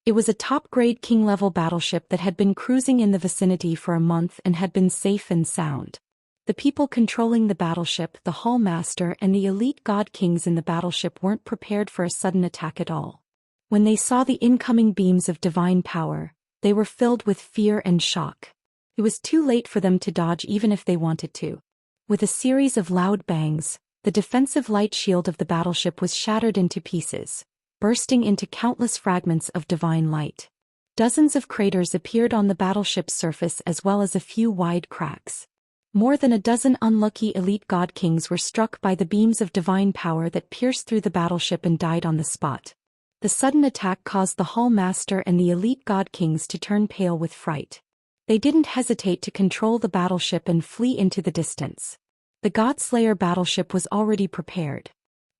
It was a top-grade King-level battleship that had been cruising in the vicinity for a month and had been safe and sound. The people controlling the battleship, the Hall Master and the elite God Kings in the battleship weren't prepared for a sudden attack at all. When they saw the incoming beams of divine power, they were filled with fear and shock. It was too late for them to dodge even if they wanted to. With a series of loud bangs, the defensive light shield of the battleship was shattered into pieces, bursting into countless fragments of divine light. Dozens of craters appeared on the battleship's surface as well as a few wide cracks. More than a dozen unlucky elite God Kings were struck by the beams of divine power that pierced through the battleship and died on the spot. The sudden attack caused the Hall Master and the elite God Kings to turn pale with fright. They didn't hesitate to control the battleship and flee into the distance. The Godslayer battleship was already prepared.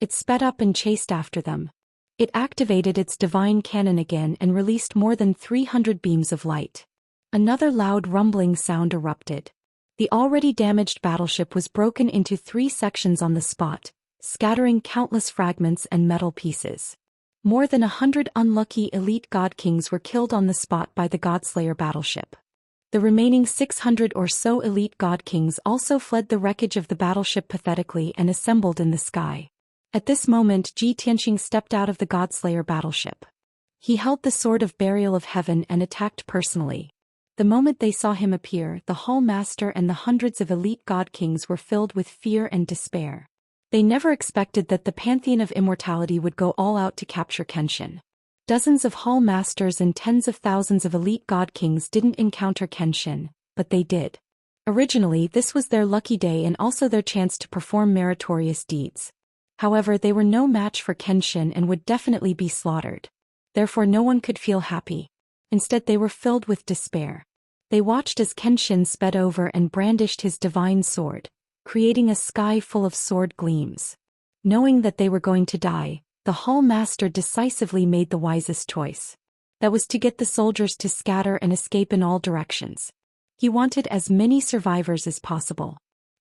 It sped up and chased after them. It activated its divine cannon again and released more than 300 beams of light. Another loud rumbling sound erupted. The already damaged battleship was broken into 3 sections on the spot, scattering countless fragments and metal pieces. More than 100 unlucky elite god kings were killed on the spot by the Godslayer battleship. The remaining 600 or so elite god kings also fled the wreckage of the battleship pathetically and assembled in the sky. At this moment Ji Tianxing stepped out of the Godslayer battleship. He held the Sword of Burial of Heaven and attacked personally. The moment they saw him appear, the Hall Master and the hundreds of elite god kings were filled with fear and despair. They never expected that the Pantheon of Immortality would go all out to capture Kenshin. Dozens of Hall Masters and tens of thousands of elite god kings didn't encounter Kenshin, but they did. Originally, this was their lucky day and also their chance to perform meritorious deeds. However, they were no match for Kenshin and would definitely be slaughtered. Therefore no one could feel happy. Instead they were filled with despair. They watched as Kenshin sped over and brandished his divine sword, creating a sky full of sword gleams. Knowing that they were going to die, the Hall Master decisively made the wisest choice. That was to get the soldiers to scatter and escape in all directions. He wanted as many survivors as possible.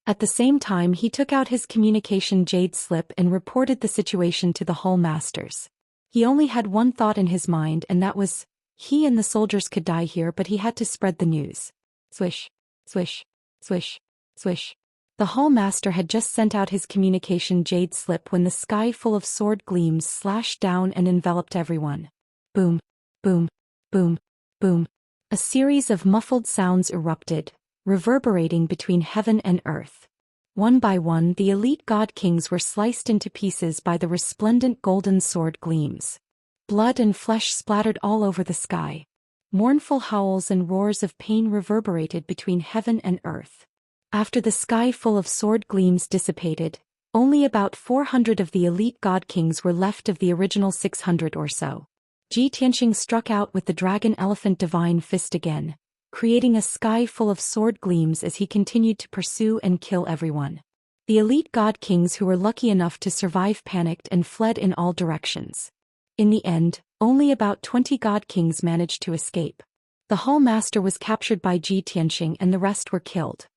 At the same time he took out his communication jade slip and reported the situation to the Hall Masters. He only had one thought in his mind, and that was, he and the soldiers could die here, but he had to spread the news. Swish, swish, swish, swish. The Hall Master had just sent out his communication jade slip when the sky full of sword gleams slashed down and enveloped everyone. Boom, boom, boom, boom. A series of muffled sounds erupted, reverberating between heaven and earth. One by one the elite god kings were sliced into pieces by the resplendent golden sword gleams. Blood and flesh splattered all over the sky. Mournful howls and roars of pain reverberated between heaven and earth. After the sky full of sword gleams dissipated, only about 400 of the elite god kings were left of the original 600 or so. Ji Tianxing struck out with the dragon elephant divine fist again, creating a sky full of sword gleams as he continued to pursue and kill everyone. The elite god kings who were lucky enough to survive panicked and fled in all directions. In the end, only about 20 god kings managed to escape. The Hall Master was captured by Ji Tianxing and the rest were killed.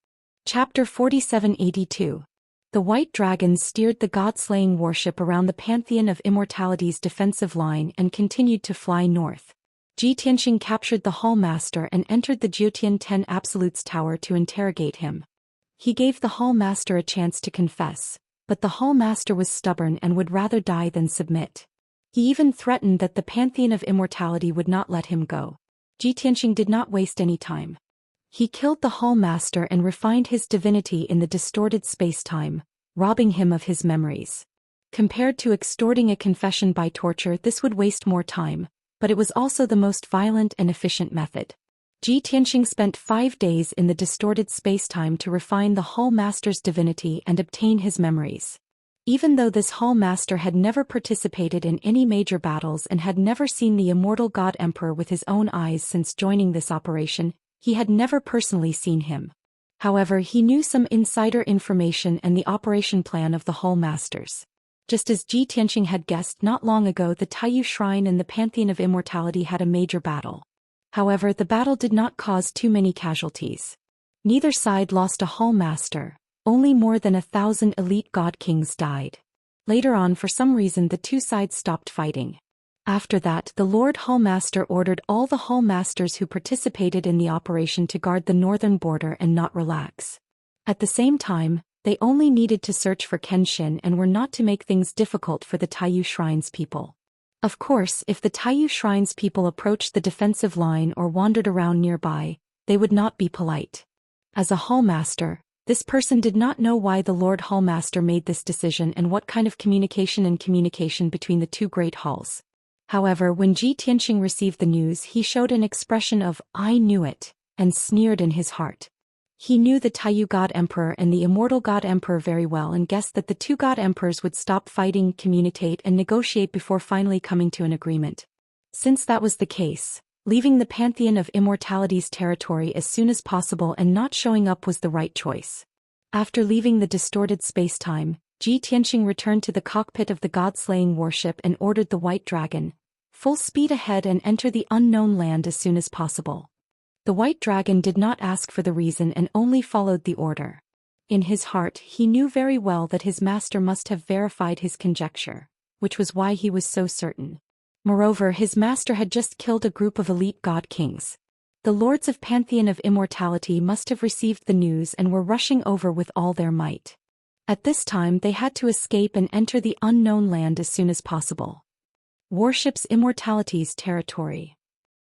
Chapter 4782. The White Dragons steered the god-slaying warship around the Pantheon of Immortality's defensive line and continued to fly north. Ji Tianxing captured the Hall Master and entered the Jiutian 10 Absolutes Tower to interrogate him. He gave the Hall Master a chance to confess, but the Hall Master was stubborn and would rather die than submit. He even threatened that the Pantheon of Immortality would not let him go. Ji Tianxing did not waste any time. He killed the Hall Master and refined his divinity in the distorted space-time, robbing him of his memories. Compared to extorting a confession by torture, this would waste more time, but it was also the most violent and efficient method. Ji Tianxing spent 5 days in the distorted space-time to refine the Hall Master's divinity and obtain his memories. Even though this Hall Master had never participated in any major battles and had never seen the immortal God Emperor with his own eyes since joining this operation, he had never personally seen him. However, he knew some insider information and the operation plan of the Hall Masters. Just as Ji Tianxing had guessed not long ago, the Taiyu Shrine and the Pantheon of Immortality had a major battle. However, the battle did not cause too many casualties. Neither side lost a Hall Master, only more than 1,000 elite god kings died. Later on, for some reason, the two sides stopped fighting. After that, the Lord Hall Master ordered all the Hall Masters who participated in the operation to guard the northern border and not relax. At the same time, they only needed to search for Kenshin and were not to make things difficult for the Taiyu Shrine's people. Of course, if the Taiyu Shrine's people approached the defensive line or wandered around nearby, they would not be polite. As a Hall Master, this person did not know why the Lord Hall Master made this decision and what kind of communication between the two great halls. However, when Ji Tianxing received the news, he showed an expression of, "I knew it," and sneered in his heart. He knew the Taiyu God Emperor and the Immortal God Emperor very well and guessed that the two God Emperors would stop fighting, communicate and negotiate before finally coming to an agreement. Since that was the case, leaving the Pantheon of Immortality's territory as soon as possible and not showing up was the right choice. After leaving the distorted space-time, Ji Tianxing returned to the cockpit of the god-slaying warship and ordered the White Dragon, "Full speed ahead and enter the unknown land as soon as possible." The White Dragon did not ask for the reason and only followed the order. In his heart, he knew very well that his master must have verified his conjecture, which was why he was so certain. Moreover, his master had just killed a group of elite god kings. The lords of Pantheon of Immortality must have received the news and were rushing over with all their might. At this time they had to escape and enter the unknown land as soon as possible. Warship's Immortality's territory.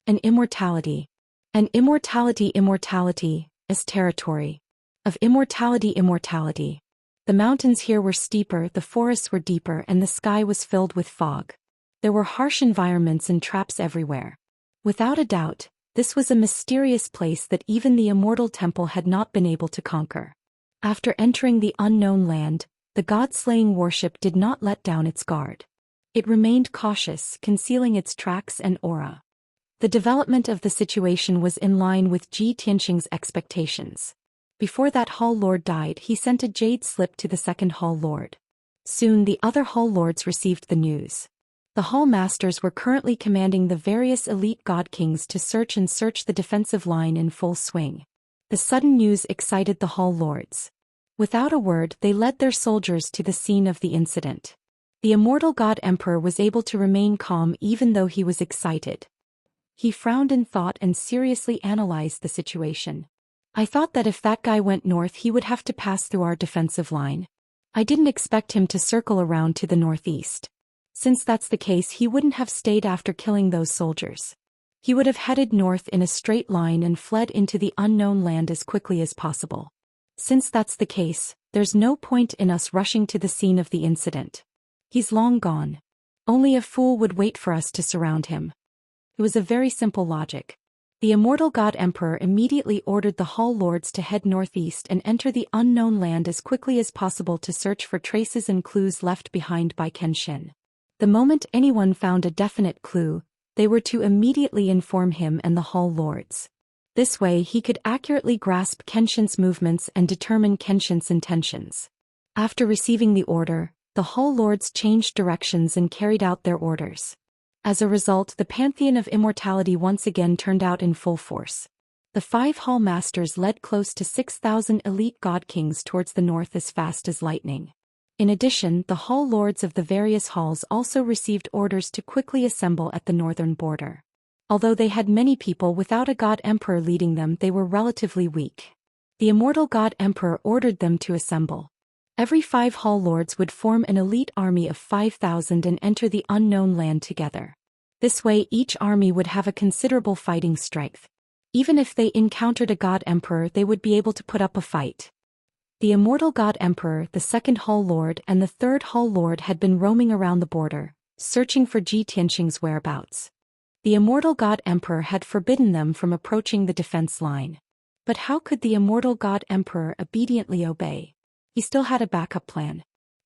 An immortality. An immortality as territory. Of immortality. The mountains here were steeper, the forests were deeper, and the sky was filled with fog. There were harsh environments and traps everywhere. Without a doubt, this was a mysterious place that even the Immortal Temple had not been able to conquer. After entering the unknown land, the god-slaying warship did not let down its guard. It remained cautious, concealing its tracks and aura. The development of the situation was in line with Ji Tianxing's expectations. Before that Hall Lord died, he sent a jade slip to the second Hall Lord. Soon the other Hall Lords received the news. The Hall Masters were currently commanding the various elite god kings to search the defensive line in full swing. The sudden news excited the Hall Lords. Without a word, they led their soldiers to the scene of the incident. The Immortal God Emperor was able to remain calm even though he was excited. He frowned in thought and seriously analyzed the situation. "I thought that if that guy went north he would have to pass through our defensive line. I didn't expect him to circle around to the northeast. Since that's the case, he wouldn't have stayed after killing those soldiers. He would have headed north in a straight line and fled into the unknown land as quickly as possible. Since that's the case, there's no point in us rushing to the scene of the incident. He's long gone. Only a fool would wait for us to surround him." It was a very simple logic. The Immortal God Emperor immediately ordered the Hall Lords to head northeast and enter the unknown land as quickly as possible to search for traces and clues left behind by Kenshin. The moment anyone found a definite clue, they were to immediately inform him and the Hall Lords. This way he could accurately grasp Kenshin's movements and determine Kenshin's intentions. After receiving the order, the Hall Lords changed directions and carried out their orders. As a result, the Pantheon of Immortality once again turned out in full force. The 5 Hall Masters led close to 6,000 elite god kings towards the north as fast as lightning. In addition, the Hall Lords of the various halls also received orders to quickly assemble at the northern border. Although they had many people without a God Emperor leading them, they were relatively weak. The Immortal God Emperor ordered them to assemble. Every 5 Hall Lords would form an elite army of 5,000 and enter the unknown land together. This way each army would have a considerable fighting strength. Even if they encountered a God Emperor, they would be able to put up a fight. The Immortal God Emperor, the second Hall Lord and the third Hall Lord had been roaming around the border, searching for Ji Tianxing's whereabouts. The Immortal God Emperor had forbidden them from approaching the defense line. But how could the Immortal God Emperor obediently obey? He still had a backup plan.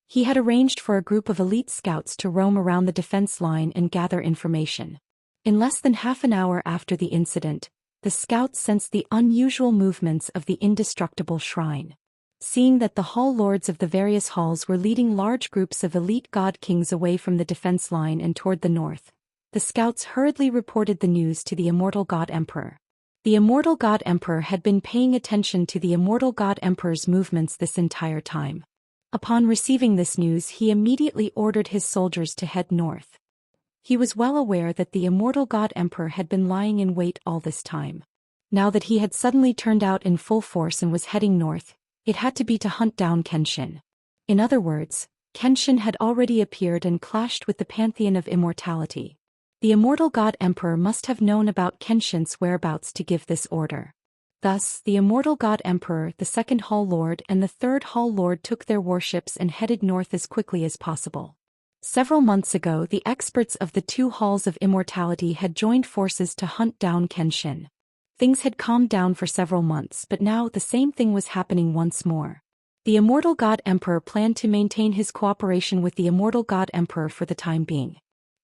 He had arranged for a group of elite scouts to roam around the defense line and gather information. In less than half an hour after the incident, the scouts sensed the unusual movements of the indestructible shrine. Seeing that the Hall Lords of the various halls were leading large groups of elite god kings away from the defense line and toward the north, the scouts hurriedly reported the news to the Immortal God Emperor. The Immortal God Emperor had been paying attention to the Immortal God Emperor's movements this entire time. Upon receiving this news, he immediately ordered his soldiers to head north. He was well aware that the Immortal God Emperor had been lying in wait all this time. Now that he had suddenly turned out in full force and was heading north, it had to be to hunt down Kenshin. In other words, Kenshin had already appeared and clashed with the Pantheon of Immortality. The Immortal God Emperor must have known about Kenshin's whereabouts to give this order. Thus, the Immortal God Emperor, the second Hall Lord and the third Hall Lord took their warships and headed north as quickly as possible. Several months ago, the experts of the 2 Halls of Immortality had joined forces to hunt down Kenshin. Things had calmed down for several months, but now the same thing was happening once more. The Immortal God Emperor planned to maintain his cooperation with the Immortal God Emperor for the time being.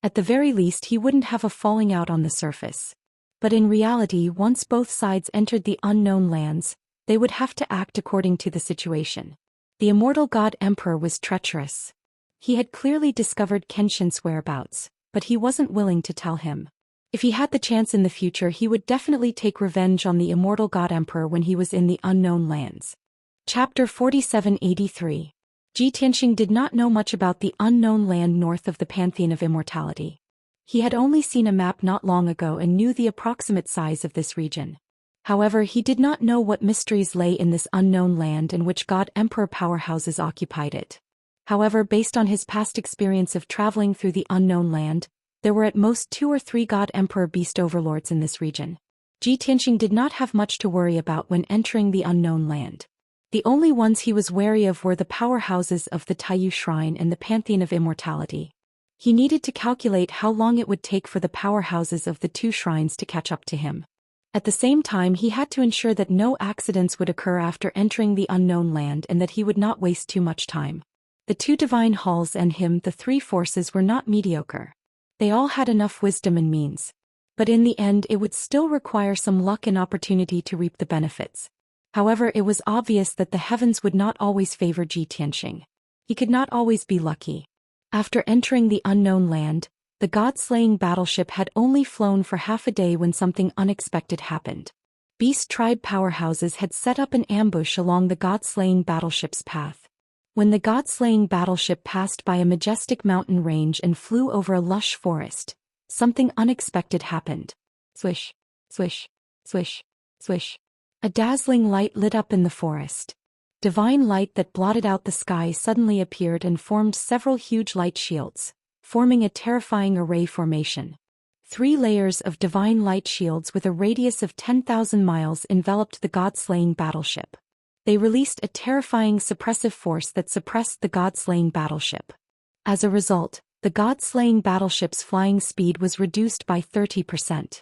At the very least, he wouldn't have a falling out on the surface. But in reality, once both sides entered the unknown lands, they would have to act according to the situation. The immortal god emperor was treacherous. He had clearly discovered Kenshin's whereabouts, but he wasn't willing to tell him. If he had the chance in the future, he would definitely take revenge on the immortal god emperor when he was in the unknown lands. Chapter 4783. Ji Tianxing did not know much about the unknown land north of the Pantheon of Immortality. He had only seen a map not long ago and knew the approximate size of this region. However, he did not know what mysteries lay in this unknown land and which god-emperor powerhouses occupied it. However, based on his past experience of traveling through the unknown land, there were at most 2 or 3 god-emperor beast overlords in this region. Ji Tianxing did not have much to worry about when entering the unknown land. The only ones he was wary of were the powerhouses of the Taiyu Shrine and the Pantheon of Immortality. He needed to calculate how long it would take for the powerhouses of the 2 shrines to catch up to him. At the same time, he had to ensure that no accidents would occur after entering the unknown land and that he would not waste too much time. The 2 divine halls and him, the 3 forces, were not mediocre. They all had enough wisdom and means. But in the end, it would still require some luck and opportunity to reap the benefits. However, it was obvious that the heavens would not always favor Ji Tianxing. He could not always be lucky. After entering the unknown land, the god-slaying battleship had only flown for half a day when something unexpected happened. Beast tribe powerhouses had set up an ambush along the god-slaying battleship's path. When the god-slaying battleship passed by a majestic mountain range and flew over a lush forest, something unexpected happened. Swish, swish, swish, swish. A dazzling light lit up in the forest. Divine light that blotted out the sky suddenly appeared and formed several huge light shields, forming a terrifying array formation. 3 layers of divine light shields with a radius of 10,000 miles enveloped the god-slaying battleship. They released a terrifying suppressive force that suppressed the god-slaying battleship. As a result, the god-slaying battleship's flying speed was reduced by 30%.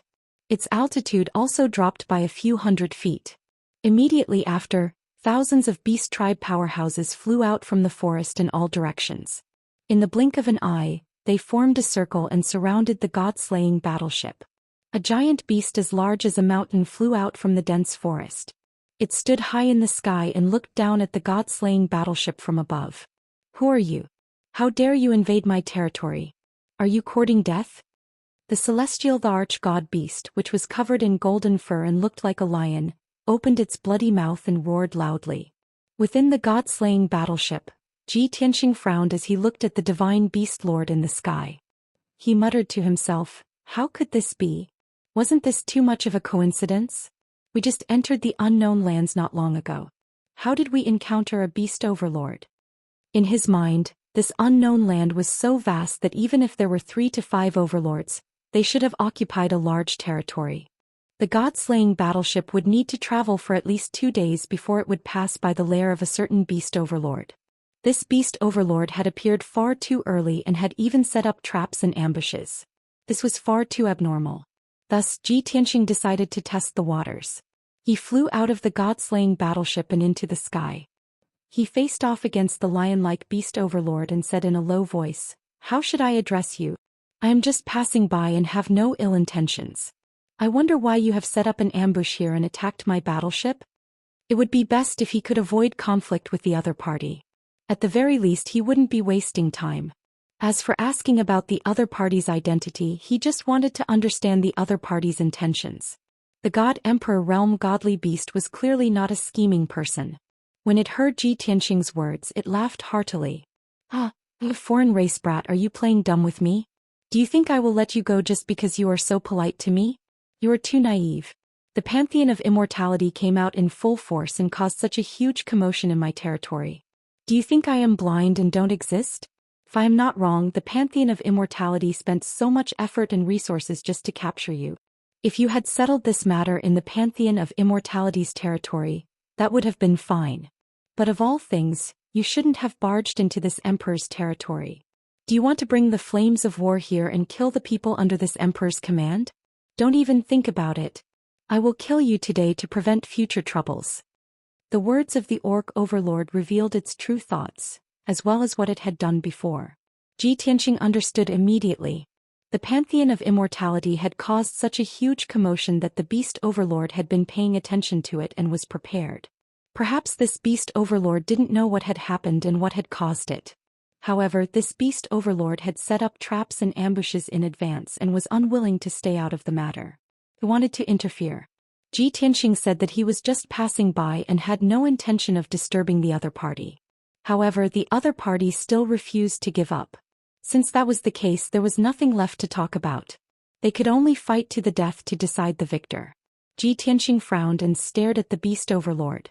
Its altitude also dropped by a few hundred feet. Immediately after, thousands of beast tribe powerhouses flew out from the forest in all directions. In the blink of an eye, they formed a circle and surrounded the god-slaying battleship. A giant beast as large as a mountain flew out from the dense forest. It stood high in the sky and looked down at the god-slaying battleship from above. Who are you? How dare you invade my territory? Are you courting death? The celestial arch-god beast, which was covered in golden fur and looked like a lion, opened its bloody mouth and roared loudly. Within the god-slaying battleship, Ji Tianxing frowned as he looked at the divine beast lord in the sky. He muttered to himself, how could this be? Wasn't this too much of a coincidence? We just entered the unknown lands not long ago. How did we encounter a beast overlord? In his mind, this unknown land was so vast that even if there were 3 to 5 overlords, they should have occupied a large territory. The god-slaying battleship would need to travel for at least 2 days before it would pass by the lair of a certain beast overlord. This beast overlord had appeared far too early and had even set up traps and ambushes. This was far too abnormal. Thus, Ji Tianxing decided to test the waters. He flew out of the god-slaying battleship and into the sky. He faced off against the lion-like beast overlord and said in a low voice, how should I address you? I am just passing by and have no ill intentions. I wonder why you have set up an ambush here and attacked my battleship? It would be best if he could avoid conflict with the other party. At the very least, he wouldn't be wasting time. As for asking about the other party's identity, he just wanted to understand the other party's intentions. The God Emperor Realm Godly Beast was clearly not a scheming person. When it heard Ji Tianxing's words, it laughed heartily. Ah, you foreign race brat, are you playing dumb with me? Do you think I will let you go just because you are so polite to me? You are too naive. The Pantheon of Immortality came out in full force and caused such a huge commotion in my territory. Do you think I am blind and don't exist? If I am not wrong, the Pantheon of Immortality spent so much effort and resources just to capture you. If you had settled this matter in the Pantheon of Immortality's territory, that would have been fine. But of all things, you shouldn't have barged into this emperor's territory. Do you want to bring the flames of war here and kill the people under this emperor's command? Don't even think about it. I will kill you today to prevent future troubles. The words of the orc overlord revealed its true thoughts, as well as what it had done before. Ji Tianxing understood immediately. The Pantheon of Immortality had caused such a huge commotion that the beast overlord had been paying attention to it and was prepared. Perhaps this beast overlord didn't know what had happened and what had caused it. However, this beast overlord had set up traps and ambushes in advance and was unwilling to stay out of the matter. He wanted to interfere. Ji Tianxing said that he was just passing by and had no intention of disturbing the other party. However, the other party still refused to give up. Since that was the case, there was nothing left to talk about. They could only fight to the death to decide the victor. Ji Tianxing frowned and stared at the beast overlord.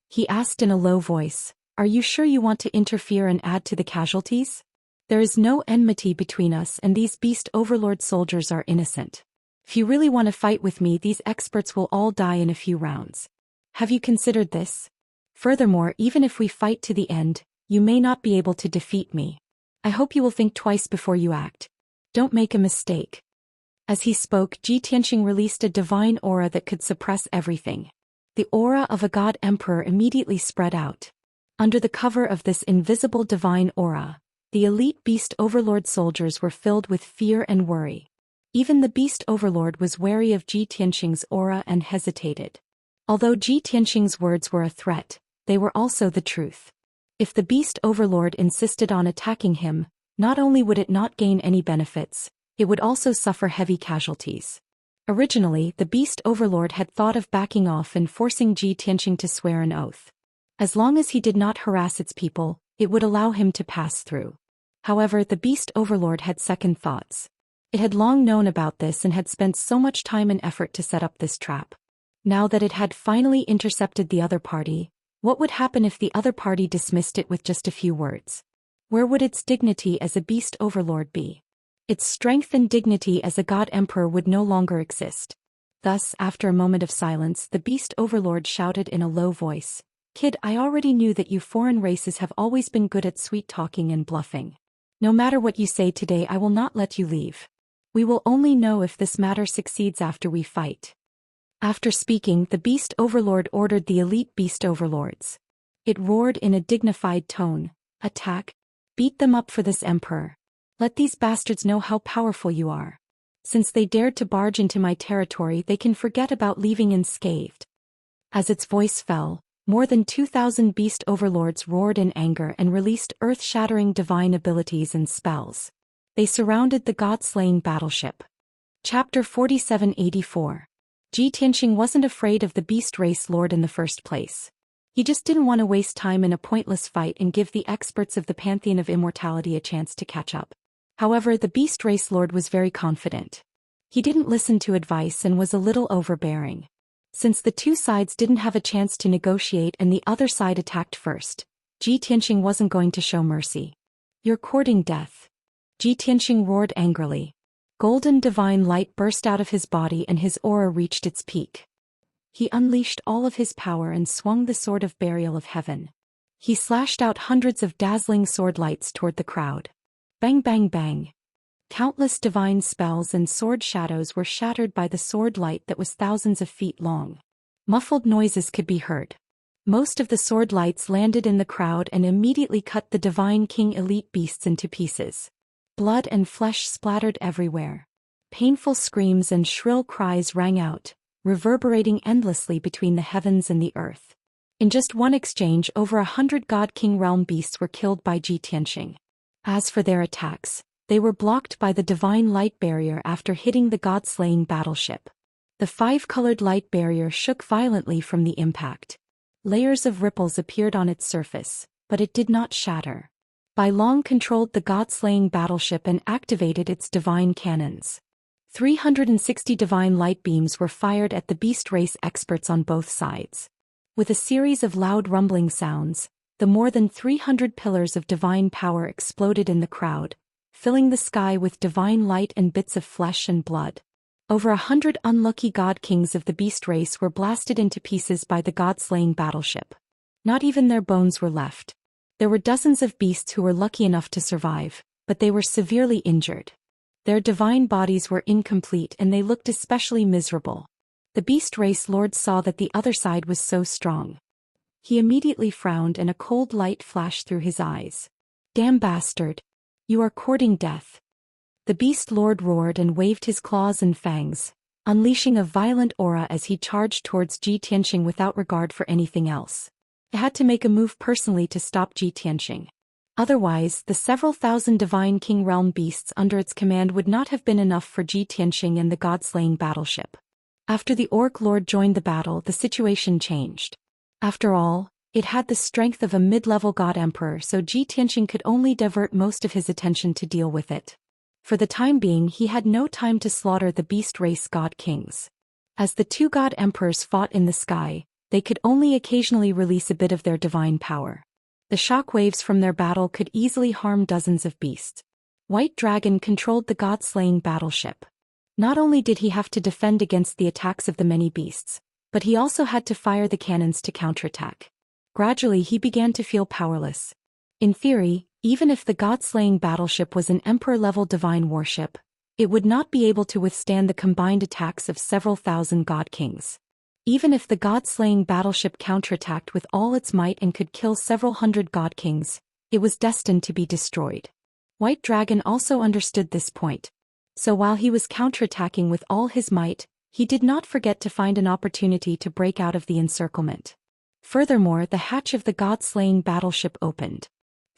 He asked in a low voice, "Are you sure you want to interfere and add to the casualties? There is no enmity between us and these beast overlord soldiers are innocent. If you really want to fight with me, these experts will all die in a few rounds. Have you considered this? Furthermore, even if we fight to the end, you may not be able to defeat me. I hope you will think twice before you act. Don't make a mistake." As he spoke, Ji Tianxing released a divine aura that could suppress everything. The aura of a god emperor immediately spread out. Under the cover of this invisible divine aura, the elite beast overlord soldiers were filled with fear and worry. Even the beast overlord was wary of Ji Tianxing's aura and hesitated. Although Ji Tianxing's words were a threat, they were also the truth. If the beast overlord insisted on attacking him, not only would it not gain any benefits, it would also suffer heavy casualties. Originally, the beast overlord had thought of backing off and forcing Ji Tianxing to swear an oath. As long as he did not harass its people, it would allow him to pass through. However, the beast overlord had second thoughts. It had long known about this and had spent so much time and effort to set up this trap. Now that it had finally intercepted the other party, what would happen if the other party dismissed it with just a few words? Where would its dignity as a beast overlord be? Its strength and dignity as a god emperor would no longer exist. Thus, after a moment of silence, the beast overlord shouted in a low voice, "Kid, I already knew that you foreign races have always been good at sweet-talking and bluffing. No matter what you say today, I will not let you leave. We will only know if this matter succeeds after we fight." After speaking, the beast overlord ordered the elite beast overlords. It roared in a dignified tone, "Attack! Beat them up for this emperor. Let these bastards know how powerful you are. Since they dared to barge into my territory, they can forget about leaving unscathed." As its voice fell, more than 2,000 beast overlords roared in anger and released earth-shattering divine abilities and spells. They surrounded the god-slaying battleship. Chapter 4784. Ji Tianxing wasn't afraid of the beast race lord in the first place. He just didn't want to waste time in a pointless fight and give the experts of the Pantheon of Immortality a chance to catch up. However, the beast race lord was very confident. He didn't listen to advice and was a little overbearing. Since the two sides didn't have a chance to negotiate and the other side attacked first, Ji Tianxing wasn't going to show mercy. "You're courting death." Ji Tianxing roared angrily. Golden divine light burst out of his body and his aura reached its peak. He unleashed all of his power and swung the sword of burial of heaven. He slashed out hundreds of dazzling sword lights toward the crowd. Bang bang bang. Countless divine spells and sword shadows were shattered by the sword light that was thousands of feet long. Muffled noises could be heard. Most of the sword lights landed in the crowd and immediately cut the divine king elite beasts into pieces. Blood and flesh splattered everywhere. Painful screams and shrill cries rang out, reverberating endlessly between the heavens and the earth. In just one exchange, over 100 God King realm beasts were killed by Ji Tianxing. As for their attacks, they were blocked by the divine light barrier after hitting the god-slaying battleship. The five-colored light barrier shook violently from the impact. Layers of ripples appeared on its surface, but it did not shatter. Bai Long controlled the god-slaying battleship and activated its divine cannons. 360 divine light beams were fired at the beast race experts on both sides. With a series of loud rumbling sounds, the more than 300 pillars of divine power exploded in the crowd, filling the sky with divine light and bits of flesh and blood. Over 100 unlucky god kings of the beast race were blasted into pieces by the god-slaying battleship. Not even their bones were left. There were dozens of beasts who were lucky enough to survive, but they were severely injured. Their divine bodies were incomplete and they looked especially miserable. The beast race lord saw that the other side was so strong. He immediately frowned and a cold light flashed through his eyes. "Damn bastard! You are courting death." The beast lord roared and waved his claws and fangs, unleashing a violent aura as he charged towards Ji Tianxing without regard for anything else. It had to make a move personally to stop Ji Tianxing. Otherwise, the several thousand divine king realm beasts under its command would not have been enough for Ji Tianxing and the god-slaying battleship. After the Orc Lord joined the battle, the situation changed. After all, it had the strength of a mid-level god emperor, so Ji Tianxing could only divert most of his attention to deal with it. For the time being, he had no time to slaughter the beast race god kings. As the two god emperors fought in the sky, they could only occasionally release a bit of their divine power. The shockwaves from their battle could easily harm dozens of beasts. White Dragon controlled the god-slaying battleship. Not only did he have to defend against the attacks of the many beasts, but he also had to fire the cannons to counterattack. Gradually he began to feel powerless. In theory, even if the god-slaying battleship was an emperor-level divine warship, it would not be able to withstand the combined attacks of several thousand god kings. Even if the god-slaying battleship counterattacked with all its might and could kill several hundred god kings, it was destined to be destroyed. White Dragon also understood this point. So while he was counterattacking with all his might, he did not forget to find an opportunity to break out of the encirclement. Furthermore, the hatch of the god-slaying battleship opened.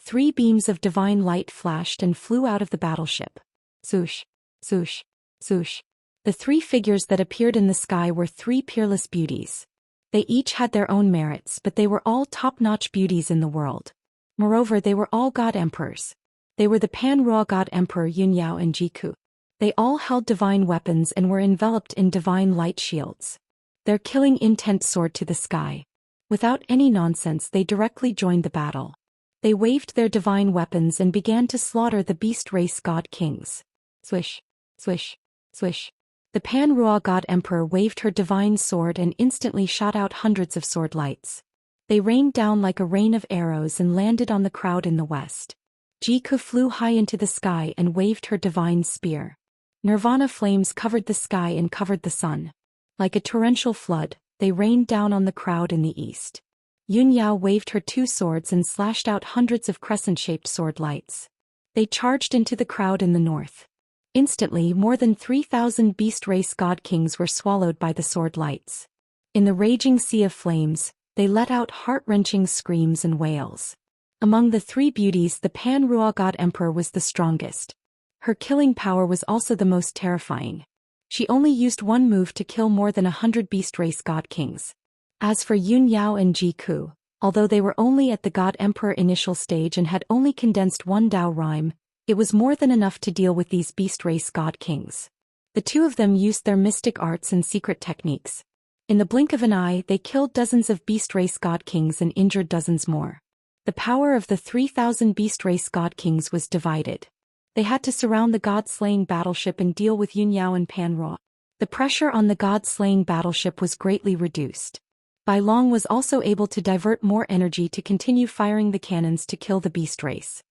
3 beams of divine light flashed and flew out of the battleship. Swoosh, swoosh, swoosh. The 3 figures that appeared in the sky were 3 peerless beauties. They each had their own merits, but they were all top-notch beauties in the world. Moreover, they were all god emperors. They were the Pan-Ruo god emperor Yunyao and Jiku. They all held divine weapons and were enveloped in divine light shields. Their killing intent soared to the sky. Without any nonsense, they directly joined the battle. They waved their divine weapons and began to slaughter the beast race god kings. Swish, swish, swish. The Pan-Ruo god emperor waved her divine sword and instantly shot out hundreds of sword lights. They rained down like a rain of arrows and landed on the crowd in the west. Jiku flew high into the sky and waved her divine spear. Nirvana flames covered the sky and covered the sun. Like a torrential flood, they rained down on the crowd in the east. Yunyao waved her 2 swords and slashed out hundreds of crescent-shaped sword lights. They charged into the crowd in the north. Instantly, more than 3,000 beast race god kings were swallowed by the sword lights. In the raging sea of flames, they let out heart-wrenching screams and wails. Among the 3 beauties, the Pan-Ruo god emperor was the strongest. Her killing power was also the most terrifying. She only used 1 move to kill more than 100 beast race god kings. As for Yunyao and Jiku, although they were only at the god emperor initial stage and had only condensed 1 Dao rhyme, it was more than enough to deal with these beast race god kings. The 2 of them used their mystic arts and secret techniques. In the blink of an eye, they killed dozens of beast race god kings and injured dozens more. The power of the 3,000 beast race god kings was divided. They had to surround the god-slaying battleship and deal with Yunyao and Pan-Ruo. The pressure on the god-slaying battleship was greatly reduced. Bai Long was also able to divert more energy to continue firing the cannons to kill the beast race.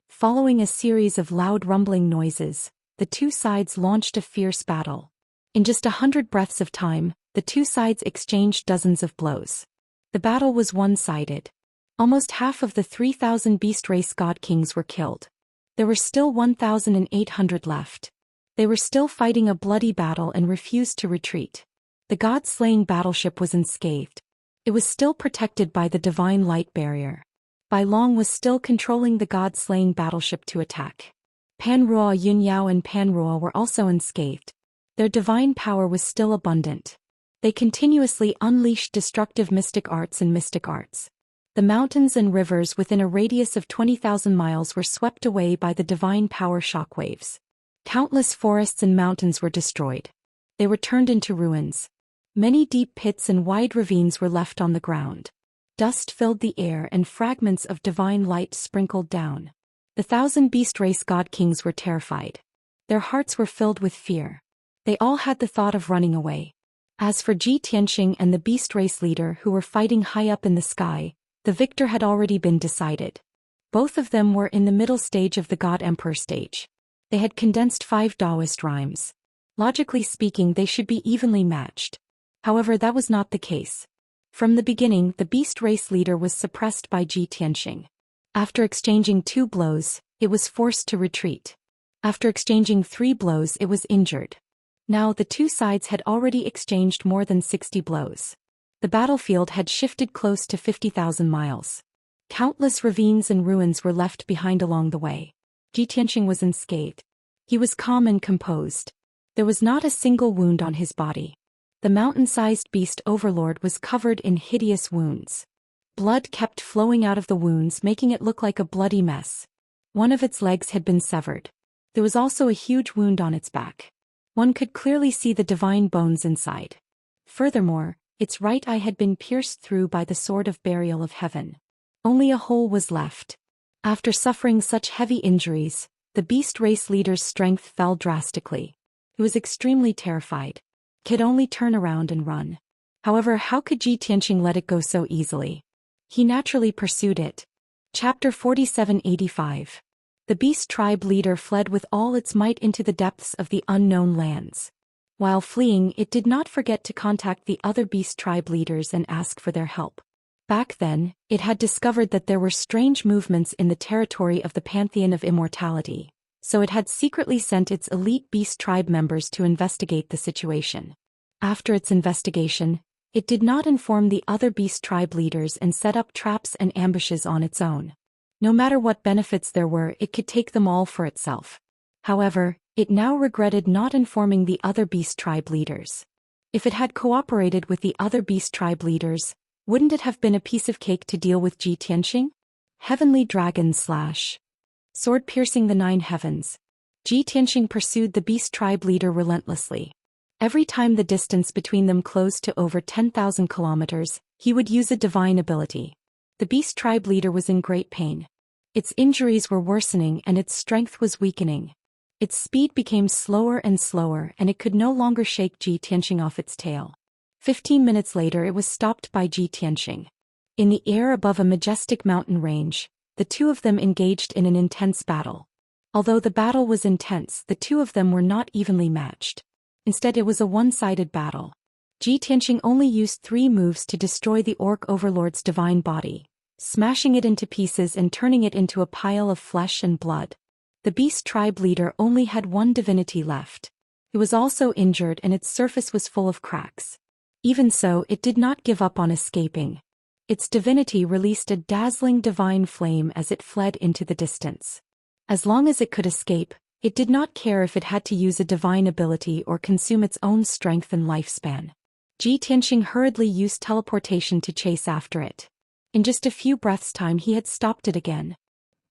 Following a series of loud rumbling noises, the 2 sides launched a fierce battle. In just 100 breaths of time, the 2 sides exchanged dozens of blows. The battle was one-sided. Almost half of the 3,000 beast race god kings were killed. There were still 1,800 left. They were still fighting a bloody battle and refused to retreat. The god-slaying battleship was unscathed. It was still protected by the divine light barrier. Bai Long was still controlling the god-slaying battleship to attack. Pan-Ruo, Yunyao and Pan-Ruo were also unscathed. Their divine power was still abundant. They continuously unleashed destructive mystic arts and mystic arts. The mountains and rivers within a radius of 20,000 miles were swept away by the divine power shockwaves. Countless forests and mountains were destroyed. They were turned into ruins. Many deep pits and wide ravines were left on the ground. Dust filled the air and fragments of divine light sprinkled down. The 1,000 beast race god kings were terrified. Their hearts were filled with fear. They all had the thought of running away. As for Ji Tianxing and the beast race leader who were fighting high up in the sky, the victor had already been decided. Both of them were in the middle stage of the god emperor stage. They had condensed 5 Daoist rhymes. Logically speaking, they should be evenly matched. However, that was not the case. From the beginning, the beast race leader was suppressed by Ji Tianxing. After exchanging 2 blows, it was forced to retreat. After exchanging 3 blows, it was injured. Now the 2 sides had already exchanged more than 60 blows. The battlefield had shifted close to 50,000 miles. Countless ravines and ruins were left behind along the way. Jiqianxing was unscathed. He was calm and composed. There was not a single wound on his body. The mountain-sized beast overlord was covered in hideous wounds. Blood kept flowing out of the wounds, making it look like a bloody mess. One of its legs had been severed. There was also a huge wound on its back. One could clearly see the divine bones inside. Furthermore, its right eye had been pierced through by the sword of burial of heaven. Only a hole was left. After suffering such heavy injuries, the beast race leader's strength fell drastically. He was extremely terrified. He could only turn around and run. However, how could Jiqianxing let it go so easily? He naturally pursued it. Chapter 4785. The beast tribe leader fled with all its might into the depths of the unknown lands. While fleeing, it did not forget to contact the other beast tribe leaders and ask for their help. Back then, it had discovered that there were strange movements in the territory of the Pantheon of Immortality, so it had secretly sent its elite beast tribe members to investigate the situation. After its investigation, it did not inform the other beast tribe leaders and set up traps and ambushes on its own. No matter what benefits there were, it could take them all for itself. However, it now regretted not informing the other beast tribe leaders. If it had cooperated with the other beast tribe leaders, wouldn't it have been a piece of cake to deal with Jiqianxing? Heavenly Dragon / Sword piercing the 9 heavens. Jiqianxing pursued the beast tribe leader relentlessly. Every time the distance between them closed to over 10,000 kilometers, he would use a divine ability. The beast tribe leader was in great pain. Its injuries were worsening and its strength was weakening. Its speed became slower and slower, and it could no longer shake Jiqianxing off its tail. 15 minutes later, it was stopped by Jiqianxing. In the air above a majestic mountain range, the two of them engaged in an intense battle. Although the battle was intense, the two of them were not evenly matched. Instead, it was a one-sided battle. Jiqianxing only used 3 moves to destroy the Orc Overlord's divine body, smashing it into pieces and turning it into a pile of flesh and blood. The beast tribe leader only had 1 divinity left. It was also injured and its surface was full of cracks. Even so, it did not give up on escaping. Its divinity released a dazzling divine flame as it fled into the distance. As long as it could escape, it did not care if it had to use a divine ability or consume its own strength and lifespan. Jiqianxing hurriedly used teleportation to chase after it. In just a few breaths' time, he had stopped it again.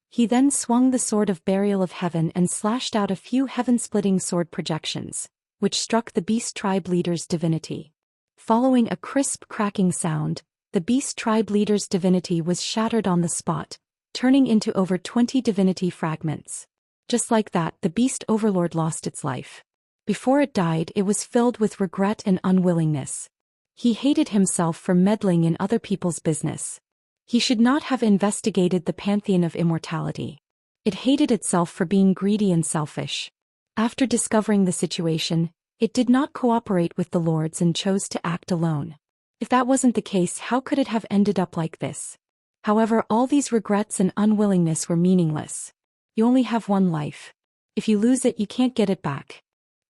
He then swung the sword of burial of heaven and slashed out a few heaven-splitting sword projections, which struck the beast tribe leader's divinity. Following a crisp cracking sound, the beast tribe leader's divinity was shattered on the spot, turning into over 20 divinity fragments. Just like that, the beast overlord lost its life. Before it died, it was filled with regret and unwillingness. He hated himself for meddling in other people's business. He should not have investigated the Pantheon of Immortality. It hated itself for being greedy and selfish. After discovering the situation, it did not cooperate with the lords and chose to act alone. If that wasn't the case, how could it have ended up like this? However, all these regrets and unwillingness were meaningless. You only have 1 life. If you lose it, you can't get it back.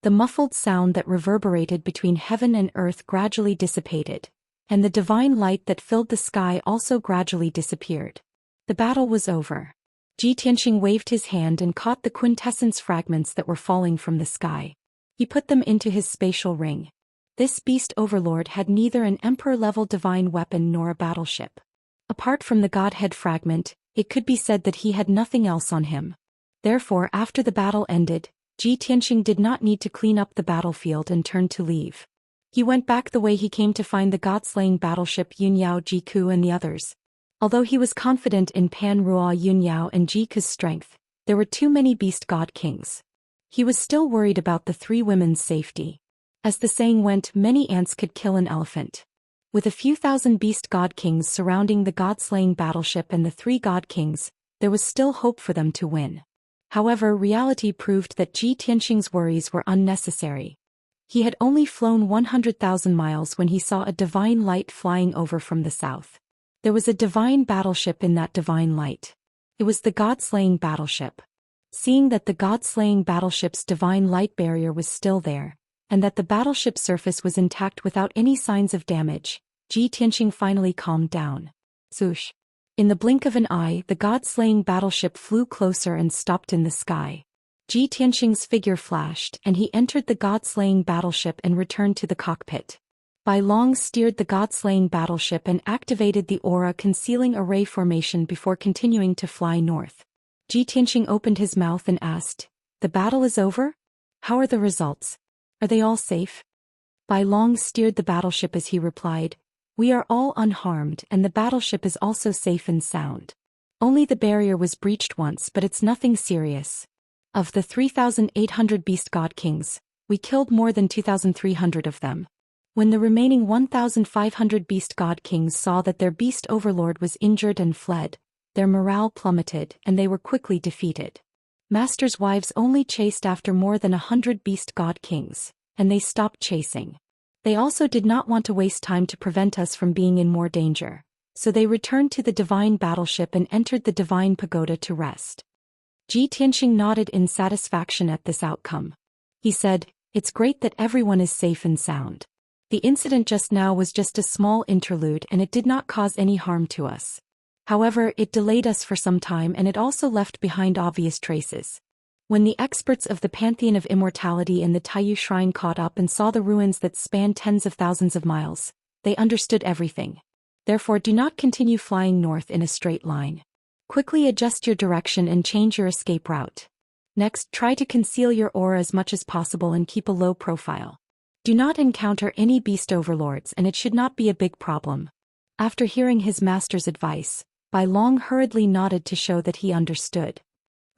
The muffled sound that reverberated between heaven and earth gradually dissipated, and the divine light that filled the sky also gradually disappeared. The battle was over. Jiqianxing waved his hand and caught the quintessence fragments that were falling from the sky. He put them into his spatial ring. This beast overlord had neither an emperor-level divine weapon nor a battleship. Apart from the Godhead fragment, it could be said that he had nothing else on him. Therefore, after the battle ended, Jiqianxing did not need to clean up the battlefield and turned to leave. He went back the way he came to find the god-slaying battleship Yunyao Jiku and the others. Although he was confident in Pan Ruo Yunyao and Jiku's strength, there were too many beast god kings. He was still worried about the 3 women's safety. As the saying went, many ants could kill an elephant. With a few thousand beast god kings surrounding the god-slaying battleship and the 3 god kings, there was still hope for them to win. However, reality proved that Jiqianxing's worries were unnecessary. He had only flown 100,000 miles when he saw a divine light flying over from the south. There was a divine battleship in that divine light. It was the god-slaying battleship. Seeing that the god-slaying battleship's divine light barrier was still there, and that the battleship surface was intact without any signs of damage, Ji Tianqing finally calmed down. Swoosh. In the blink of an eye, the god-slaying battleship flew closer and stopped in the sky. Ji Tianqing's figure flashed, and he entered the god-slaying battleship and returned to the cockpit. Bai Long steered the god-slaying battleship and activated the aura concealing a ray formation before continuing to fly north. Ji Tianqing opened his mouth and asked, "The battle is over? How are the results? Are they all safe?" Bai Long steered the battleship as he replied, "We are all unharmed and the battleship is also safe and sound. Only the barrier was breached once, but it's nothing serious. Of the 3,800 beast god kings, we killed more than 2,300 of them." When the remaining 1,500 beast god kings saw that their beast overlord was injured and fled, their morale plummeted and they were quickly defeated. Masters' wives only chased after more than 100 beast god kings, and they stopped chasing. They also did not want to waste time to prevent us from being in more danger, so they returned to the divine battleship and entered the divine pagoda to rest. Ji Tianqing nodded in satisfaction at this outcome. He said, "It's great that everyone is safe and sound. The incident just now was just a small interlude and it did not cause any harm to us. However, it delayed us for some time and it also left behind obvious traces." When the experts of the Pantheon of Immortality and the Taiyu Shrine caught up and saw the ruins that spanned tens of thousands of miles, they understood everything. Therefore, do not continue flying north in a straight line. Quickly adjust your direction and change your escape route. Next, try to conceal your aura as much as possible and keep a low profile. Do not encounter any beast overlords and it should not be a big problem. After hearing his master's advice, Bai Long hurriedly nodded to show that he understood.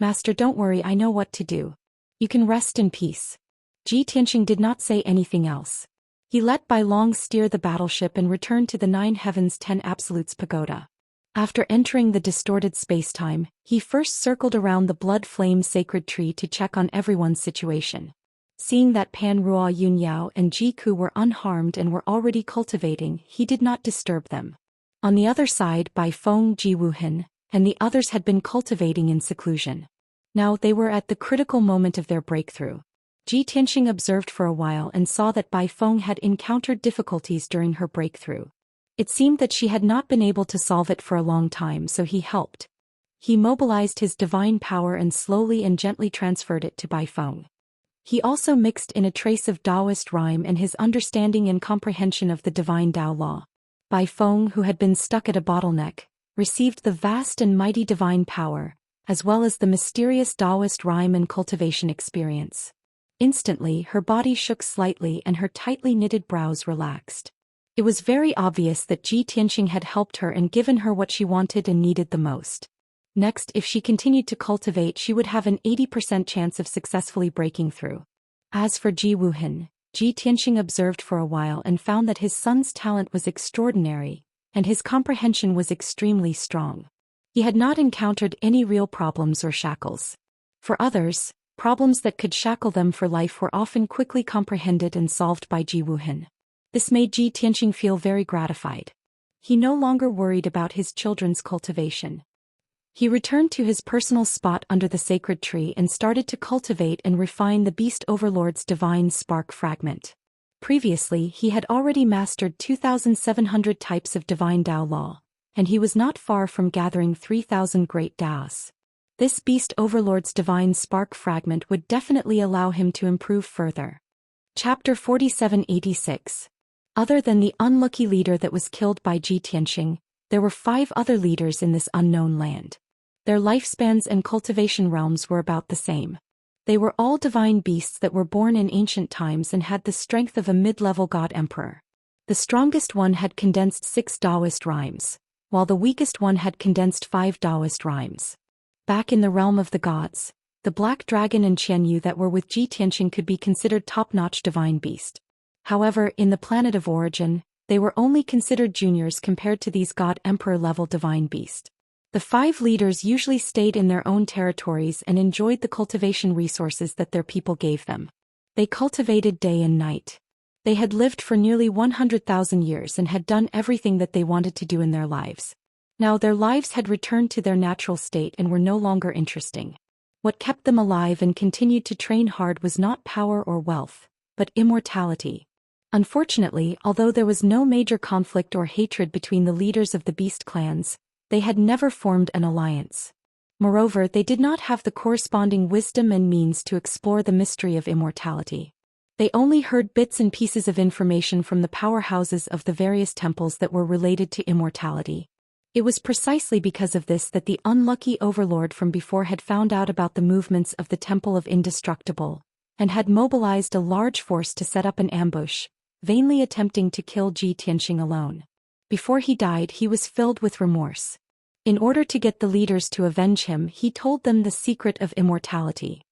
"Master, don't worry, I know what to do. You can rest in peace." Ji Tianqing did not say anything else. He let Bai Long steer the battleship and returned to the Nine Heavens 10 Absolutes pagoda. After entering the distorted spacetime, he first circled around the blood flame sacred tree to check on everyone's situation. Seeing that Pan Ruo Yunyao and Ji Ku were unharmed and were already cultivating, he did not disturb them. On the other side, Bai Feng, Ji Wuhan, and the others had been cultivating in seclusion. Now they were at the critical moment of their breakthrough. Ji Tianqing observed for a while and saw that Bai Feng had encountered difficulties during her breakthrough. It seemed that she had not been able to solve it for a long time, so he helped. He mobilized his divine power and slowly and gently transferred it to Bai Feng. He also mixed in a trace of Daoist rhyme and his understanding and comprehension of the divine Tao law. Bai Feng, who had been stuck at a bottleneck, received the vast and mighty divine power, as well as the mysterious Daoist rhyme and cultivation experience. Instantly, her body shook slightly and her tightly knitted brows relaxed. It was very obvious that Ji Tianqing had helped her and given her what she wanted and needed the most. Next, if she continued to cultivate, she would have an 80% chance of successfully breaking through. As for Ji Wuhan, Ji Tianqing observed for a while and found that his son's talent was extraordinary, and his comprehension was extremely strong. He had not encountered any real problems or shackles. For others, problems that could shackle them for life were often quickly comprehended and solved by Ji Wuhan. This made Ji Tianqing feel very gratified. He no longer worried about his children's cultivation. He returned to his personal spot under the sacred tree and started to cultivate and refine the Beast Overlord's divine spark fragment. Previously, he had already mastered 2,700 types of divine Tao law, and he was not far from gathering 3,000 great Taos. This Beast Overlord's divine spark fragment would definitely allow him to improve further. Chapter 4786. Other than the unlucky leader that was killed by Ji Tianqing, there were 5 other leaders in this unknown land. Their lifespans and cultivation realms were about the same. They were all divine beasts that were born in ancient times and had the strength of a mid-level god emperor. The strongest one had condensed 6 Daoist rhymes, while the weakest one had condensed 5 Daoist rhymes. Back in the realm of the gods, the black dragon and Qianyu that were with Ji Tianqing could be considered top-notch divine beast. However, in the planet of origin, they were only considered juniors compared to these god emperor level divine beast. The 5 leaders usually stayed in their own territories and enjoyed the cultivation resources that their people gave them. They cultivated day and night. They had lived for nearly 100,000 years and had done everything that they wanted to do in their lives. Now their lives had returned to their natural state and were no longer interesting. What kept them alive and continued to train hard was not power or wealth, but immortality. Unfortunately, although there was no major conflict or hatred between the leaders of the beast clans, they had never formed an alliance. Moreover, they did not have the corresponding wisdom and means to explore the mystery of immortality. They only heard bits and pieces of information from the powerhouses of the various temples that were related to immortality. It was precisely because of this that the unlucky overlord from before had found out about the movements of the Temple of Indestructible, and had mobilized a large force to set up an ambush, vainly attempting to kill Zhi Tianxing alone. Before he died, he was filled with remorse. In order to get the leaders to avenge him, he told them the secret of immortality.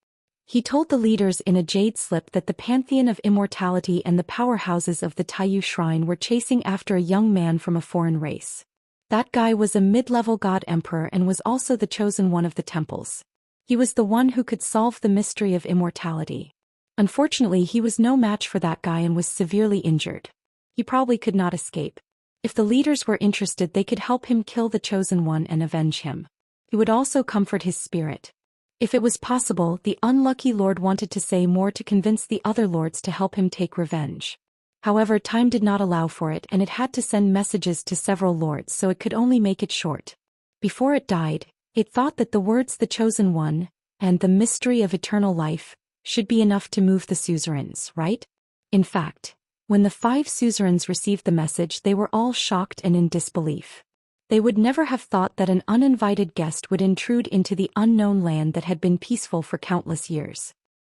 He told the leaders in a jade slip that the pantheon of immortality and the powerhouses of the Taiyu Shrine were chasing after a young man from a foreign race. That guy was a mid-level god emperor and was also the chosen one of the temples. He was the one who could solve the mystery of immortality. Unfortunately, he was no match for that guy and was severely injured. He probably could not escape. If the leaders were interested, they could help him kill the chosen one and avenge him. He would also comfort his spirit. If it was possible, the unlucky lord wanted to say more to convince the other lords to help him take revenge. However, time did not allow for it, and it had to send messages to several lords, so it could only make it short. Before it died, it thought that the words "the chosen one" and "the mystery of eternal life" should be enough to move the suzerains, right? In fact, when the 5 suzerains received the message, they were all shocked and in disbelief. They would never have thought that an uninvited guest would intrude into the unknown land that had been peaceful for countless years.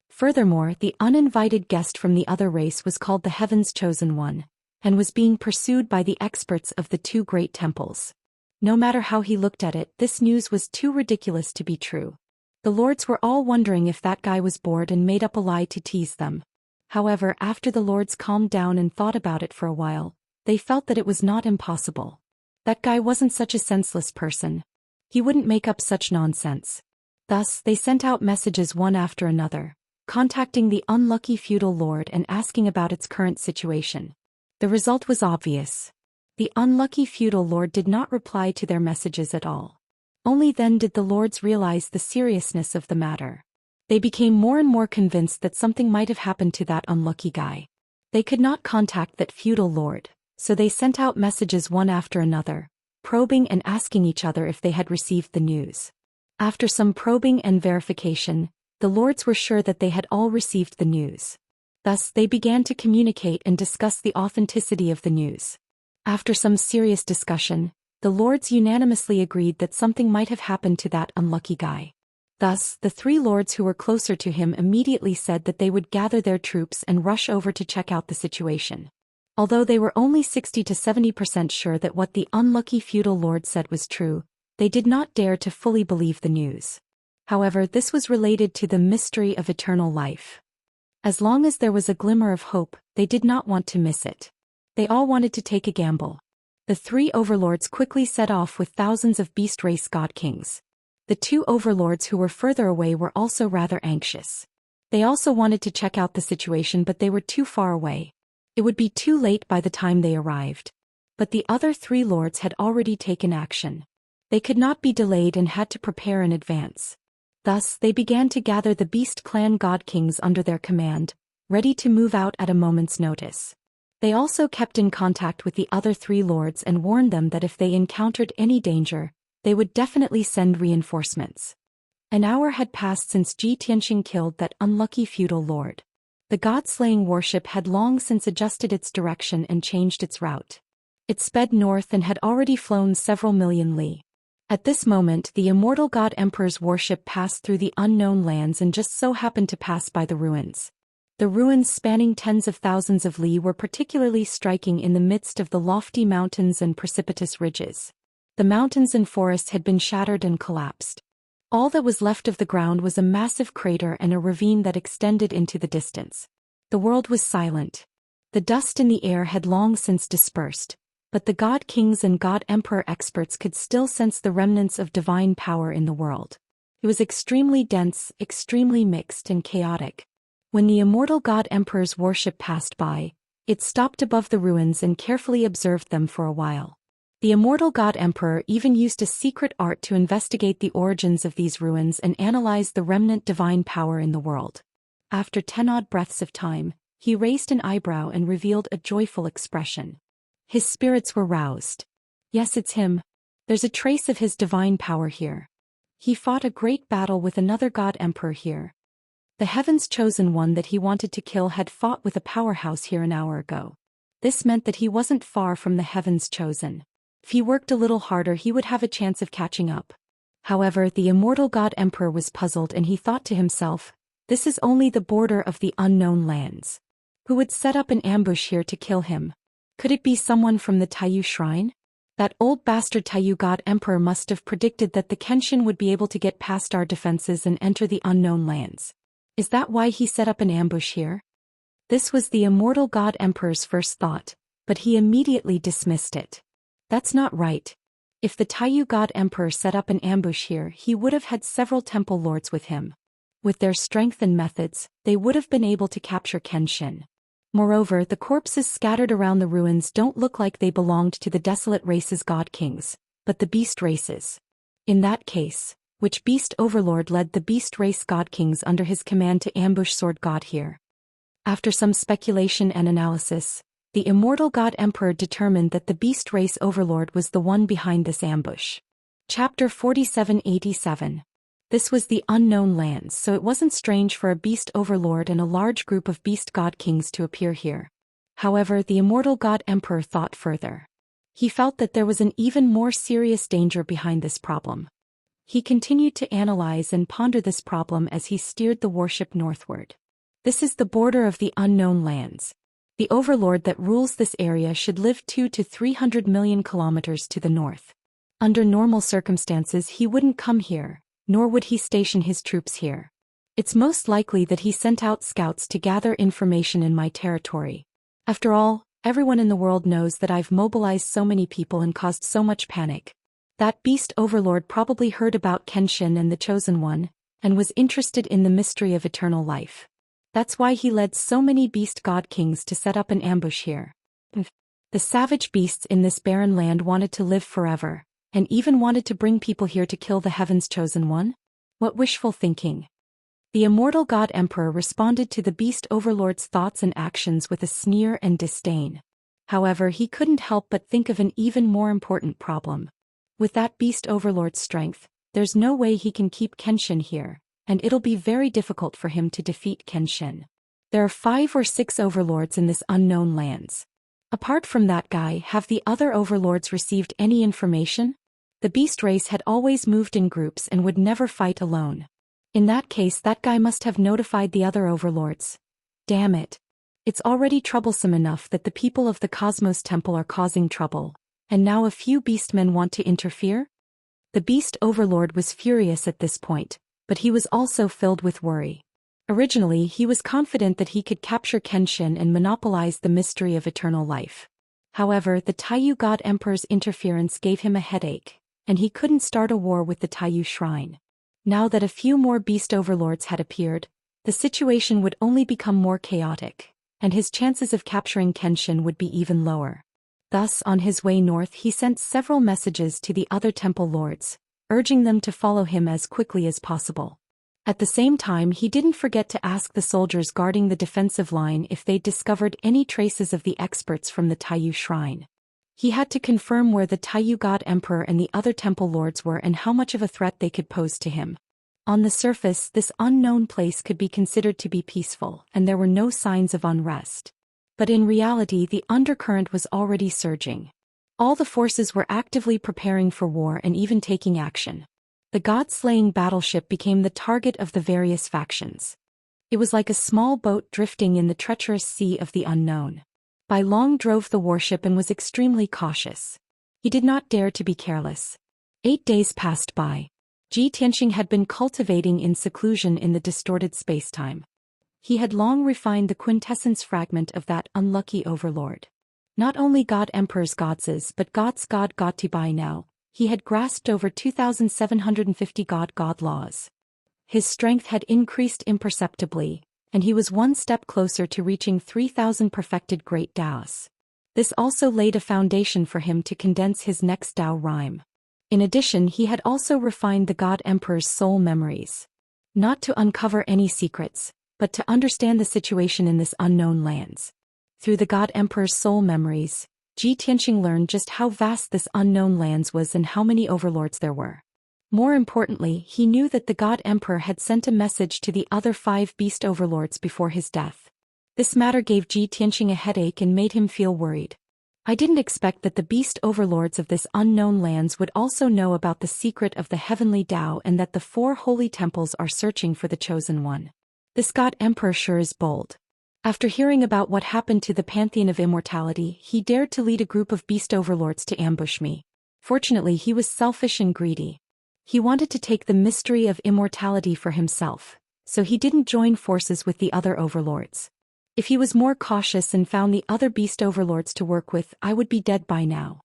Furthermore, the uninvited guest from the other race was called the Heaven's Chosen One, and was being pursued by the experts of the 2 great temples. No matter how he looked at it, this news was too ridiculous to be true. The lords were all wondering if that guy was bored and made up a lie to tease them. However, after the lords calmed down and thought about it for a while, they felt that it was not impossible. That guy wasn't such a senseless person. He wouldn't make up such nonsense. Thus, they sent out messages one after another, contacting the unlucky feudal lord and asking about its current situation. The result was obvious. The unlucky feudal lord did not reply to their messages at all. Only then did the lords realize the seriousness of the matter. They became more and more convinced that something might have happened to that unlucky guy. They could not contact that feudal lord, so they sent out messages one after another, probing and asking each other if they had received the news. After some probing and verification, the lords were sure that they had all received the news. Thus, they began to communicate and discuss the authenticity of the news. After some serious discussion, the lords unanimously agreed that something might have happened to that unlucky guy. Thus, the 3 lords who were closer to him immediately said that they would gather their troops and rush over to check out the situation. Although they were only 60 to 70% sure that what the unlucky feudal lord said was true, they did not dare to fully believe the news. However, this was related to the mystery of eternal life. As long as there was a glimmer of hope, they did not want to miss it. They all wanted to take a gamble. The 3 overlords quickly set off with thousands of beast race god kings. The 2 overlords who were further away were also rather anxious. They also wanted to check out the situation, but they were too far away. It would be too late by the time they arrived. But the other 3 lords had already taken action. They could not be delayed and had to prepare in advance. Thus, they began to gather the beast clan god kings under their command, ready to move out at a moment's notice. They also kept in contact with the other 3 lords and warned them that if they encountered any danger, they would definitely send reinforcements. An hour had passed since Zhi Tianxing killed that unlucky feudal lord. The god-slaying warship had long since adjusted its direction and changed its route. It sped north and had already flown several million li. At this moment, the immortal god emperor's warship passed through the unknown lands and just so happened to pass by the ruins. The ruins, spanning tens of thousands of li, were particularly striking in the midst of the lofty mountains and precipitous ridges. The mountains and forests had been shattered and collapsed. All that was left of the ground was a massive crater and a ravine that extended into the distance. The world was silent. The dust in the air had long since dispersed, but the god kings and god emperor experts could still sense the remnants of divine power in the world. It was extremely dense, extremely mixed and chaotic. When the immortal god emperor's warship passed by, it stopped above the ruins and carefully observed them for a while. The immortal god emperor even used a secret art to investigate the origins of these ruins and analyze the remnant divine power in the world. After 10 odd breaths of time, He raised an eyebrow and revealed a joyful expression. His spirits were roused. Yes, it's him. There's a trace of his divine power here. He fought a great battle with another god emperor here. The heaven's chosen one that he wanted to kill had fought with a powerhouse here an hour ago. This meant that he wasn't far from the heaven's chosen. If he worked a little harder, he would have a chance of catching up. However, the immortal god emperor was puzzled, and he thought to himself, this is only the border of the unknown lands. Who would set up an ambush here to kill him? Could it be someone from the Taiyu shrine? That old bastard Taiyu god emperor must have predicted that the Kenshin would be able to get past our defenses and enter the unknown lands. Is that why he set up an ambush here? This was the immortal god emperor's first thought, but he immediately dismissed it. That's not right. If the Taiyu god emperor set up an ambush here, he would have had several temple lords with him. With their strength and methods, they would have been able to capture Kenshin. Moreover, the corpses scattered around the ruins don't look like they belonged to the desolate race's god kings, but the beast races. In that case, which beast overlord led the beast race god kings under his command to ambush Sword God here? After some speculation and analysis, the immortal god emperor determined that the beast race overlord was the one behind this ambush. Chapter 4787. This was the unknown lands, so it wasn't strange for a beast overlord and a large group of beast god kings to appear here. However, the immortal god emperor thought further. He felt that there was an even more serious danger behind this problem. He continued to analyze and ponder this problem as he steered the warship northward. This is the border of the unknown lands. The overlord that rules this area should live 200 to 300 million kilometers to the north. Under normal circumstances, he wouldn't come here, nor would he station his troops here. It's most likely that he sent out scouts to gather information in my territory. After all, everyone in the world knows that I've mobilized so many people and caused so much panic. That beast overlord probably heard about Kenshin and the Chosen One, and was interested in the mystery of eternal life. That's why he led so many beast god kings to set up an ambush here. The savage beasts in this barren land wanted to live forever, and even wanted to bring people here to kill the heaven's chosen one? What wishful thinking. The immortal god emperor responded to the beast overlord's thoughts and actions with a sneer and disdain. However, he couldn't help but think of an even more important problem. With that beast overlord's strength, there's no way he can keep Kenshin here, and it'll be very difficult for him to defeat Kenshin. There are 5 or 6 overlords in this unknown lands. Apart from that guy, have the other overlords received any information? The beast race had always moved in groups and would never fight alone. In that case, that guy must have notified the other overlords. Damn it. It's already troublesome enough that the people of the Cosmos Temple are causing trouble, and now a few beastmen want to interfere? The beast overlord was furious at this point, but he was also filled with worry. Originally, he was confident that he could capture Kenshin and monopolize the mystery of eternal life. However, the Taiyu god emperor's interference gave him a headache, and he couldn't start a war with the Taiyu shrine. Now that a few more beast overlords had appeared, the situation would only become more chaotic, and his chances of capturing Kenshin would be even lower. Thus, on his way north, he sent several messages to the other temple lords, urging them to follow him as quickly as possible. At the same time, he didn't forget to ask the soldiers guarding the defensive line if they'd discovered any traces of the experts from the Taiyu shrine. He had to confirm where the Taiyu god emperor and the other temple lords were and how much of a threat they could pose to him. On the surface, this unknown place could be considered to be peaceful, and there were no signs of unrest. But in reality, the undercurrent was already surging. All the forces were actively preparing for war and even taking action. The god-slaying battleship became the target of the various factions. It was like a small boat drifting in the treacherous sea of the unknown. Bai Long drove the warship and was extremely cautious. He did not dare to be careless. 8 days passed by. Zhi Tianxing had been cultivating in seclusion in the distorted spacetime. He had long refined the quintessence fragment of that unlucky overlord. Not only God Emperor's godses but God's God Godtibai now, he had grasped over 2,750 God laws. His strength had increased imperceptibly, and he was one step closer to reaching 3,000 perfected great Daos. This also laid a foundation for him to condense his next Dao rhyme. In addition, he had also refined the God Emperor's soul memories. Not to uncover any secrets, but to understand the situation in this unknown lands. Through the God Emperor's soul memories, Ji Tianxing learned just how vast this unknown lands was and how many overlords there were. More importantly, he knew that the God Emperor had sent a message to the other 5 beast overlords before his death. This matter gave Ji Tianxing a headache and made him feel worried. I didn't expect that the beast overlords of this unknown lands would also know about the secret of the heavenly Tao and that the 4 holy temples are searching for the chosen one. This God Emperor sure is bold. After hearing about what happened to the Pantheon of Immortality, he dared to lead a group of beast overlords to ambush me. Fortunately, he was selfish and greedy. He wanted to take the mystery of immortality for himself, so he didn't join forces with the other overlords. If he was more cautious and found the other beast overlords to work with, I would be dead by now.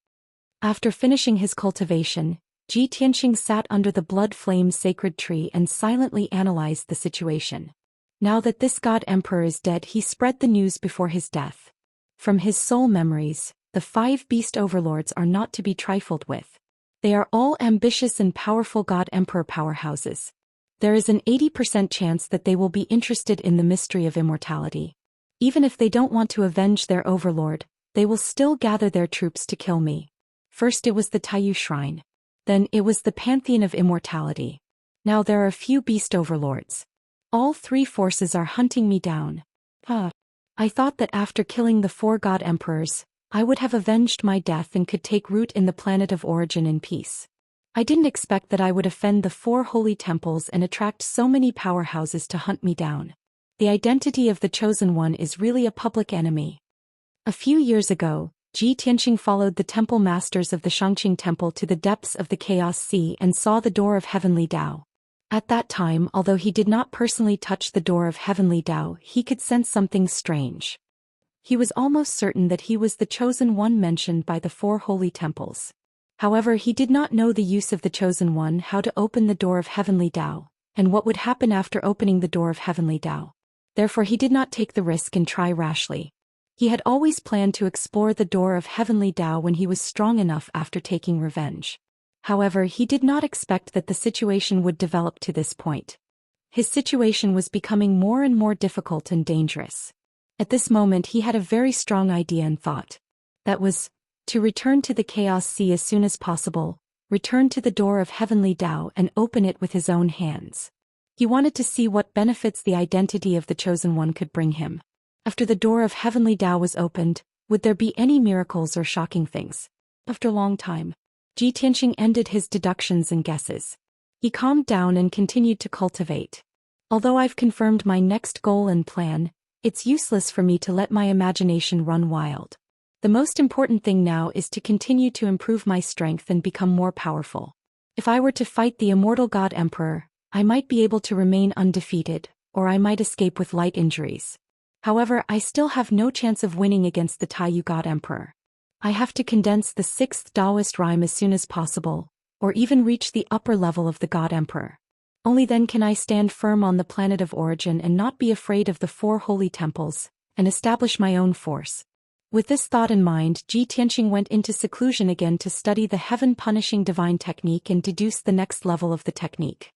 After finishing his cultivation, Ji Tianxing sat under the blood flame sacred tree and silently analyzed the situation. Now that this God Emperor is dead, he spread the news before his death. From his soul memories, the 5 beast overlords are not to be trifled with. They are all ambitious and powerful God Emperor powerhouses. There is an 80% chance that they will be interested in the mystery of immortality. Even if they don't want to avenge their overlord, they will still gather their troops to kill me. First it was the Taiyu Shrine. Then it was the Pantheon of Immortality. Now there are a few beast overlords. All 3 forces are hunting me down. I thought that after killing the 4 God Emperors, I would have avenged my death and could take root in the planet of origin in peace. I didn't expect that I would offend the 4 holy temples and attract so many powerhouses to hunt me down. The identity of the chosen one is really a public enemy. A few years ago, Ji Tianxing followed the temple masters of the Xianxia temple to the depths of the Chaos Sea and saw the door of Heavenly Tao. At that time, although he did not personally touch the door of Heavenly Tao, he could sense something strange. He was almost certain that he was the chosen one mentioned by the 4 holy temples. However, he did not know the use of the chosen one, how to open the door of Heavenly Tao, and what would happen after opening the door of Heavenly Tao. Therefore he did not take the risk and try rashly. He had always planned to explore the door of Heavenly Tao when he was strong enough after taking revenge. However, he did not expect that the situation would develop to this point. His situation was becoming more and more difficult and dangerous. At this moment he had a very strong idea and thought. That was, to return to the Chaos Sea as soon as possible, return to the door of Heavenly Tao and open it with his own hands. He wanted to see what benefits the identity of the chosen one could bring him. After the door of Heavenly Tao was opened, would there be any miracles or shocking things? After a long time, Ji Tianxing ended his deductions and guesses. He calmed down and continued to cultivate. Although I've confirmed my next goal and plan, it's useless for me to let my imagination run wild. The most important thing now is to continue to improve my strength and become more powerful. If I were to fight the immortal God Emperor, I might be able to remain undefeated, or I might escape with light injuries. However, I still have no chance of winning against the Taiyu God Emperor. I have to condense the 6th Daoist rhyme as soon as possible, or even reach the upper level of the God Emperor. Only then can I stand firm on the planet of origin and not be afraid of the 4 holy temples, and establish my own force. With this thought in mind, Ji Tianxing went into seclusion again to study the heaven-punishing divine technique and deduce the next level of the technique.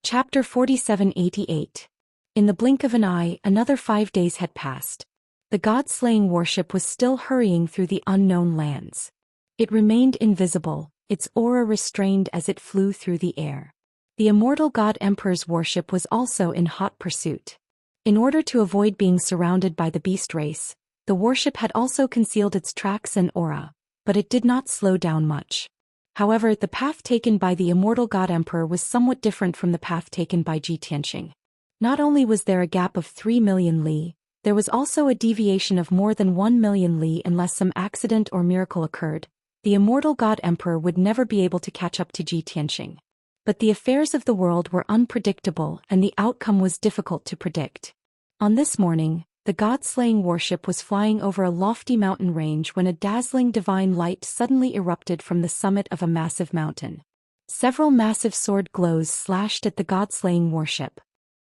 Chapter 4788. In the blink of an eye, another 5 days had passed. The god-slaying warship was still hurrying through the unknown lands. It remained invisible, its aura restrained as it flew through the air. The immortal God Emperor's warship was also in hot pursuit. In order to avoid being surrounded by the beast race, the warship had also concealed its tracks and aura, but it did not slow down much. However, the path taken by the immortal God Emperor was somewhat different from the path taken by Ji Tianxing. Not only was there a gap of 3 million li, there was also a deviation of more than 1 million li. Unless some accident or miracle occurred, the immortal God Emperor would never be able to catch up to Ji Tianxing. But the affairs of the world were unpredictable and the outcome was difficult to predict. On this morning, the god-slaying warship was flying over a lofty mountain range when a dazzling divine light suddenly erupted from the summit of a massive mountain. Several massive sword glows slashed at the god-slaying warship.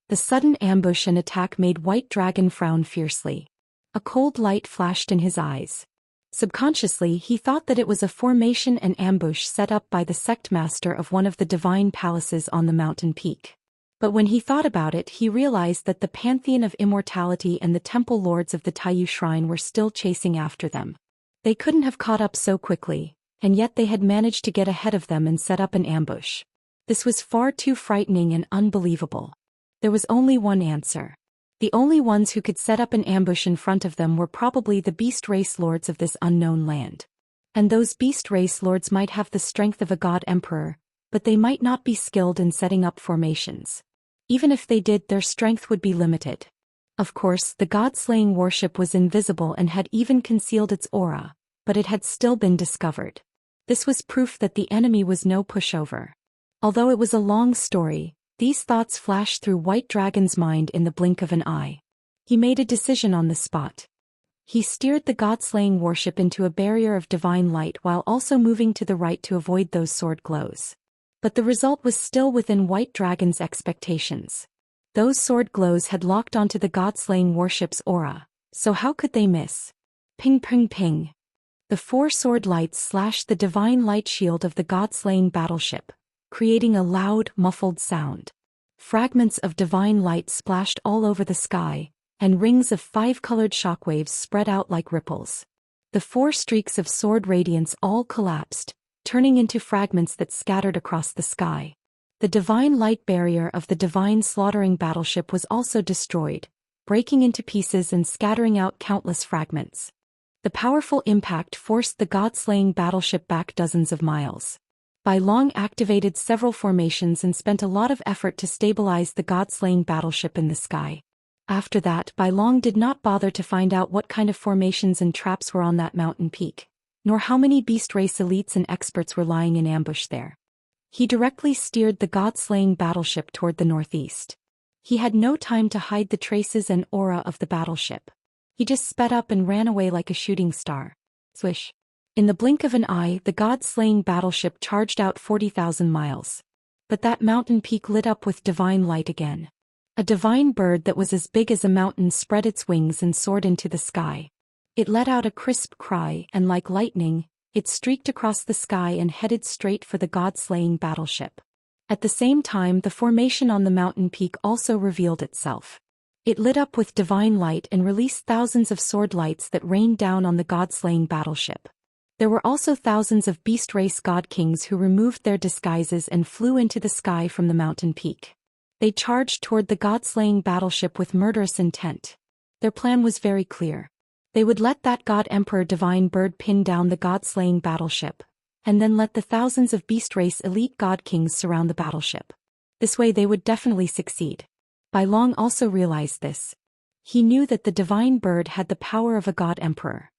The sudden ambush and attack made White Dragon frown fiercely. A cold light flashed in his eyes. Subconsciously, he thought that it was a formation and ambush set up by the sect master of one of the divine palaces on the mountain peak. But when he thought about it, he realized that the pantheon of immortality and the temple lords of the Taiyu shrine were still chasing after them. They couldn't have caught up so quickly, and yet they had managed to get ahead of them and set up an ambush. This was far too frightening and unbelievable. There was only one answer. The only ones who could set up an ambush in front of them were probably the beast race lords of this unknown land. And those beast race lords might have the strength of a god emperor, but they might not be skilled in setting up formations. Even if they did, their strength would be limited. Of course, the god-slaying worship was invisible and had even concealed its aura, but it had still been discovered. This was proof that the enemy was no pushover. Although it was a long story, these thoughts flashed through White Dragon's mind in the blink of an eye. He made a decision on the spot. He steered the god-slaying worship into a barrier of divine light while also moving to the right to avoid those sword glows. But the result was still within White Dragon's expectations. Those sword glows had locked onto the god-slaying worship's aura, so how could they miss? Ping ping ping. The four sword lights slashed the divine light shield of the god-slaying battleship, creating a loud, muffled sound. Fragments of divine light splashed all over the sky, and rings of five-colored shockwaves spread out like ripples. The four streaks of sword radiance all collapsed, turning into fragments that scattered across the sky. The divine light barrier of the divine slaughtering battleship was also destroyed, breaking into pieces and scattering out countless fragments. The powerful impact forced the god-slaying battleship back dozens of miles. Bai Long activated several formations and spent a lot of effort to stabilize the god-slaying battleship in the sky. After that, Bai Long did not bother to find out what kind of formations and traps were on that mountain peak, nor how many beast race elites and experts were lying in ambush there. He directly steered the god-slaying battleship toward the northeast. He had no time to hide the traces and aura of the battleship. He just sped up and ran away like a shooting star. Swish. In the blink of an eye, the god-slaying battleship charged out 40,000 miles. But that mountain peak lit up with divine light again. A divine bird that was as big as a mountain spread its wings and soared into the sky. It let out a crisp cry and, like lightning, it streaked across the sky and headed straight for the god-slaying battleship. At the same time, the formation on the mountain peak also revealed itself. It lit up with divine light and released thousands of sword lights that rained down on the god-slaying battleship. There were also thousands of beast race god kings who removed their disguises and flew into the sky from the mountain peak. They charged toward the god-slaying battleship with murderous intent. Their plan was very clear. They would let that god emperor divine bird pin down the god-slaying battleship, and then let the thousands of beast race elite god kings surround the battleship. This way they would definitely succeed. Bai Long also realized this. He knew that the divine bird had the power of a god emperor.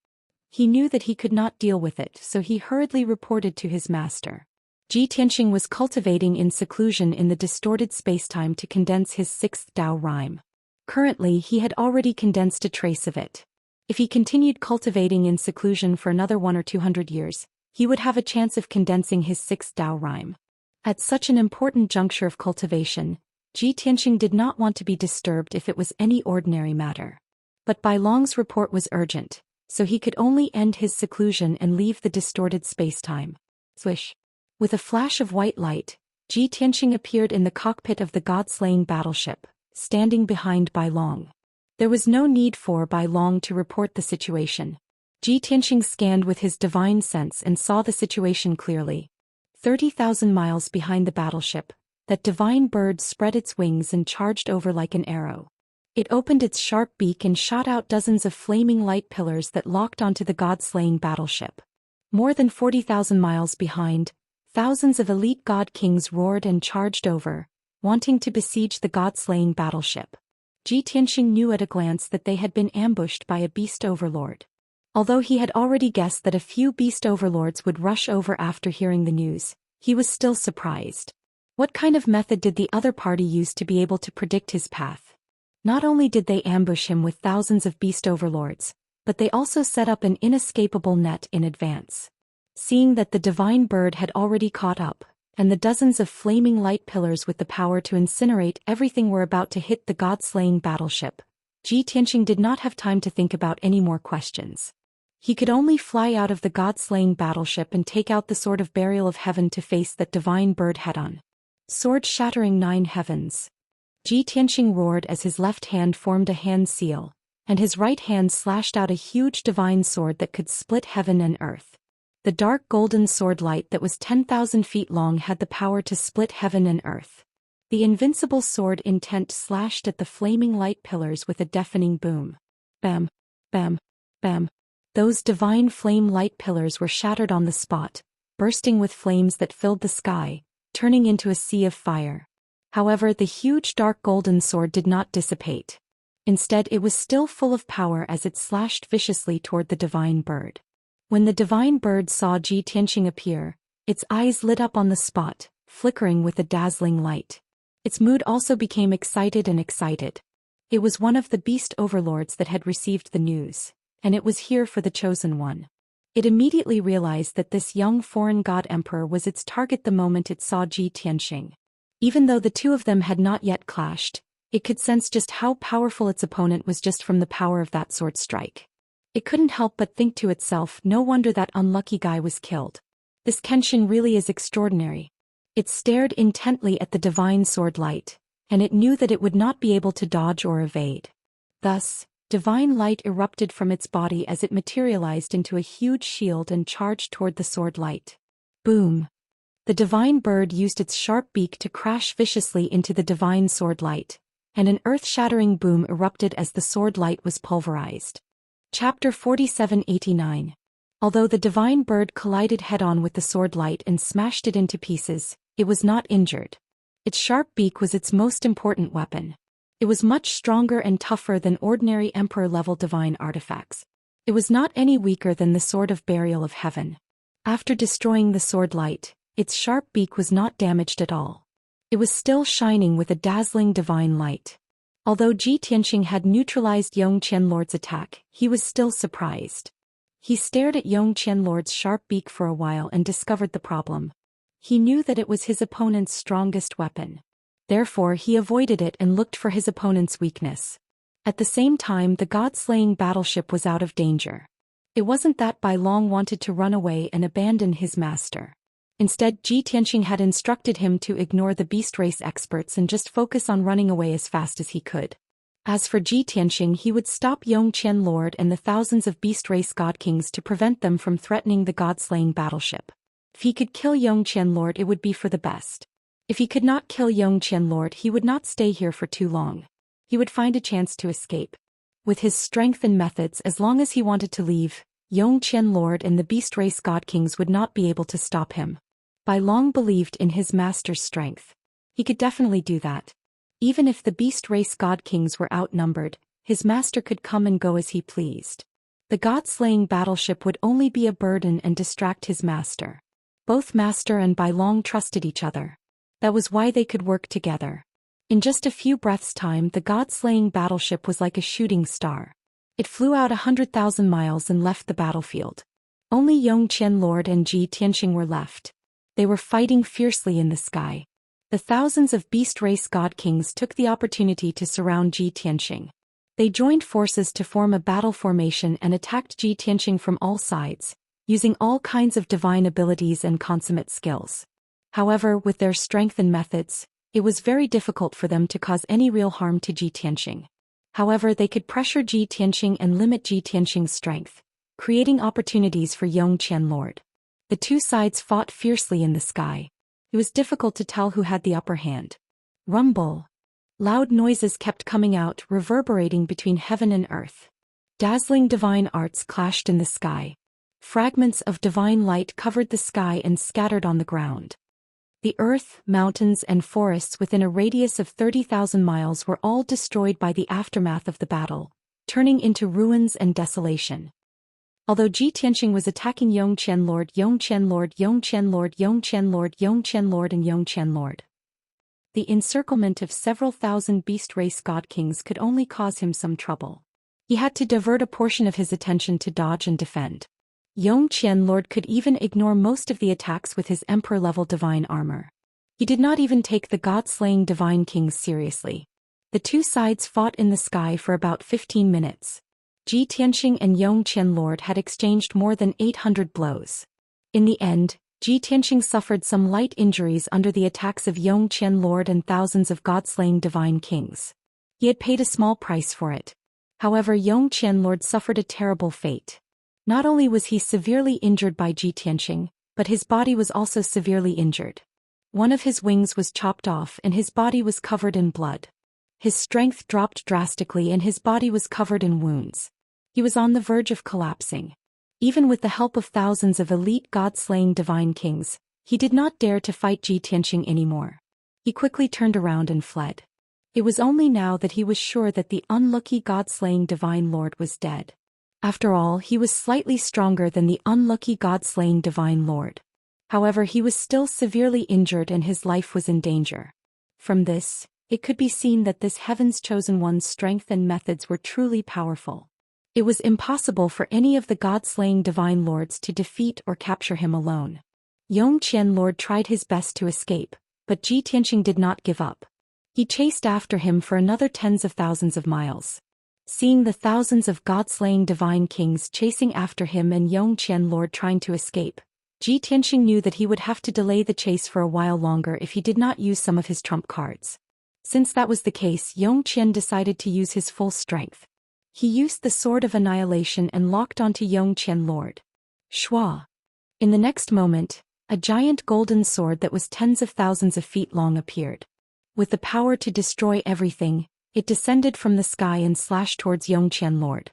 He knew that he could not deal with it, so he hurriedly reported to his master. Ji Tianxing was cultivating in seclusion in the distorted spacetime to condense his sixth Dao rhyme. Currently, he had already condensed a trace of it. If he continued cultivating in seclusion for another 100 or 200 years, he would have a chance of condensing his sixth Dao rhyme. At such an important juncture of cultivation, Ji Tianxing did not want to be disturbed if it was any ordinary matter. But Bai Long's report was urgent, so he could only end his seclusion and leave the distorted spacetime. Swish. With a flash of white light, Ji Tianxing appeared in the cockpit of the god-slaying battleship, standing behind Bai Long. There was no need for Bai Long to report the situation. Ji Tianxing scanned with his divine sense and saw the situation clearly. 30,000 miles behind the battleship, that divine bird spread its wings and charged over like an arrow. It opened its sharp beak and shot out dozens of flaming light pillars that locked onto the god-slaying battleship. More than 40,000 miles behind, thousands of elite god kings roared and charged over, wanting to besiege the god-slaying battleship. Ji Tianxing knew at a glance that they had been ambushed by a beast overlord. Although he had already guessed that a few beast overlords would rush over after hearing the news, he was still surprised. What kind of method did the other party use to be able to predict his path? Not only did they ambush him with thousands of beast overlords, but they also set up an inescapable net in advance. Seeing that the divine bird had already caught up, and the dozens of flaming light pillars with the power to incinerate everything were about to hit the god-slaying battleship, Ji Tianxing did not have time to think about any more questions. He could only fly out of the god-slaying battleship and take out the sword of burial of heaven to face that divine bird head-on. Sword shattering 9 heavens. Ji Tianxing roared as his left hand formed a hand seal, and his right hand slashed out a huge divine sword that could split heaven and earth. The dark golden sword light that was 10,000 feet long had the power to split heaven and earth. The invincible sword intent slashed at the flaming light pillars with a deafening boom. Bam, bam, bam. Those divine flame light pillars were shattered on the spot, bursting with flames that filled the sky, turning into a sea of fire. However, the huge dark golden sword did not dissipate. Instead, it was still full of power as it slashed viciously toward the divine bird. When the divine bird saw Ji Tianxing appear, its eyes lit up on the spot, flickering with a dazzling light. Its mood also became excited and excited. It was one of the beast overlords that had received the news, and it was here for the chosen one. It immediately realized that this young foreign god emperor was its target the moment it saw Ji Tianxing. Even though the two of them had not yet clashed, it could sense just how powerful its opponent was just from the power of that sword strike. It couldn't help but think to itself, no wonder that unlucky guy was killed. This Kenshin really is extraordinary. It stared intently at the divine sword light, and it knew that it would not be able to dodge or evade. Thus, divine light erupted from its body as it materialized into a huge shield and charged toward the sword light. Boom! The divine bird used its sharp beak to crash viciously into the divine sword light, and an earth-shattering boom erupted as the sword light was pulverized. Chapter 4789. Although the divine bird collided head-on with the sword light and smashed it into pieces, it was not injured. Its sharp beak was its most important weapon. It was much stronger and tougher than ordinary emperor-level divine artifacts. It was not any weaker than the sword of burial of heaven. After destroying the sword light, its sharp beak was not damaged at all. It was still shining with a dazzling divine light. Although Ji Tianxing had neutralized Yong Qianlord's attack, he was still surprised. He stared at Yong Qianlord's sharp beak for a while and discovered the problem. He knew that it was his opponent's strongest weapon. Therefore he avoided it and looked for his opponent's weakness. At the same time, the god-slaying battleship was out of danger. It wasn't that Bai Long wanted to run away and abandon his master. Instead, Ji Tianxing had instructed him to ignore the beast race experts and just focus on running away as fast as he could. As for Ji Tianxing, he would stop Yong Qianlord and the thousands of beast race god kings to prevent them from threatening the god-slaying battleship. If he could kill Yong Qianlord, it would be for the best. If he could not kill Yong Qianlord, he would not stay here for too long. He would find a chance to escape. With his strength and methods, as long as he wanted to leave, Yong Qianlord and the beast race god kings would not be able to stop him. Bai Long believed in his master's strength. He could definitely do that. Even if the beast race god kings were outnumbered, his master could come and go as he pleased. The god-slaying battleship would only be a burden and distract his master. Both master and Bai Long trusted each other. That was why they could work together. In just a few breaths' time, the god-slaying battleship was like a shooting star. It flew out 100,000 miles and left the battlefield. Only Yong Qianlord and Ji Tianxing were left. They were fighting fiercely in the sky. The thousands of beast race god kings took the opportunity to surround Ji Tianxing. They joined forces to form a battle formation and attacked Ji Tianxing from all sides, using all kinds of divine abilities and consummate skills. However, with their strength and methods, it was very difficult for them to cause any real harm to Ji Tianxing. However, they could pressure Ji Tianxing and limit Ji Tianxing's strength, creating opportunities for Yong Qianlord. The two sides fought fiercely in the sky. It was difficult to tell who had the upper hand. Rumble. Loud noises kept coming out, reverberating between heaven and earth. Dazzling divine arts clashed in the sky. Fragments of divine light covered the sky and scattered on the ground. The earth, mountains, and forests within a radius of 30,000 miles were all destroyed by the aftermath of the battle, turning into ruins and desolation. Although Ji Tianxing was attacking Yong Qianlord, Yong Qianlord, Yong Qianlord, Yong Qianlord, Yong Qianlord, and Yong Qianlord, the encirclement of several thousand beast race god kings could only cause him some trouble. He had to divert a portion of his attention to dodge and defend. Yong Qianlord could even ignore most of the attacks with his emperor-level divine armor. He did not even take the god-slaying divine kings seriously. The two sides fought in the sky for about 15 minutes. Ji Tianxing and Yong Qianlord had exchanged more than 800 blows. In the end, Ji Tianqing suffered some light injuries under the attacks of Zhou Xian Lord and thousands of god-slaying divine kings. He had paid a small price for it. However, Zhou Xian Lord suffered a terrible fate. Not only was he severely injured by Ji Tianqing, but his body was also severely injured. One of his wings was chopped off and his body was covered in blood. His strength dropped drastically and his body was covered in wounds. He was on the verge of collapsing. Even with the help of thousands of elite god-slaying divine kings, he did not dare to fight Ji Tianqing anymore. He quickly turned around and fled. It was only now that he was sure that the unlucky god-slaying divine lord was dead. After all, he was slightly stronger than the unlucky god-slaying divine lord. However, he was still severely injured and his life was in danger. From this, it could be seen that this Heaven's Chosen One's strength and methods were truly powerful. It was impossible for any of the god-slaying divine lords to defeat or capture him alone. Zhou Xian Lord tried his best to escape, but Ji Tianqing did not give up. He chased after him for another tens of thousands of miles. Seeing the thousands of god-slaying divine kings chasing after him and Zhou Xian Lord trying to escape, Ji Tianqing knew that he would have to delay the chase for a while longer if he did not use some of his trump cards. Since that was the case, Zhou Xian decided to use his full strength. He used the Sword of Annihilation and locked onto Zhou Xian Lord. Shua. In the next moment, a giant golden sword that was tens of thousands of feet long appeared. With the power to destroy everything, it descended from the sky and slashed towards Zhou Xian Lord.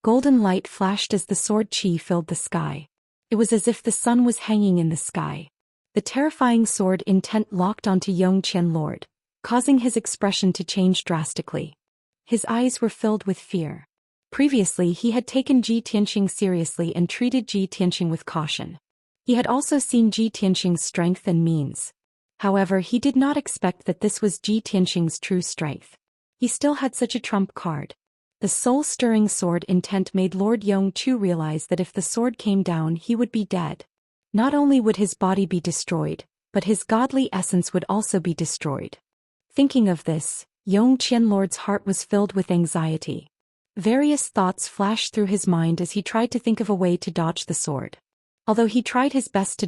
Golden light flashed as the sword chi filled the sky. It was as if the sun was hanging in the sky. The terrifying sword intent locked onto Zhou Xian Lord, causing his expression to change drastically. His eyes were filled with fear. Previously, he had taken Ji Tianqing seriously and treated Ji Tianqing with caution. He had also seen Ji Tianqing's strength and means. However, he did not expect that this was Ji Tianqing's true strength. He still had such a trump card. The soul-stirring sword intent made Lord Yongchu realize that if the sword came down he would be dead. Not only would his body be destroyed, but his godly essence would also be destroyed. Thinking of this, Zhou Xian Lord's heart was filled with anxiety. Various thoughts flashed through his mind as he tried to think of a way to dodge the sword. Although he tried his best to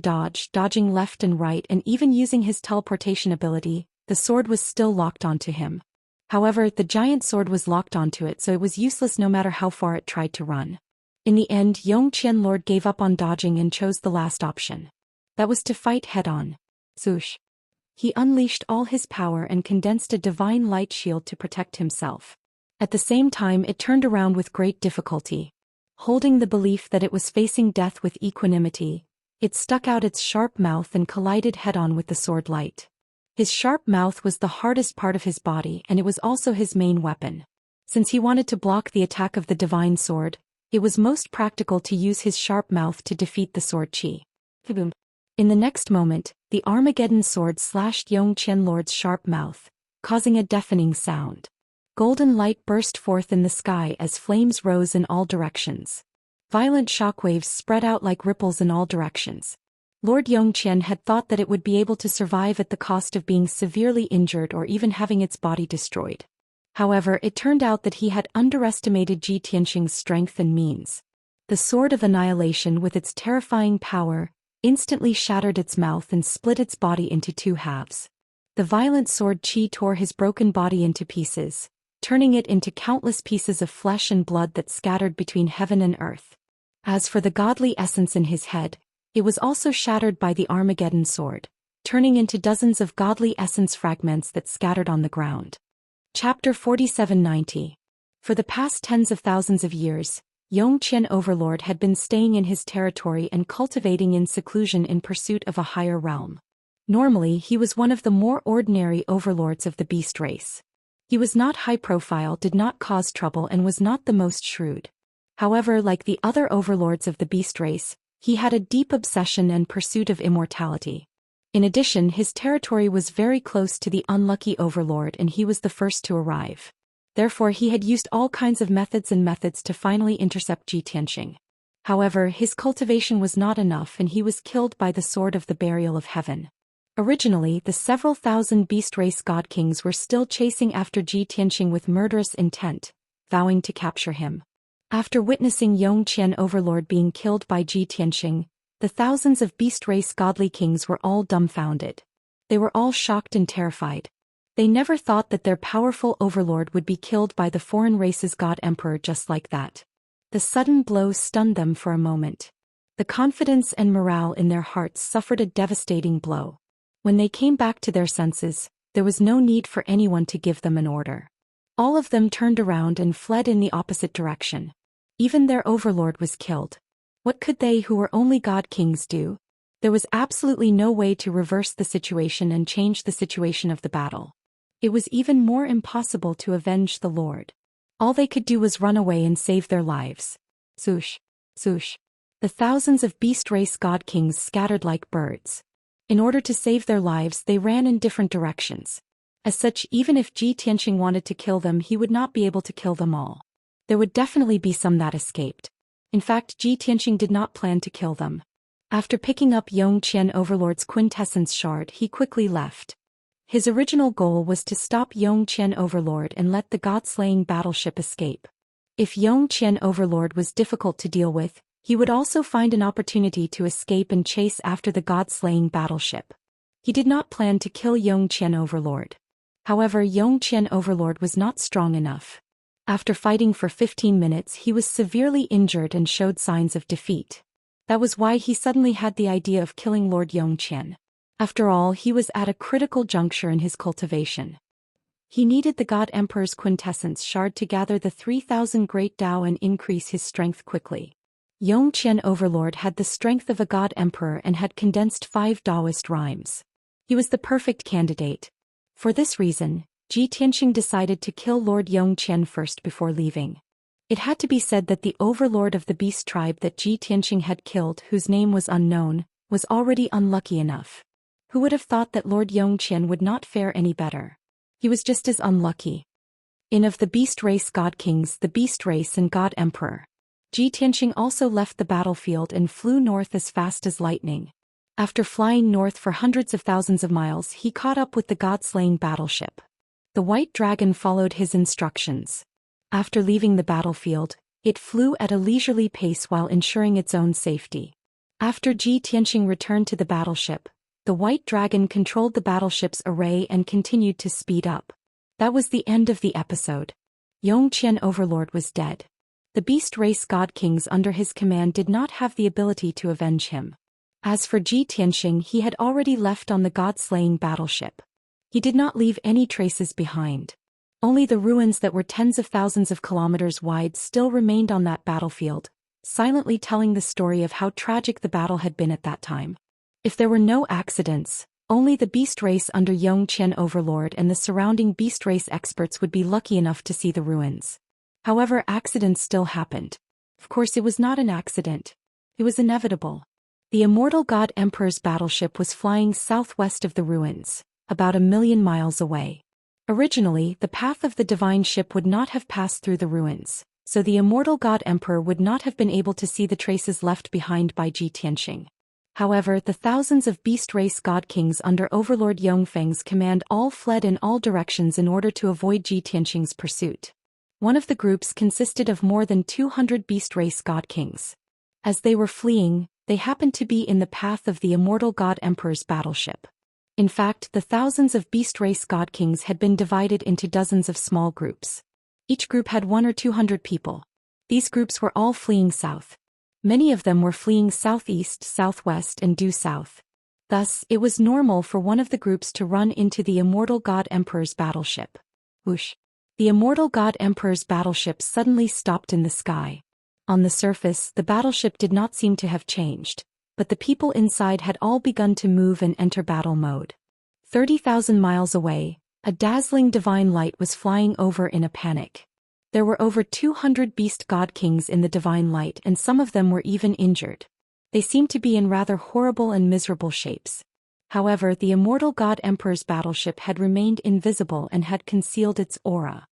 dodging left and right and even using his teleportation ability, the sword was still locked onto him. However, the giant sword was locked onto it, so it was useless no matter how far it tried to run. In the end, Zhou Xian Lord gave up on dodging and chose the last option. That was to fight head-on. Swoosh. He unleashed all his power and condensed a divine light shield to protect himself. At the same time, it turned around with great difficulty. Holding the belief that it was facing death with equanimity, it stuck out its sharp mouth and collided head-on with the sword light. His sharp mouth was the hardest part of his body and it was also his main weapon. Since he wanted to block the attack of the divine sword, it was most practical to use his sharp mouth to defeat the sword chi. Boom. In the next moment, the Armageddon sword slashed Zhou Xian Lord's sharp mouth, causing a deafening sound. Golden light burst forth in the sky as flames rose in all directions. Violent shockwaves spread out like ripples in all directions. Lord Yongqian had thought that it would be able to survive at the cost of being severely injured or even having its body destroyed. However, it turned out that he had underestimated Ji Tianqing's strength and means. The Sword of Annihilation with its terrifying power instantly shattered its mouth and split its body into two halves. The violent sword chi tore his broken body into pieces, turning it into countless pieces of flesh and blood that scattered between heaven and earth. As for the godly essence in his head, it was also shattered by the Armageddon sword, turning into dozens of godly essence fragments that scattered on the ground. Chapter 4790. For the past tens of thousands of years, Yongqian Overlord had been staying in his territory and cultivating in seclusion in pursuit of a higher realm. Normally, he was one of the more ordinary overlords of the beast race. He was not high profile, did not cause trouble, and was not the most shrewd. However, like the other overlords of the beast race, he had a deep obsession and pursuit of immortality. In addition, his territory was very close to the unlucky overlord and he was the first to arrive. Therefore, he had used all kinds of methods to finally intercept Ji Tianqing. However, his cultivation was not enough and he was killed by the sword of the burial of heaven. Originally, the several thousand beast race god kings were still chasing after Ji Tianqing with murderous intent, vowing to capture him. After witnessing Yongqian Overlord being killed by Ji Tianqing, The thousands of beast race godly kings were all dumbfounded. They were all shocked and terrified. They never thought that their powerful overlord would be killed by the foreign race's god emperor just like that. The sudden blow stunned them for a moment. The confidence and morale in their hearts suffered a devastating blow. When they came back to their senses, there was no need for anyone to give them an order. All of them turned around and fled in the opposite direction. Even their overlord was killed. What could they who were only god kings do? There was absolutely no way to reverse the situation and change the situation of the battle. It was even more impossible to avenge the lord. All they could do was run away and save their lives. Swoosh, swoosh. The thousands of beast race god kings scattered like birds. In order to save their lives, they ran in different directions. As such, even if Ji Tianxing wanted to kill them, he would not be able to kill them all. There would definitely be some that escaped. In fact, Ji Tianxing did not plan to kill them. After picking up Zhou Xian Overlord's quintessence shard, he quickly left. His original goal was to stop Zhou Xian Overlord and let the god-slaying battleship escape. If Zhou Xian Overlord was difficult to deal with, he would also find an opportunity to escape and chase after the god-slaying battleship. He did not plan to kill Zhou Xian Overlord. However, Zhou Xian Overlord was not strong enough. After fighting for 15 minutes, he was severely injured and showed signs of defeat. That was why he suddenly had the idea of killing Lord Zhou Xian. After all, he was at a critical juncture in his cultivation. He needed the God Emperor's quintessence shard to gather the 3,000 great Dao and increase his strength quickly. Zhou Xian Overlord had the strength of a God Emperor and had condensed 5 Daoist rhymes. He was the perfect candidate. For this reason, Ji Tianxing decided to kill Lord Zhou Xian first before leaving. It had to be said that the overlord of the beast tribe that Ji Tianxing had killed, whose name was unknown, was already unlucky enough. Who would have thought that Lord Zhou Xian would not fare any better? He was just as unlucky. In of the beast race god kings, the beast race and god emperor, Ji Tianxing also left the battlefield and flew north as fast as lightning. After flying north for hundreds of thousands of miles, he caught up with the god-slaying battleship. The white dragon followed his instructions. After leaving the battlefield, it flew at a leisurely pace while ensuring its own safety. After Ji Tianxing returned to the battleship, the white dragon controlled the battleship's array and continued to speed up. That was the end of the episode. Zhou Xian Overlord was dead. The beast race god kings under his command did not have the ability to avenge him. As for Ji Tianxing, he had already left on the god-slaying battleship. He did not leave any traces behind. Only the ruins that were tens of thousands of kilometers wide still remained on that battlefield, silently telling the story of how tragic the battle had been at that time. If there were no accidents, only the beast race under Zhou Xian Overlord and the surrounding beast race experts would be lucky enough to see the ruins. However, accidents still happened. Of course, it was not an accident. It was inevitable. The immortal god emperor's battleship was flying southwest of the ruins, about 1,000,000 miles away. Originally, the path of the divine ship would not have passed through the ruins, so the immortal god emperor would not have been able to see the traces left behind by Ji Tianxing. However, the thousands of beast race god kings under Overlord Yongfeng's command all fled in all directions in order to avoid Ji Tianxing's pursuit. One of the groups consisted of more than 200 beast race god kings. As they were fleeing, they happened to be in the path of the immortal god emperor's battleship. In fact, the thousands of beast race god kings had been divided into dozens of small groups. Each group had 100 or 200 people. These groups were all fleeing south. Many of them were fleeing southeast, southwest and due south. Thus, it was normal for one of the groups to run into the immortal god emperor's battleship. Whoosh! The immortal god emperor's battleship suddenly stopped in the sky. On the surface, the battleship did not seem to have changed, but the people inside had all begun to move and enter battle mode. 30,000 miles away, a dazzling divine light was flying over in a panic. There were over 200 beast god kings in the divine light, and some of them were even injured. They seemed to be in rather horrible and miserable shapes. However, the immortal god emperor's battleship had remained invisible and had concealed its aura.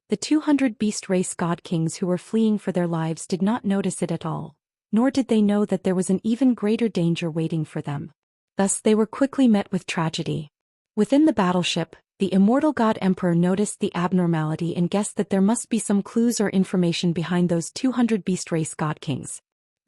The 200 beast race god kings who were fleeing for their lives did not notice it at all, nor did they know that there was an even greater danger waiting for them. Thus they were quickly met with tragedy. Within the battleship, the immortal god emperor noticed the abnormality and guessed that there must be some clues or information behind those 200 beast race god kings.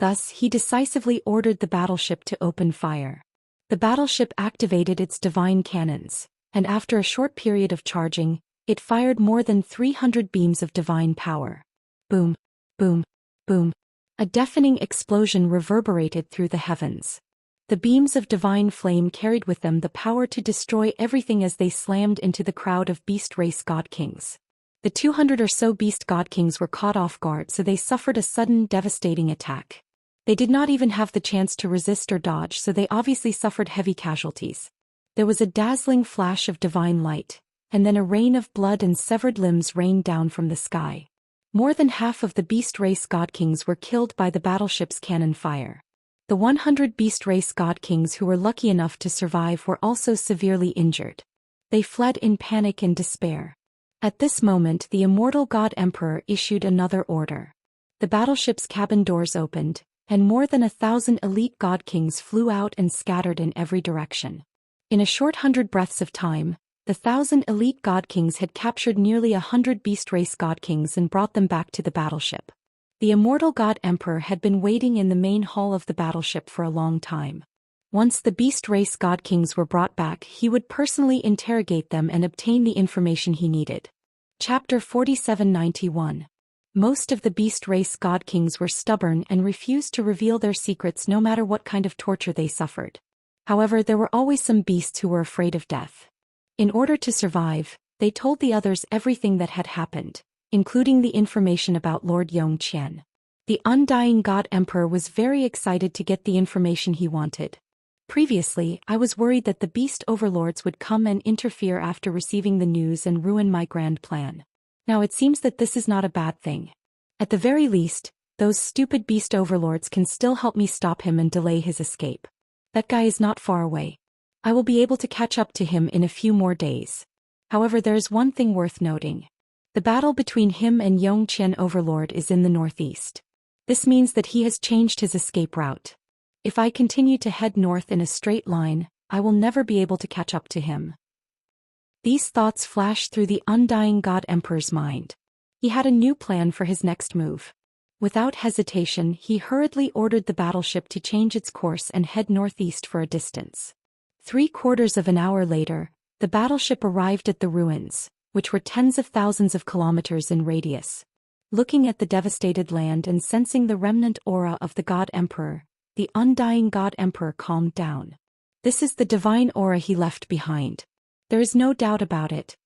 Thus, he decisively ordered the battleship to open fire. The battleship activated its divine cannons, and after a short period of charging, it fired more than 300 beams of divine power. Boom, boom, boom. A deafening explosion reverberated through the heavens. The beams of divine flame carried with them the power to destroy everything as they slammed into the crowd of beast race god kings. The 200 or so beast god kings were caught off guard, so they suffered a sudden, devastating attack. They did not even have the chance to resist or dodge, so they obviously suffered heavy casualties. There was a dazzling flash of divine light, and then a rain of blood and severed limbs rained down from the sky. More than half of the beast race god kings were killed by the battleship's cannon fire. The 100 beast race god kings who were lucky enough to survive were also severely injured. They fled in panic and despair. At this moment, the immortal god emperor issued another order. The battleship's cabin doors opened, and more than 1,000 elite god kings flew out and scattered in every direction. In a short 100 breaths of time, the 1,000 elite god kings had captured nearly 100 beast race god kings and brought them back to the battleship. The immortal god emperor had been waiting in the main hall of the battleship for a long time. Once the beast race god kings were brought back, he would personally interrogate them and obtain the information he needed. Chapter 4791. Most of the beast race god kings were stubborn and refused to reveal their secrets no matter what kind of torture they suffered. However, there were always some beasts who were afraid of death. In order to survive, they told the others everything that had happened, including the information about Lord Zhou Xian. The undying god emperor was very excited to get the information he wanted. Previously, I was worried that the beast overlords would come and interfere after receiving the news and ruin my grand plan. Now it seems that this is not a bad thing. At the very least, those stupid beast overlords can still help me stop him and delay his escape. That guy is not far away. I will be able to catch up to him in a few more days. However, there is one thing worth noting. The battle between him and Zhou Xian overlord is in the northeast. This means that he has changed his escape route. If I continue to head north in a straight line, I will never be able to catch up to him. These thoughts flashed through the undying god emperor's mind. He had a new plan for his next move. Without hesitation, he hurriedly ordered the battleship to change its course and head northeast for a distance. 3/4 of an hour later, the battleship arrived at the ruins, which were tens of thousands of kilometers in radius. Looking at the devastated land and sensing the remnant aura of the god emperor, the undying god emperor calmed down. This is the divine aura he left behind. There is no doubt about it.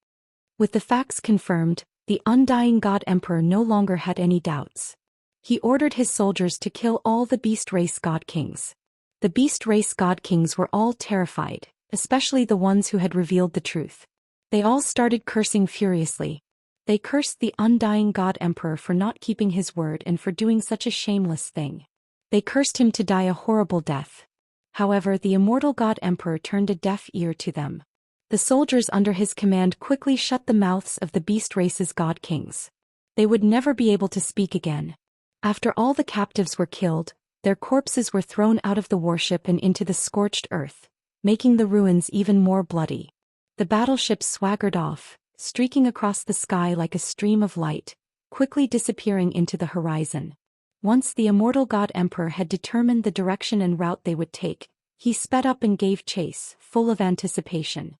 With the facts confirmed, the undying god emperor no longer had any doubts. He ordered his soldiers to kill all the beast race god kings. The beast race god kings were all terrified, especially the ones who had revealed the truth. They all started cursing furiously. They cursed the undying god emperor for not keeping his word and for doing such a shameless thing. They cursed him to die a horrible death. However, the immortal god emperor turned a deaf ear to them. The soldiers under his command quickly shut the mouths of the beast race's god kings. They would never be able to speak again. After all the captives were killed, their corpses were thrown out of the warship and into the scorched earth, making the ruins even more bloody. The battleship swaggered off, streaking across the sky like a stream of light, quickly disappearing into the horizon. Once the immortal god emperor had determined the direction and route they would take, he sped up and gave chase, full of anticipation.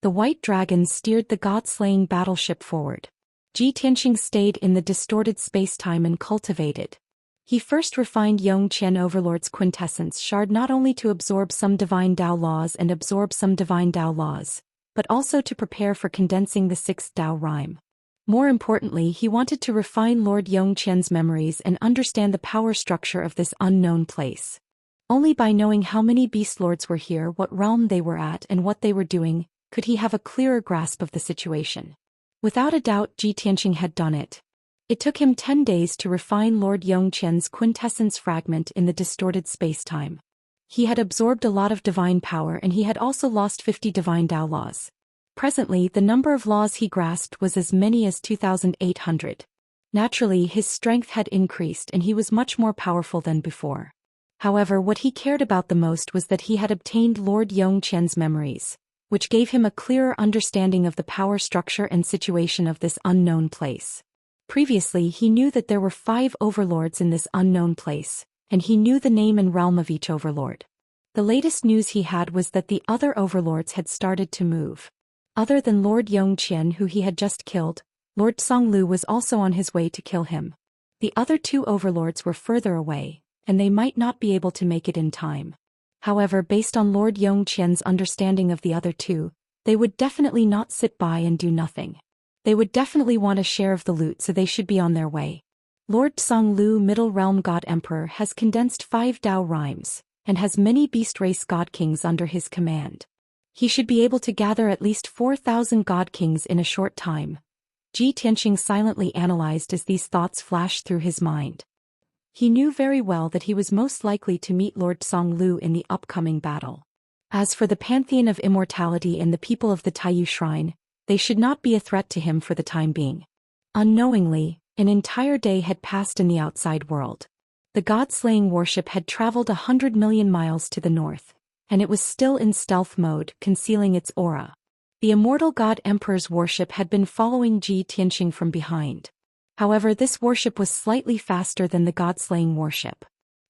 The white dragon steered the god-slaying battleship forward. Xianxia stayed in the distorted space-time and cultivated. He first refined Zhou Xian overlord's quintessence shard not only to absorb some divine Dao laws and absorb some divine Dao laws, but also to prepare for condensing the sixth Dao rhyme. More importantly, he wanted to refine Lord Zhou Xian's memories and understand the power structure of this unknown place. Only by knowing how many beast lords were here, what realm they were at and what they were doing, could he have a clearer grasp of the situation. Without a doubt, Xianxia had done it. It took him 10 days to refine Lord Zhou Xian's quintessence fragment in the distorted space-time. He had absorbed a lot of divine power and he had also lost 50 divine Dao laws. Presently, the number of laws he grasped was as many as 2,800. Naturally, his strength had increased and he was much more powerful than before. However, what he cared about the most was that he had obtained Lord Zhou Xian's memories, which gave him a clearer understanding of the power structure and situation of this unknown place. Previously, he knew that there were 5 overlords in this unknown place, and he knew the name and realm of each overlord. The latest news he had was that the other overlords had started to move. Other than Lord Zhou Xian, who he had just killed, Lord Songlu was also on his way to kill him. The other two overlords were further away, and they might not be able to make it in time. However, based on Lord Zhou Qian's understanding of the other two, they would definitely not sit by and do nothing. They would definitely want a share of the loot, so they should be on their way. Lord Songlu, Middle Realm God Emperor, has condensed 5 Dao rhymes, and has many beast race god kings under his command. He should be able to gather at least 4,000 god kings in a short time. Ji Tianqing silently analyzed as these thoughts flashed through his mind. He knew very well that he was most likely to meet Lord Songlu in the upcoming battle. As for the Pantheon of Immortality and the people of the Taiyu Shrine, they should not be a threat to him for the time being. Unknowingly, an entire day had passed in the outside world. The god-slaying worship had traveled 100 million miles to the north, and it was still in stealth mode, concealing its aura. The immortal god emperor's worship had been following Ji Tianqing from behind. However, this worship was slightly faster than the god-slaying worship.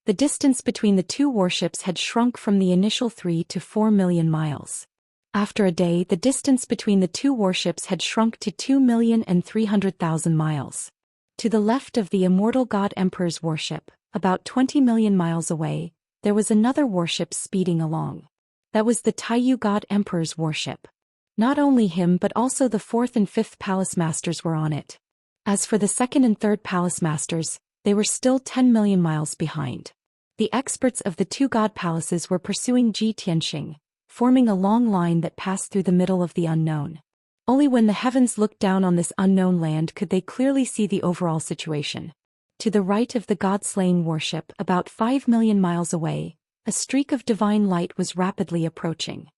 The distance between the two worships had shrunk from the initial 3 to 4 million miles. After a day, the distance between the two worships had shrunk to 2,300,000 miles. To the left of the immortal god emperor's worship, about 20 million miles away, there was another worship speeding along. That was the Taiyu god emperor's worship. Not only him but also the 4th and 5th palace masters were on it. As for the 2nd and 3rd palace masters, they were still 10 million miles behind. The experts of the two god palaces were pursuing Ji Tianqing, forming a long line that passed through the middle of the unknown. Only when the heavens looked down on this unknown land could they clearly see the overall situation. To the right of the god-slaying worship, about 5 million miles away, a streak of divine light was rapidly approaching.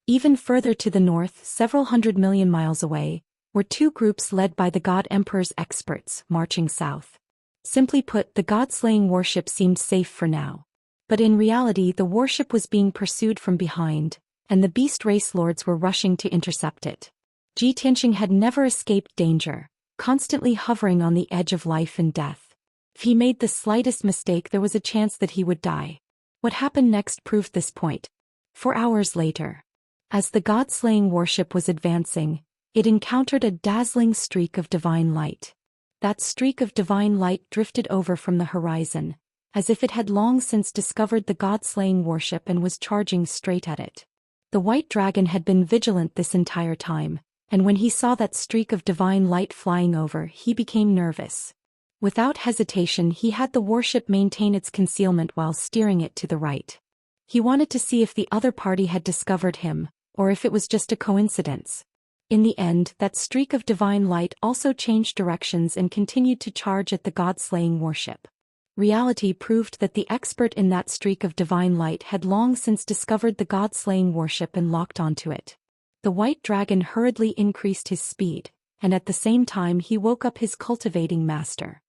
Even further to the north, several 100 million miles away, were two groups led by the god emperor's experts, marching south. Simply put, the god-slaying worship seemed safe for now. But in reality, the worship was being pursued from behind, and the beast race lords were rushing to intercept it. Ji Tianqing had never escaped danger, constantly hovering on the edge of life and death. If he made the slightest mistake, there was a chance that he would die. What happened next proved this point. 4 hours later, as the god-slaying worship was advancing, it encountered a dazzling streak of divine light. That streak of divine light drifted over from the horizon, as if it had long since discovered the god-slaying worship and was charging straight at it. The white dragon had been vigilant this entire time, and when he saw that streak of divine light flying over, he became nervous. Without hesitation, he had the worship maintain its concealment while steering it to the right. He wanted to see if the other party had discovered him, or if it was just a coincidence. In the end, that streak of divine light also changed directions and continued to charge at the god-slaying worship. Reality proved that the expert in that streak of divine light had long since discovered the god-slaying worship and locked onto it. The white dragon hurriedly increased his speed, and at the same time he woke up his cultivating master.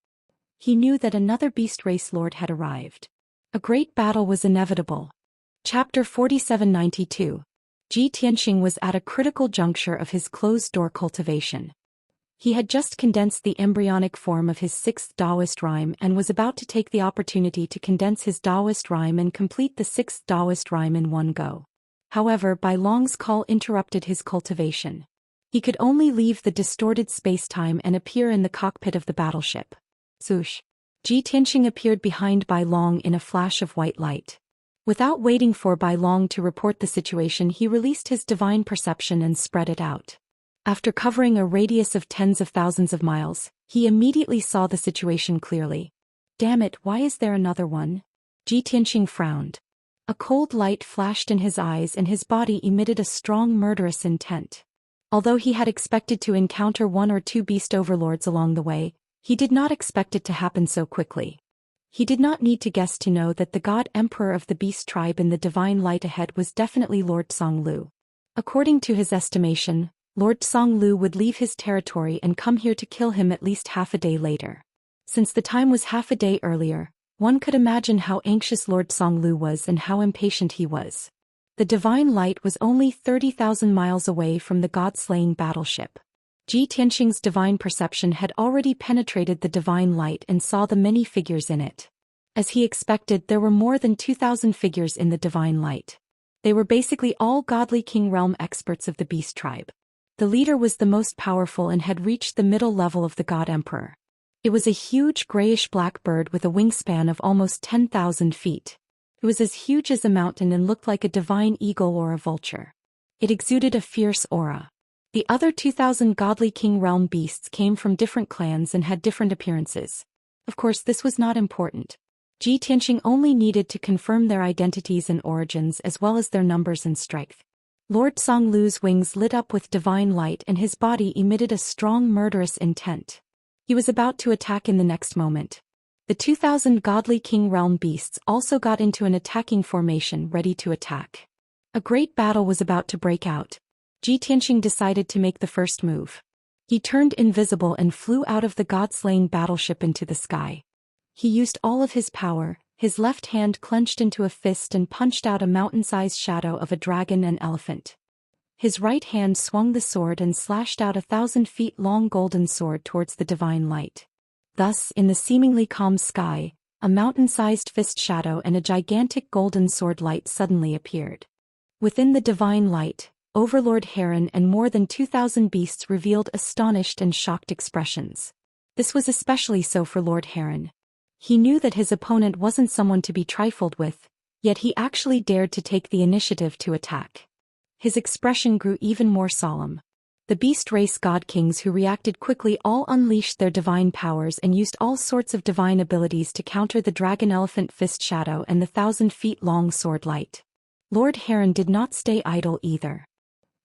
He knew that another beast race lord had arrived. A great battle was inevitable. Chapter 4792. Ji Tianqing was at a critical juncture of his closed-door cultivation. He had just condensed the embryonic form of his 6th Daoist rhyme and was about to take the opportunity to condense his Daoist rhyme and complete the 6th Daoist rhyme in one go. However, Bai Long's call interrupted his cultivation. He could only leave the distorted space-time and appear in the cockpit of the battleship. Swoosh! Ji Tianqing appeared behind Bai Long in a flash of white light. Without waiting for Bai Long to report the situation, he released his divine perception and spread it out. After covering a radius of tens of thousands of miles, he immediately saw the situation clearly. Damn it, why is there another one? Ji Tianqing frowned. A cold light flashed in his eyes and his body emitted a strong murderous intent. Although he had expected to encounter 1 or 2 beast overlords along the way, he did not expect it to happen so quickly. He did not need to guess to know that the god emperor of the beast tribe in the divine light ahead was definitely Lord Songlu. According to his estimation, Lord Songlu would leave his territory and come here to kill him at least half a day later. Since the time was half a day earlier, one could imagine how anxious Lord Songlu was and how impatient he was. The divine light was only 30,000 miles away from the god-slaying battleship. Ji Tianqing's divine perception had already penetrated the divine light and saw the many figures in it. As he expected, there were more than 2,000 figures in the divine light. They were basically all godly king realm experts of the beast tribe. The leader was the most powerful and had reached the middle level of the god emperor. It was a huge grayish-black bird with a wingspan of almost 10,000 feet. It was as huge as a mountain and looked like a divine eagle or a vulture. It exuded a fierce aura. The other 2,000 godly king realm beasts came from different clans and had different appearances. Of course, this was not important. Ji Tianqing only needed to confirm their identities and origins as well as their numbers and strength. Lord Songlu's wings lit up with divine light and his body emitted a strong murderous intent. He was about to attack in the next moment. The 2,000 godly king realm beasts also got into an attacking formation ready to attack. A great battle was about to break out. Ji Tianqing decided to make the first move. He turned invisible and flew out of the god-slaying battleship into the sky. He used all of his power, his left hand clenched into a fist and punched out a mountain-sized shadow of a dragon and elephant. His right hand swung the sword and slashed out a 1,000-feet-long golden sword towards the divine light. Thus, in the seemingly calm sky, a mountain-sized fist shadow and a gigantic golden sword light suddenly appeared. Within the divine light, Overlord Heron and more than 2,000 beasts revealed astonished and shocked expressions. This was especially so for Lord Heron. He knew that his opponent wasn't someone to be trifled with, yet he actually dared to take the initiative to attack. His expression grew even more solemn. The beast race god kings who reacted quickly all unleashed their divine powers and used all sorts of divine abilities to counter the dragon elephant fist shadow and the 1,000-feet-long sword light. Lord Heron did not stay idle either.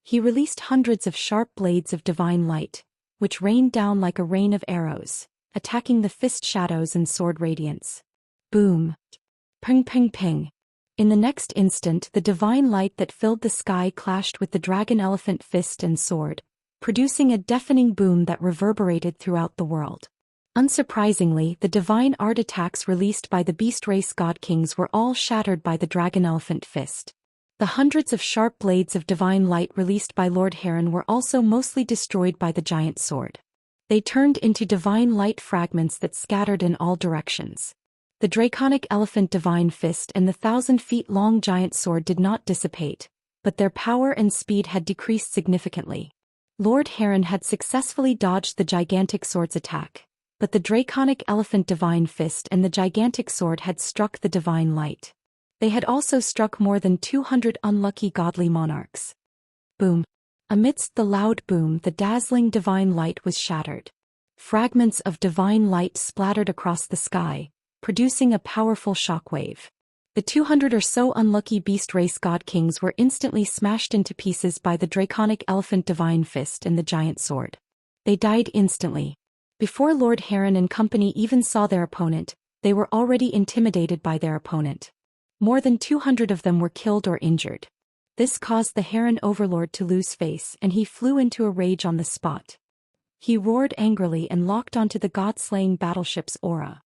He released hundreds of sharp blades of divine light, which rained down like a rain of arrows, attacking the fist shadows and sword radiance. Boom! Ping ping ping! In the next instant, the divine light that filled the sky clashed with the dragon elephant fist and sword, producing a deafening boom that reverberated throughout the world. Unsurprisingly, the divine art attacks released by the beast race god kings were all shattered by the dragon elephant fist. The hundreds of sharp blades of divine light released by Lord Heron were also mostly destroyed by the giant sword. They turned into divine light fragments that scattered in all directions. The draconic elephant divine fist and the 1,000-feet-long giant sword did not dissipate, but their power and speed had decreased significantly. Lord Heron had successfully dodged the gigantic sword's attack, but the draconic elephant divine fist and the gigantic sword had struck the divine light. They had also struck more than 200 unlucky godly monarchs. Boom! Amidst the loud boom, the dazzling divine light was shattered. Fragments of divine light splattered across the sky, producing a powerful shockwave. The 200 or so unlucky beast race god kings were instantly smashed into pieces by the draconic elephant divine fist and the giant sword. They died instantly. Before Lord Heron and company even saw their opponent, they were already intimidated by their opponent. More than 200 of them were killed or injured. This caused the Heron overlord to lose face and he flew into a rage on the spot. He roared angrily and locked onto the god-slaying battleship's aura.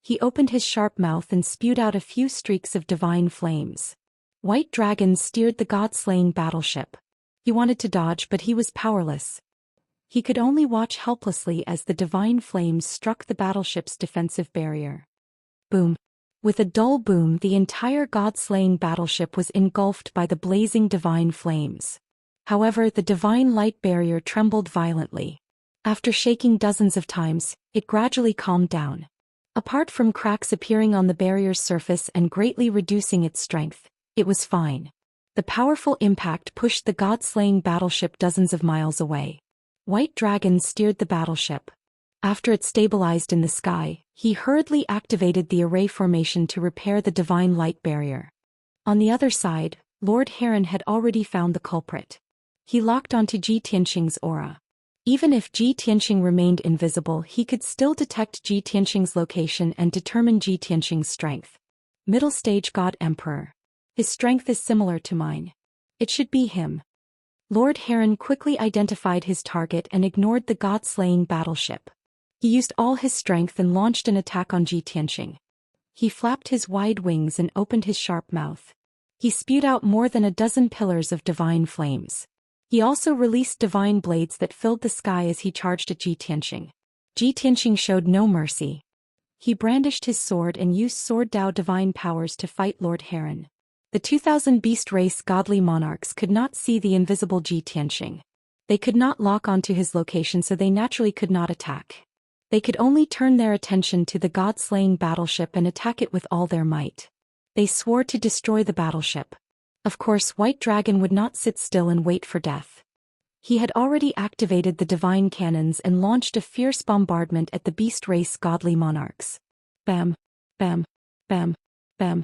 He opened his sharp mouth and spewed out a few streaks of divine flames. White dragons steered the god-slaying battleship. He wanted to dodge, but he was powerless. He could only watch helplessly as the divine flames struck the battleship's defensive barrier. Boom! With a dull boom, the entire god-slaying battleship was engulfed by the blazing divine flames. However, the divine light barrier trembled violently. After shaking dozens of times, it gradually calmed down. Apart from cracks appearing on the barrier's surface and greatly reducing its strength, it was fine. The powerful impact pushed the god-slaying battleship dozens of miles away. White Dragon steered the battleship. After it stabilized in the sky, he hurriedly activated the array formation to repair the divine light barrier. On the other side, Lord Heron had already found the culprit. He locked onto Ji Tianqing's aura. Even if Ji Tianqing remained invisible, he could still detect Ji Tianqing's location and determine Ji Tianqing's strength. Middle stage God Emperor. His strength is similar to mine. It should be him. Lord Heron quickly identified his target and ignored the god-slaying battleship. He used all his strength and launched an attack on Ji Tianqing. He flapped his wide wings and opened his sharp mouth. He spewed out more than a dozen pillars of divine flames. He also released divine blades that filled the sky as he charged at Ji Tianqing. Ji Tianqing showed no mercy. He brandished his sword and used Sword Dao divine powers to fight Lord Heron. The 2000 beast race godly monarchs could not see the invisible Ji Tianxing. They could not lock onto his location, so they naturally could not attack. They could only turn their attention to the god-slaying battleship and attack it with all their might. They swore to destroy the battleship. Of course, White Dragon would not sit still and wait for death. He had already activated the divine cannons and launched a fierce bombardment at the beast race godly monarchs. Bam, bam, bam, bam.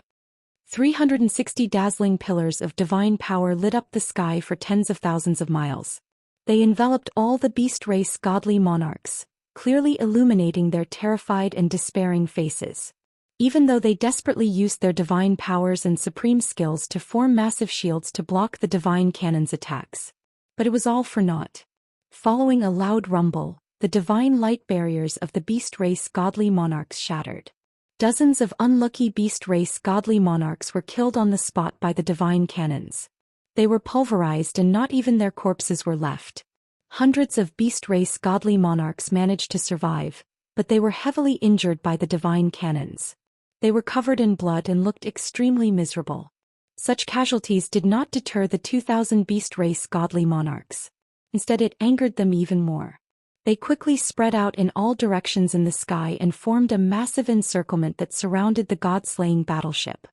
360 dazzling pillars of divine power lit up the sky for tens of thousands of miles. They enveloped all the beast race godly monarchs, clearly illuminating their terrified and despairing faces. Even though they desperately used their divine powers and supreme skills to form massive shields to block the divine cannon's attacks. But it was all for naught. Following a loud rumble, the divine light barriers of the beast race godly monarchs shattered. Dozens of unlucky beast race godly monarchs were killed on the spot by the divine cannons. They were pulverized and not even their corpses were left. Hundreds of beast race godly monarchs managed to survive, but they were heavily injured by the divine cannons. They were covered in blood and looked extremely miserable. Such casualties did not deter the 2000 beast race godly monarchs. Instead, it angered them even more. They quickly spread out in all directions in the sky and formed a massive encirclement that surrounded the god-slaying battleship.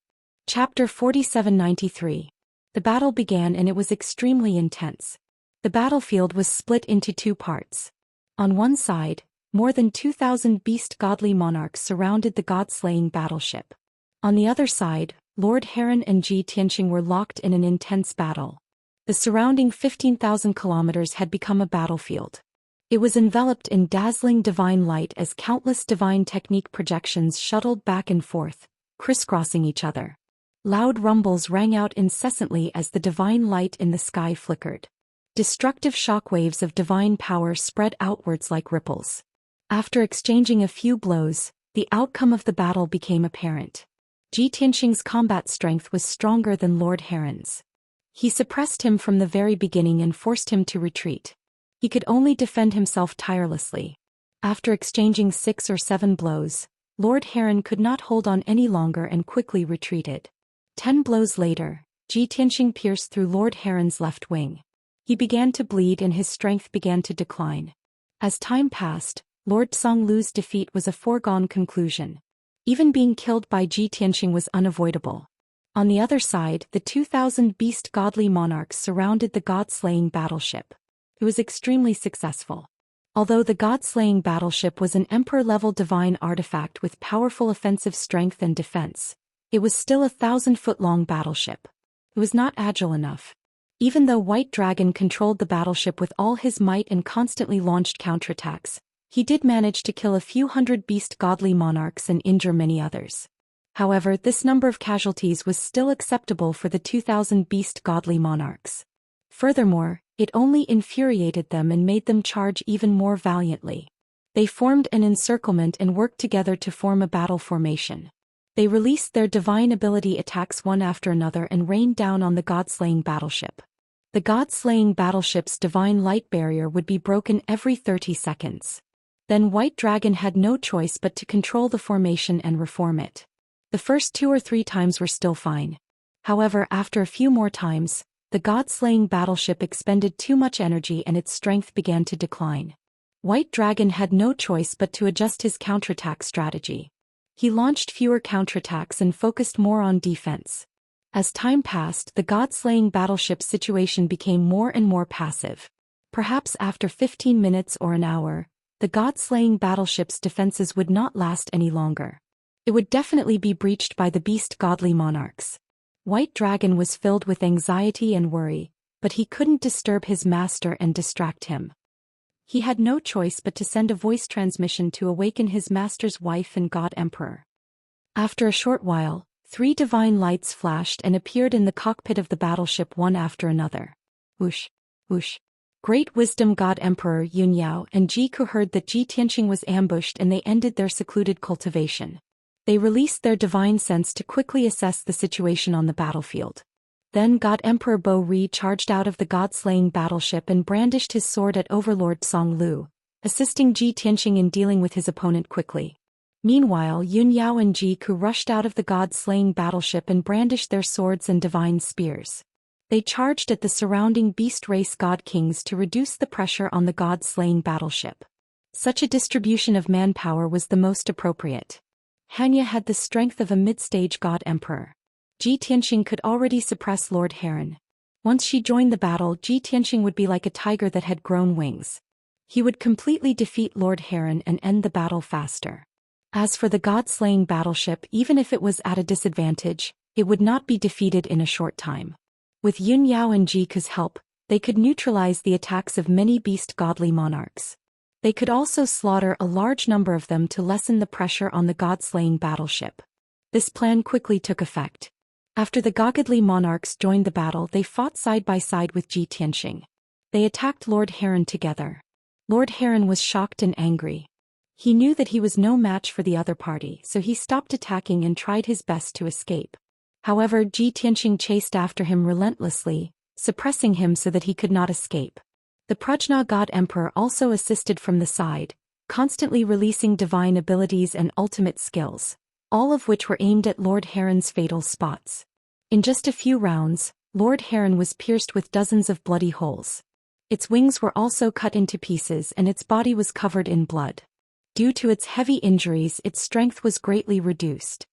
Chapter 4793. The battle began and it was extremely intense. The battlefield was split into two parts. On one side, more than 2,000 beast godly monarchs surrounded the god-slaying battleship. On the other side, Lord Heron and Ji Tianxing were locked in an intense battle. The surrounding 15,000 kilometers had become a battlefield. It was enveloped in dazzling divine light as countless divine technique projections shuttled back and forth, crisscrossing each other. Loud rumbles rang out incessantly as the divine light in the sky flickered. Destructive shockwaves of divine power spread outwards like ripples. After exchanging a few blows, the outcome of the battle became apparent. Ji Tianxing's combat strength was stronger than Lord Heron's. He suppressed him from the very beginning and forced him to retreat. He could only defend himself tirelessly. After exchanging 6 or 7 blows, Lord Heron could not hold on any longer and quickly retreated. 10 blows later, Ji Tianxing pierced through Lord Heron's left wing. He began to bleed and his strength began to decline. As time passed, Lord Songlu's defeat was a foregone conclusion. Even being killed by Ji Tianxing was unavoidable. On the other side, the 2,000 beast godly monarchs surrounded the god-slaying battleship. It was extremely successful. Although the god-slaying battleship was an emperor-level divine artifact with powerful offensive strength and defense, it was still a 1,000-foot-long battleship. It was not agile enough. Even though White Dragon controlled the battleship with all his might and constantly launched counterattacks, he did manage to kill a few hundred beast godly monarchs and injure many others. However, this number of casualties was still acceptable for the 2,000 beast godly monarchs. Furthermore, it only infuriated them and made them charge even more valiantly. They formed an encirclement and worked together to form a battle formation. They released their divine ability attacks one after another and rained down on the god-slaying battleship. The god-slaying battleship's divine light barrier would be broken every 30 seconds. Then White Dragon had no choice but to control the formation and reform it. The first 2 or 3 times were still fine. However, after a few more times, the god-slaying battleship expended too much energy and its strength began to decline. White Dragon had no choice but to adjust his counterattack strategy. He launched fewer counterattacks and focused more on defense. As time passed, the god-slaying battleship's situation became more and more passive. Perhaps after 15 minutes or an hour, the god-slaying battleship's defenses would not last any longer. It would definitely be breached by the beast godly monarchs. White Dragon was filled with anxiety and worry, but he couldn't disturb his master and distract him. He had no choice but to send a voice transmission to awaken his master's wife and god emperor. After a short while, 3 divine lights flashed and appeared in the cockpit of the battleship one after another. Whoosh, whoosh. Great Wisdom God Emperor Yunyao and Jiku heard that Ji Tianxing was ambushed and they ended their secluded cultivation. They released their divine sense to quickly assess the situation on the battlefield. Then God Emperor Bo Ri charged out of the god-slaying battleship and brandished his sword at Overlord Song Lu, assisting Ji Tianxing in dealing with his opponent quickly. Meanwhile, Yun Yao and Ji Ku rushed out of the god-slaying battleship and brandished their swords and divine spears. They charged at the surrounding beast race god kings to reduce the pressure on the god-slaying battleship. Such a distribution of manpower was the most appropriate. Hanya had the strength of a mid-stage god emperor. Ji Tianxing could already suppress Lord Heron. Once she joined the battle, Ji Tianxing would be like a tiger that had grown wings. He would completely defeat Lord Heron and end the battle faster. As for the god-slaying battleship, even if it was at a disadvantage, it would not be defeated in a short time. With Yun Yao and Ji Ku's help, they could neutralize the attacks of many beast godly monarchs. They could also slaughter a large number of them to lessen the pressure on the god-slaying battleship. This plan quickly took effect. After the godly monarchs joined the battle, they fought side by side with Ji Tianxing. They attacked Lord Heron together. Lord Heron was shocked and angry. He knew that he was no match for the other party, so he stopped attacking and tried his best to escape. However, Ji Tianxing chased after him relentlessly, suppressing him so that he could not escape. The Prajna God Emperor also assisted from the side, constantly releasing divine abilities and ultimate skills, all of which were aimed at Lord Heron's fatal spots. In just a few rounds, Lord Heron was pierced with dozens of bloody holes. Its wings were also cut into pieces and its body was covered in blood. Due to its heavy injuries, its strength was greatly reduced.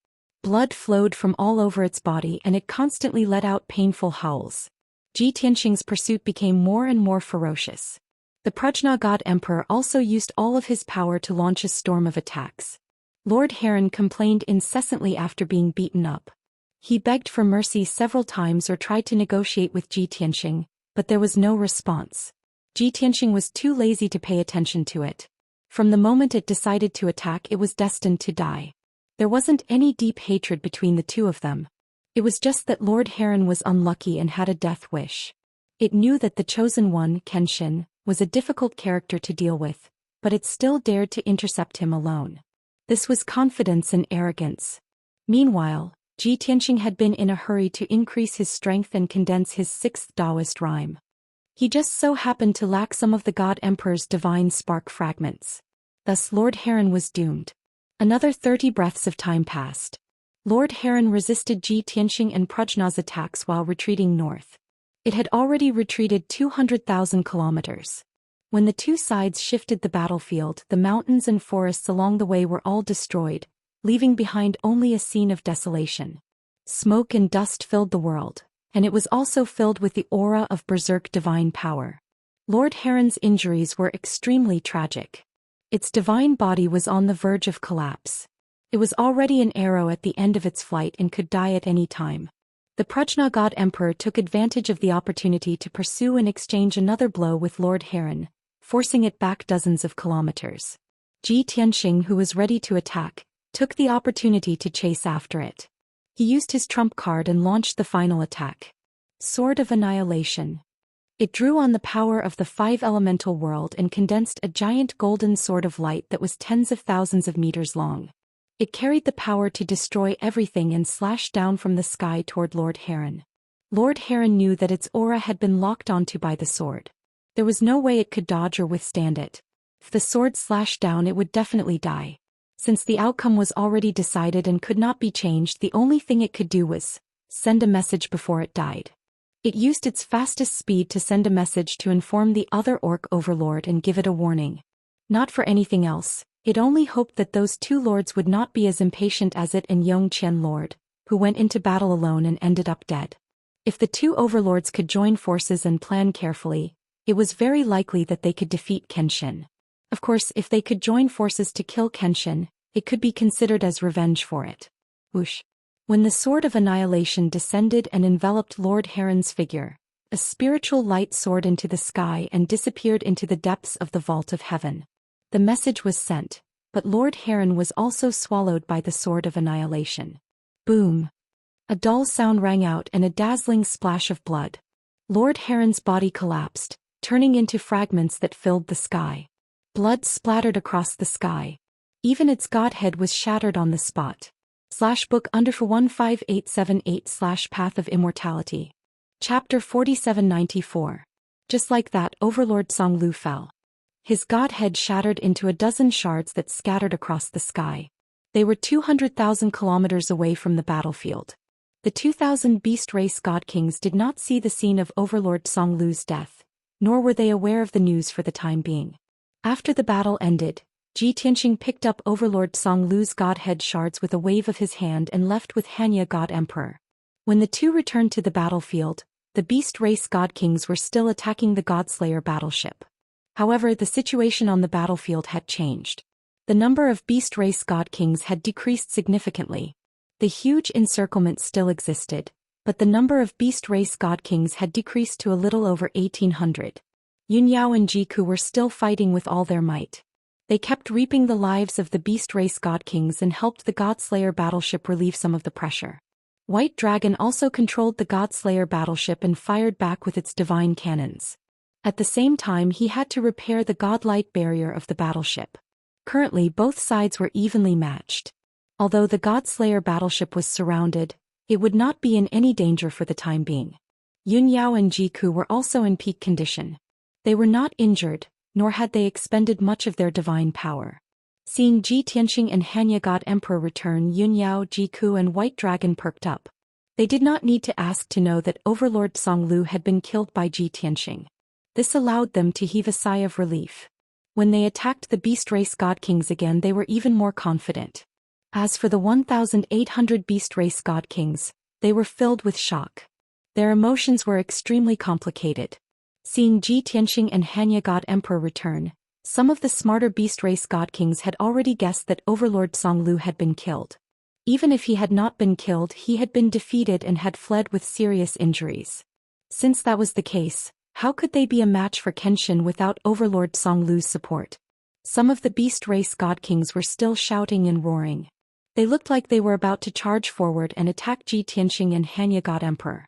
Blood flowed from all over its body and it constantly let out painful howls. Ji Tianxing's pursuit became more and more ferocious. The Prajna God Emperor also used all of his power to launch a storm of attacks. Lord Heron complained incessantly after being beaten up. He begged for mercy several times or tried to negotiate with Ji Tianxing, but there was no response. Ji Tianxing was too lazy to pay attention to it. From the moment it decided to attack, it was destined to die. There wasn't any deep hatred between the two of them. It was just that Lord Heron was unlucky and had a death wish. It knew that the chosen one, Kenshin, was a difficult character to deal with, but it still dared to intercept him alone. This was confidence and arrogance. Meanwhile, Ji Tianxing had been in a hurry to increase his strength and condense his sixth Daoist rhyme. He just so happened to lack some of the God Emperor's divine spark fragments. Thus Lord Heron was doomed. Another 30 breaths of time passed. Lord Heron resisted Ji Tianxing and Prajna's attacks while retreating north. It had already retreated 200,000 kilometers. When the two sides shifted the battlefield, the mountains and forests along the way were all destroyed, leaving behind only a scene of desolation. Smoke and dust filled the world, and it was also filled with the aura of berserk divine power. Lord Heron's injuries were extremely tragic. Its divine body was on the verge of collapse. It was already an arrow at the end of its flight and could die at any time. The Prajna God Emperor took advantage of the opportunity to pursue and exchange another blow with Lord Heron, forcing it back dozens of kilometers. Ji Tianxing, who was ready to attack, took the opportunity to chase after it. He used his trump card and launched the final attack. Sword of Annihilation. It drew on the power of the five elemental world and condensed a giant golden sword of light that was tens of thousands of meters long. It carried the power to destroy everything and slash down from the sky toward Lord Heron. Lord Heron knew that its aura had been locked onto by the sword. There was no way it could dodge or withstand it. If the sword slashed down, it would definitely die. Since the outcome was already decided and could not be changed, the only thing it could do was send a message before it died. It used its fastest speed to send a message to inform the other orc overlord and give it a warning. Not for anything else, it only hoped that those two lords would not be as impatient as it and Zhou Xian Lord, who went into battle alone and ended up dead. If the two overlords could join forces and plan carefully, it was very likely that they could defeat Kenshin. Of course, if they could join forces to kill Kenshin, it could be considered as revenge for it. Whoosh. When the Sword of Annihilation descended and enveloped Lord Heron's figure, a spiritual light soared into the sky and disappeared into the depths of the vault of heaven. The message was sent, but Lord Heron was also swallowed by the Sword of Annihilation. Boom! A dull sound rang out and a dazzling splash of blood. Lord Heron's body collapsed, turning into fragments that filled the sky. Blood splattered across the sky. Even its godhead was shattered on the spot. /book_15878/Path of Immortality. Chapter 4794. Just like that, Overlord Songlu fell. His godhead shattered into a dozen shards that scattered across the sky. They were 200,000 kilometers away from the battlefield. The 2,000 beast race god kings did not see the scene of Overlord Songlu's death, nor were they aware of the news for the time being. After the battle ended, Ji Tianxing picked up Overlord Songlu's godhead shards with a wave of his hand and left with Xianxia God Emperor. When the two returned to the battlefield, the beast race god kings were still attacking the Godslayer battleship. However, the situation on the battlefield had changed. The number of beast race god kings had decreased significantly. The huge encirclement still existed, but the number of beast race god kings had decreased to a little over 1,800. Yun Yao and Jiku were still fighting with all their might. They kept reaping the lives of the beast race god kings and helped the Godslayer battleship relieve some of the pressure. White Dragon also controlled the Godslayer battleship and fired back with its divine cannons. At the same time, he had to repair the godlight barrier of the battleship. Currently, both sides were evenly matched. Although the Godslayer battleship was surrounded, it would not be in any danger for the time being. Yun Yao and Jiku were also in peak condition. They were not injured, nor had they expended much of their divine power. Seeing Ji Tianxing and Xianxia God Emperor return, Yun Yao, Jiku and White Dragon perked up. They did not need to ask to know that Overlord Songlu had been killed by Ji Tianxing. This allowed them to heave a sigh of relief. When they attacked the beast race god kings again, they were even more confident. As for the 1,800 beast race god kings, they were filled with shock. Their emotions were extremely complicated. Seeing Ji Tianxing and Xianxia God Emperor return, some of the smarter beast race god kings had already guessed that Overlord Songlu had been killed. Even if he had not been killed, he had been defeated and had fled with serious injuries. Since that was the case, how could they be a match for Kenshin without Overlord Songlu's support? Some of the beast race god kings were still shouting and roaring. They looked like they were about to charge forward and attack Ji Tianxing and Xianxia God Emperor.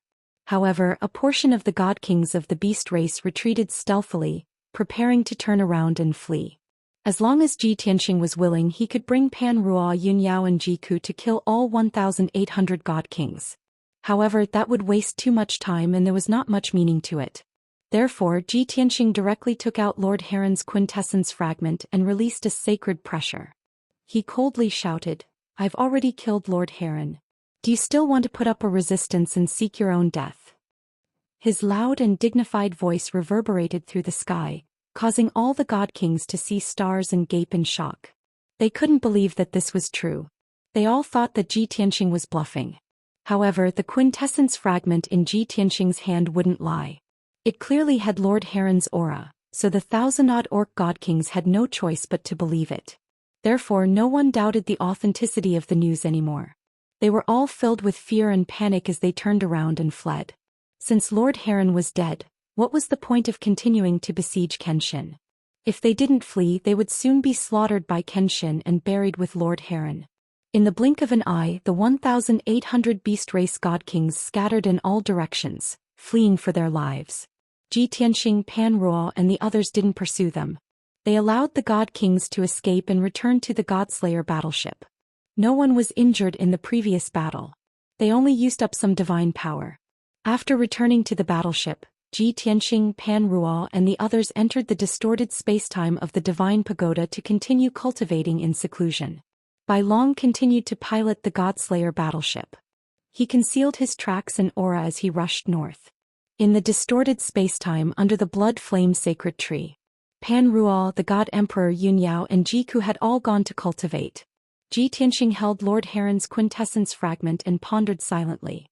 However, a portion of the god kings of the beast race retreated stealthily, preparing to turn around and flee. As long as Ji Tianxing was willing, he could bring Pan Ruo, Yun Yao and Jiku to kill all 1,800 god kings. However, that would waste too much time and there was not much meaning to it. Therefore, Ji Tianxing directly took out Lord Heron's quintessence fragment and released a sacred pressure. He coldly shouted, "I've already killed Lord Heron. Do you still want to put up a resistance and seek your own death?" His loud and dignified voice reverberated through the sky, causing all the god kings to see stars and gape in shock. They couldn't believe that this was true. They all thought that Ji Tianxing was bluffing. However, the quintessence fragment in Ji Tianxing's hand wouldn't lie. It clearly had Lord Heron's aura, so the 1,000-odd orc god kings had no choice but to believe it. Therefore, no one doubted the authenticity of the news anymore. They were all filled with fear and panic as they turned around and fled. Since Lord Heron was dead, what was the point of continuing to besiege Kenshin? If they didn't flee, they would soon be slaughtered by Kenshin and buried with Lord Heron. In the blink of an eye, the 1,800 beast race god kings scattered in all directions, fleeing for their lives. Ji Tianxing, Pan Ruo and the others didn't pursue them. They allowed the god kings to escape and return to the Godslayer battleship. No one was injured in the previous battle. They only used up some divine power. After returning to the battleship, Ji Tianxing, Pan Ruo and the others entered the distorted spacetime of the Divine Pagoda to continue cultivating in seclusion. Bai Long continued to pilot the Godslayer battleship. He concealed his tracks and aura as he rushed north. In the distorted spacetime under the blood flame sacred tree, Pan Ruo, the God Emperor Yun Yao and Jiku had all gone to cultivate. Ji Tianxing held Lord Heron's quintessence fragment and pondered silently.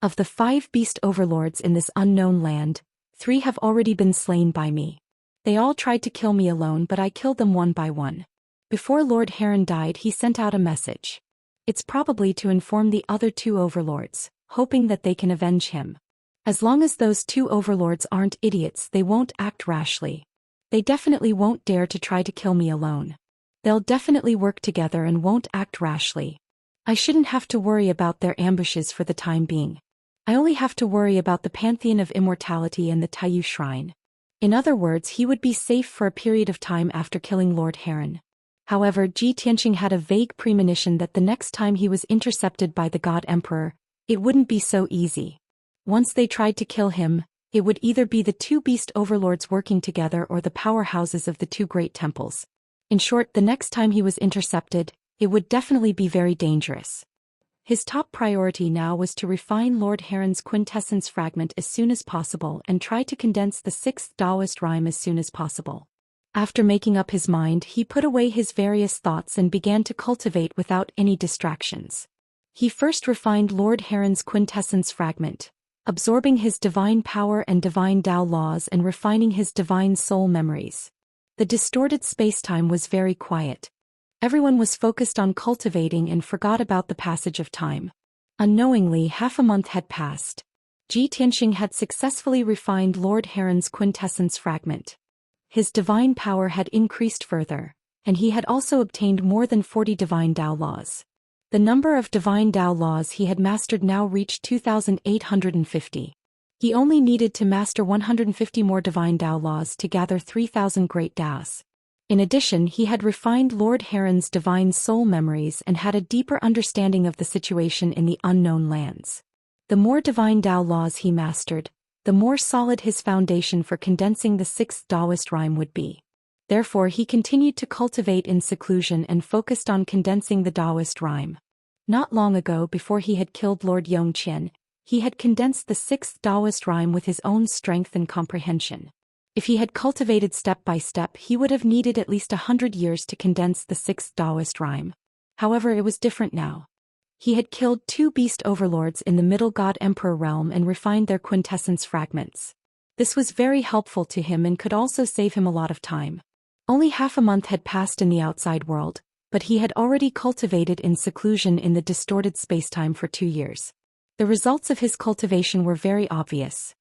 Of the 5 beast overlords in this unknown land, 3 have already been slain by me. They all tried to kill me alone, but I killed them one by one. Before Lord Heron died, he sent out a message. It's probably to inform the other 2 overlords, hoping that they can avenge him. As long as those 2 overlords aren't idiots, they won't act rashly. They definitely won't dare to try to kill me alone. They'll definitely work together and won't act rashly. I shouldn't have to worry about their ambushes for the time being. I only have to worry about the Pantheon of Immortality and the Taiyu Shrine. In other words, he would be safe for a period of time after killing Lord Heron. However, Ji Tianxing had a vague premonition that the next time he was intercepted by the God Emperor, it wouldn't be so easy. Once they tried to kill him, it would either be the 2 beast overlords working together or the powerhouses of the 2 great temples. In short, the next time he was intercepted, it would definitely be very dangerous. His top priority now was to refine Lord Heron's quintessence fragment as soon as possible and try to condense the sixth Daoist rhyme as soon as possible. After making up his mind, he put away his various thoughts and began to cultivate without any distractions. He first refined Lord Heron's quintessence fragment, absorbing his divine power and divine Tao laws and refining his divine soul memories. The distorted spacetime was very quiet. Everyone was focused on cultivating and forgot about the passage of time. Unknowingly, half a month had passed. Ji Tianxing had successfully refined Lord Heron's quintessence fragment. His divine power had increased further, and he had also obtained more than 40 divine Tao laws. The number of divine Tao laws he had mastered now reached 2,850. He only needed to master 150 more divine Tao laws to gather 3,000 great Taos. In addition, he had refined Lord Heron's divine soul memories and had a deeper understanding of the situation in the unknown lands. The more divine Tao laws he mastered, the more solid his foundation for condensing the sixth Daoist rhyme would be. Therefore, he continued to cultivate in seclusion and focused on condensing the Daoist rhyme. Not long ago, before he had killed Lord Zhou Xian, he had condensed the sixth Daoist rhyme with his own strength and comprehension. If he had cultivated step by step, he would have needed at least 100 years to condense the sixth Daoist rhyme. However, it was different now. He had killed 2 beast overlords in the Middle God Emperor realm and refined their quintessence fragments. This was very helpful to him and could also save him a lot of time. Only half a month had passed in the outside world, but he had already cultivated in seclusion in the distorted spacetime for 2 years. The results of his cultivation were very obvious.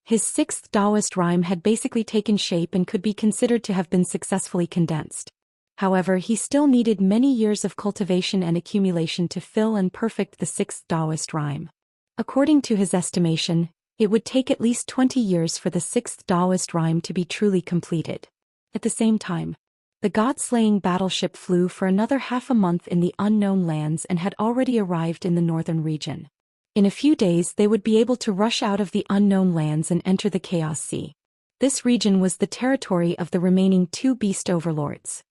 His sixth Daoist rhyme had basically taken shape and could be considered to have been successfully condensed. However, he still needed many years of cultivation and accumulation to fill and perfect the sixth Daoist rhyme. According to his estimation, it would take at least 20 years for the sixth Daoist rhyme to be truly completed. At the same time, the god-slaying battleship flew for another half a month in the unknown lands and had already arrived in the northern region. In a few days they would be able to rush out of the unknown lands and enter the Chaos Sea. This region was the territory of the remaining 2 beast overlords.